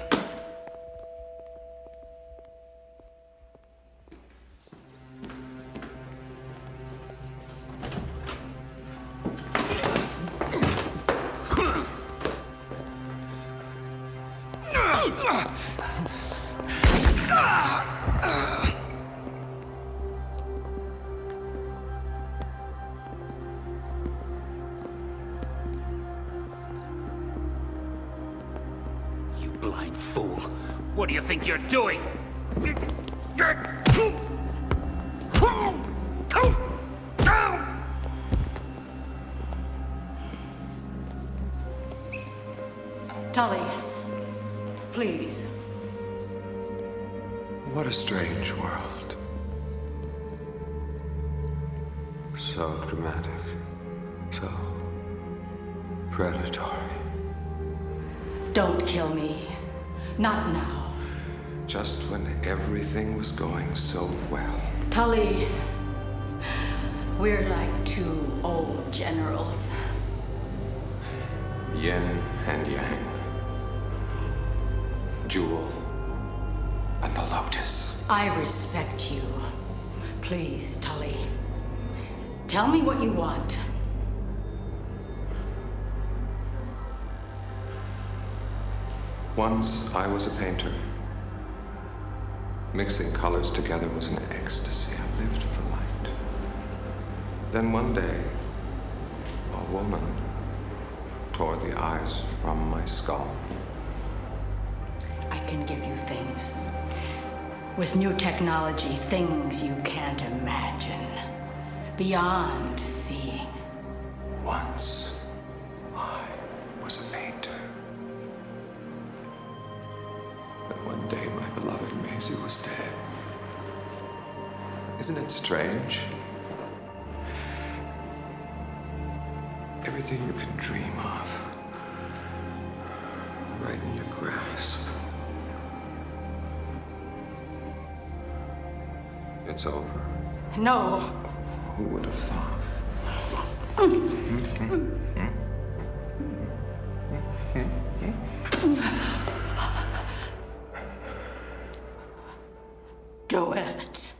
Blind fool. What do you think you're doing? Tully, please. What a strange world. So dramatic. So predatory. Don't kill me. Not now. Just when everything was going so well. Tully, we're like two old generals. Yin and Yang. Jewel and the Lotus. I respect you. Please, Tully. Tell me what you want. Once I was a painter. Mixing colors together was an ecstasy. I lived for light. Then one day, a woman tore the eyes from my skull. I can give you things. With new technology, things you can't imagine. Beyond seeing. Once, I was a painter. But one day, my beloved Maisie was dead. Isn't it strange? Everything you can dream of, right in your grasp. It's over. No. Who would have thought? Do it.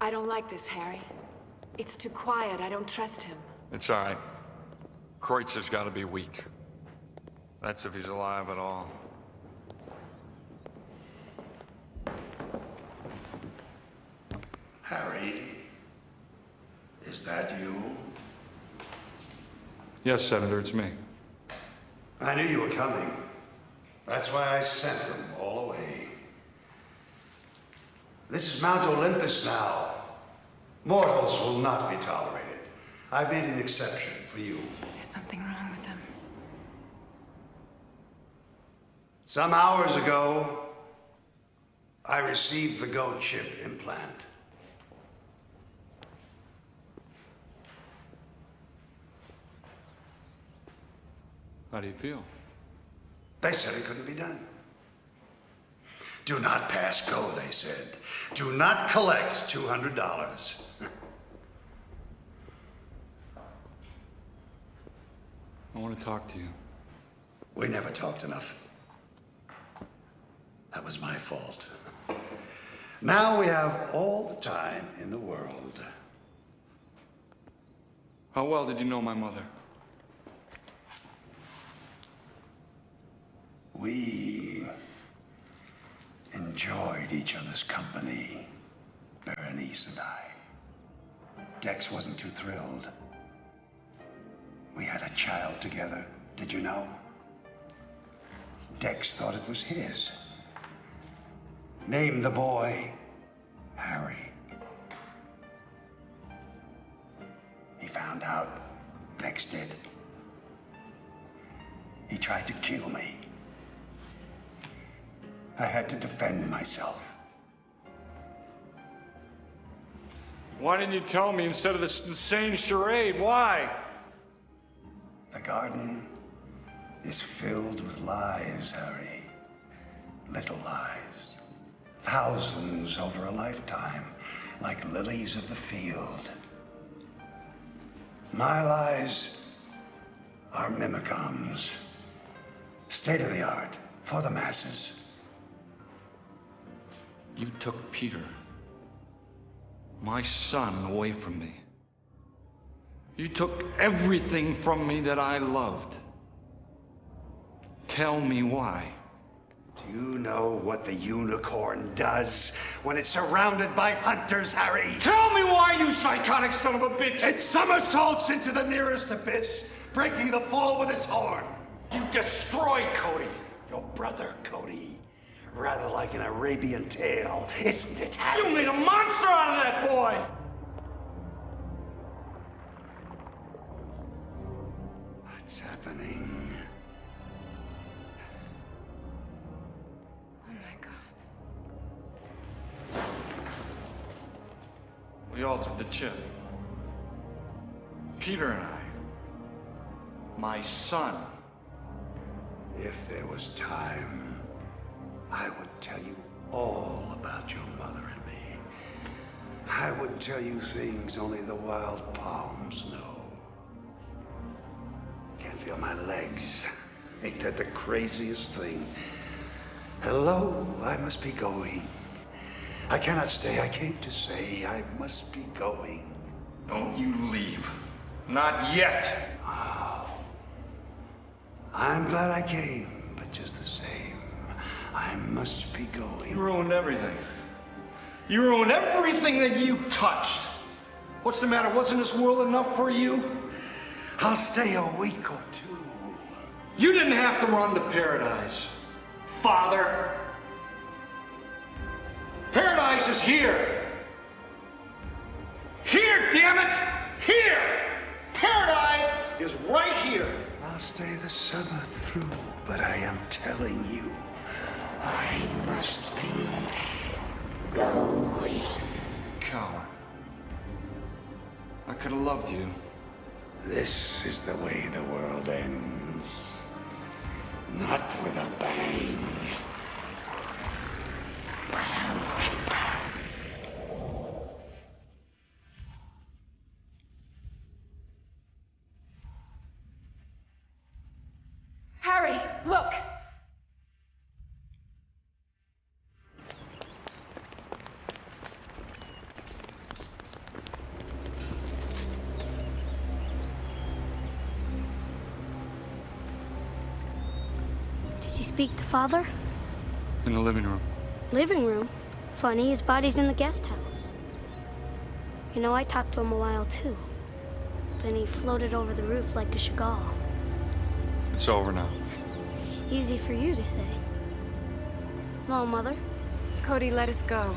I don't like this, Harry. It's too quiet. I don't trust him. It's all right. Kreutzer's got to be weak. That's if he's alive at all. Harry, is that you? Yes, Senator, it's me. I knew you were coming. That's why I sent them all away. This is Mount Olympus now. Mortals will not be tolerated. I've made an exception for you. There's something wrong with him. Some hours ago, I received the goat chip implant. How do you feel? They said it couldn't be done. Do not pass go, they said. Do not collect $200. I want to talk to you. We never talked enough. That was my fault. Now we have all the time in the world. How well did you know my mother? We enjoyed each other's company, Berenice and I. Dex wasn't too thrilled. We had a child together, did you know? Dex thought it was his. Named the boy Harry. He found out, Dex did. He tried to kill me. I had to defend myself. Why didn't you tell me instead of this insane charade? Why? The garden is filled with lies, Harry. Little lies. Thousands over a lifetime, like lilies of the field. My lies are mimicoms. State of the art for the masses. You took Peter, my son, away from me. You took everything from me that I loved. Tell me why. Do you know what the unicorn does when it's surrounded by hunters, Harry? Tell me why, you psychotic son of a bitch! It somersaults into the nearest abyss, breaking the fall with its horn. You destroyed Cody. Your brother, Cody. Rather like an Arabian tale, isn't it, Harry? You made a monster out of that boy! What's happening? We altered the chip. Peter and I. My son. If there was time, I would tell you all about your mother and me. I would tell you things only the wild palms know. Can't feel my legs. Ain't that the craziest thing? Hello, I must be going. I cannot stay. I came to say I must be going. Don't you leave. Not yet. Oh. I'm glad I came, but just the same, I must be going. You ruined everything. You ruined everything that you touched. What's the matter? Wasn't this world enough for you? I'll stay a week or two. You didn't have to run to paradise, Father. Paradise is here. Here, damn it! Here! Paradise is right here. I'll stay the summer through, but I am telling you, I must be going. Coward. I could have loved you. This is the way the world ends. Not with a bang. Harry, look! Did you speak to Father? In the living room. Living room? Funny, his body's in the guest house. You know, I talked to him a while too. Then he floated over the roof like a Chagall. It's over now. Easy for you to say. Hello, Mother. Cody, let us go.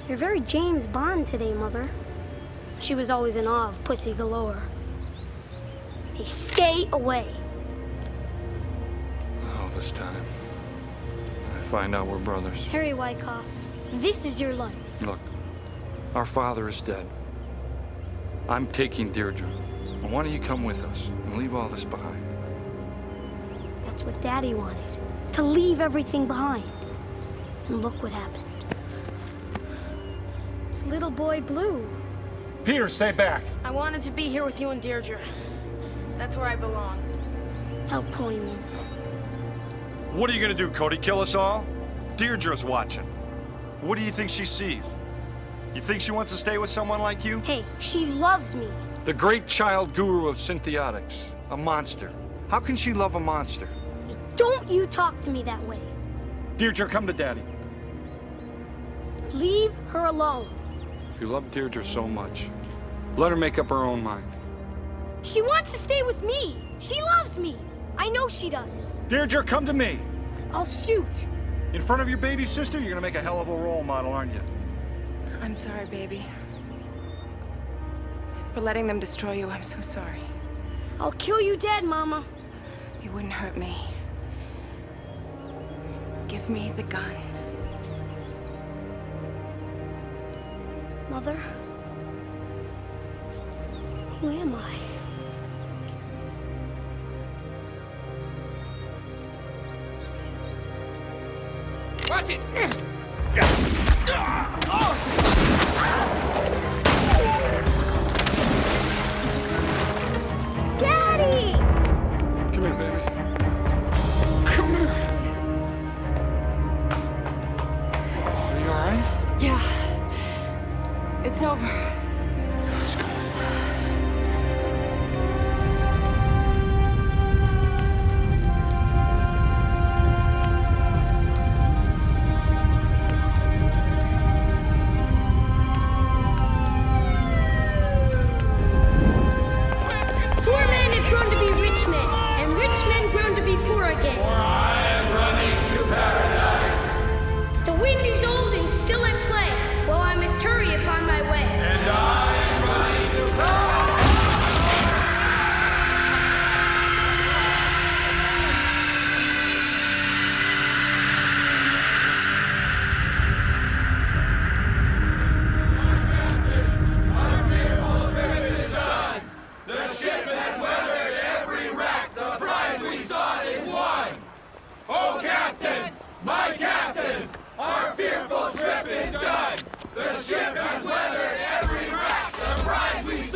You're very James Bond today, Mother. She was always in awe of Pussy galore. Hey, stay away. Oh, this time. I find out we're brothers. Harry Wyckoff, this is your life. Look, our father is dead. I'm taking Deirdre. Why don't you come with us and leave all this behind? That's what Daddy wanted. To leave everything behind. And look what happened. It's little boy Blue. Peter, stay back. I wanted to be here with you and Deirdre. That's where I belong. How poignant. What are you gonna do, Cody? Kill us all? Deirdre's watching. What do you think she sees? You think she wants to stay with someone like you? Hey, she loves me. The great child guru of synthetiotics. A monster. How can she love a monster? Don't you talk to me that way. Deirdre, come to Daddy. Leave her alone. If you love Deirdre so much, let her make up her own mind. She wants to stay with me. She loves me. I know she does. Deirdre, come to me. I'll shoot. In front of your baby sister, you're gonna make a hell of a role model, aren't you? I'm sorry, baby. For letting them destroy you, I'm so sorry. I'll kill you dead, Mama. You wouldn't hurt me. Give me the gun. Mother? Who am I? Watch it! Daddy! Come here, baby. Come here. Are you all right? Yeah. It's over.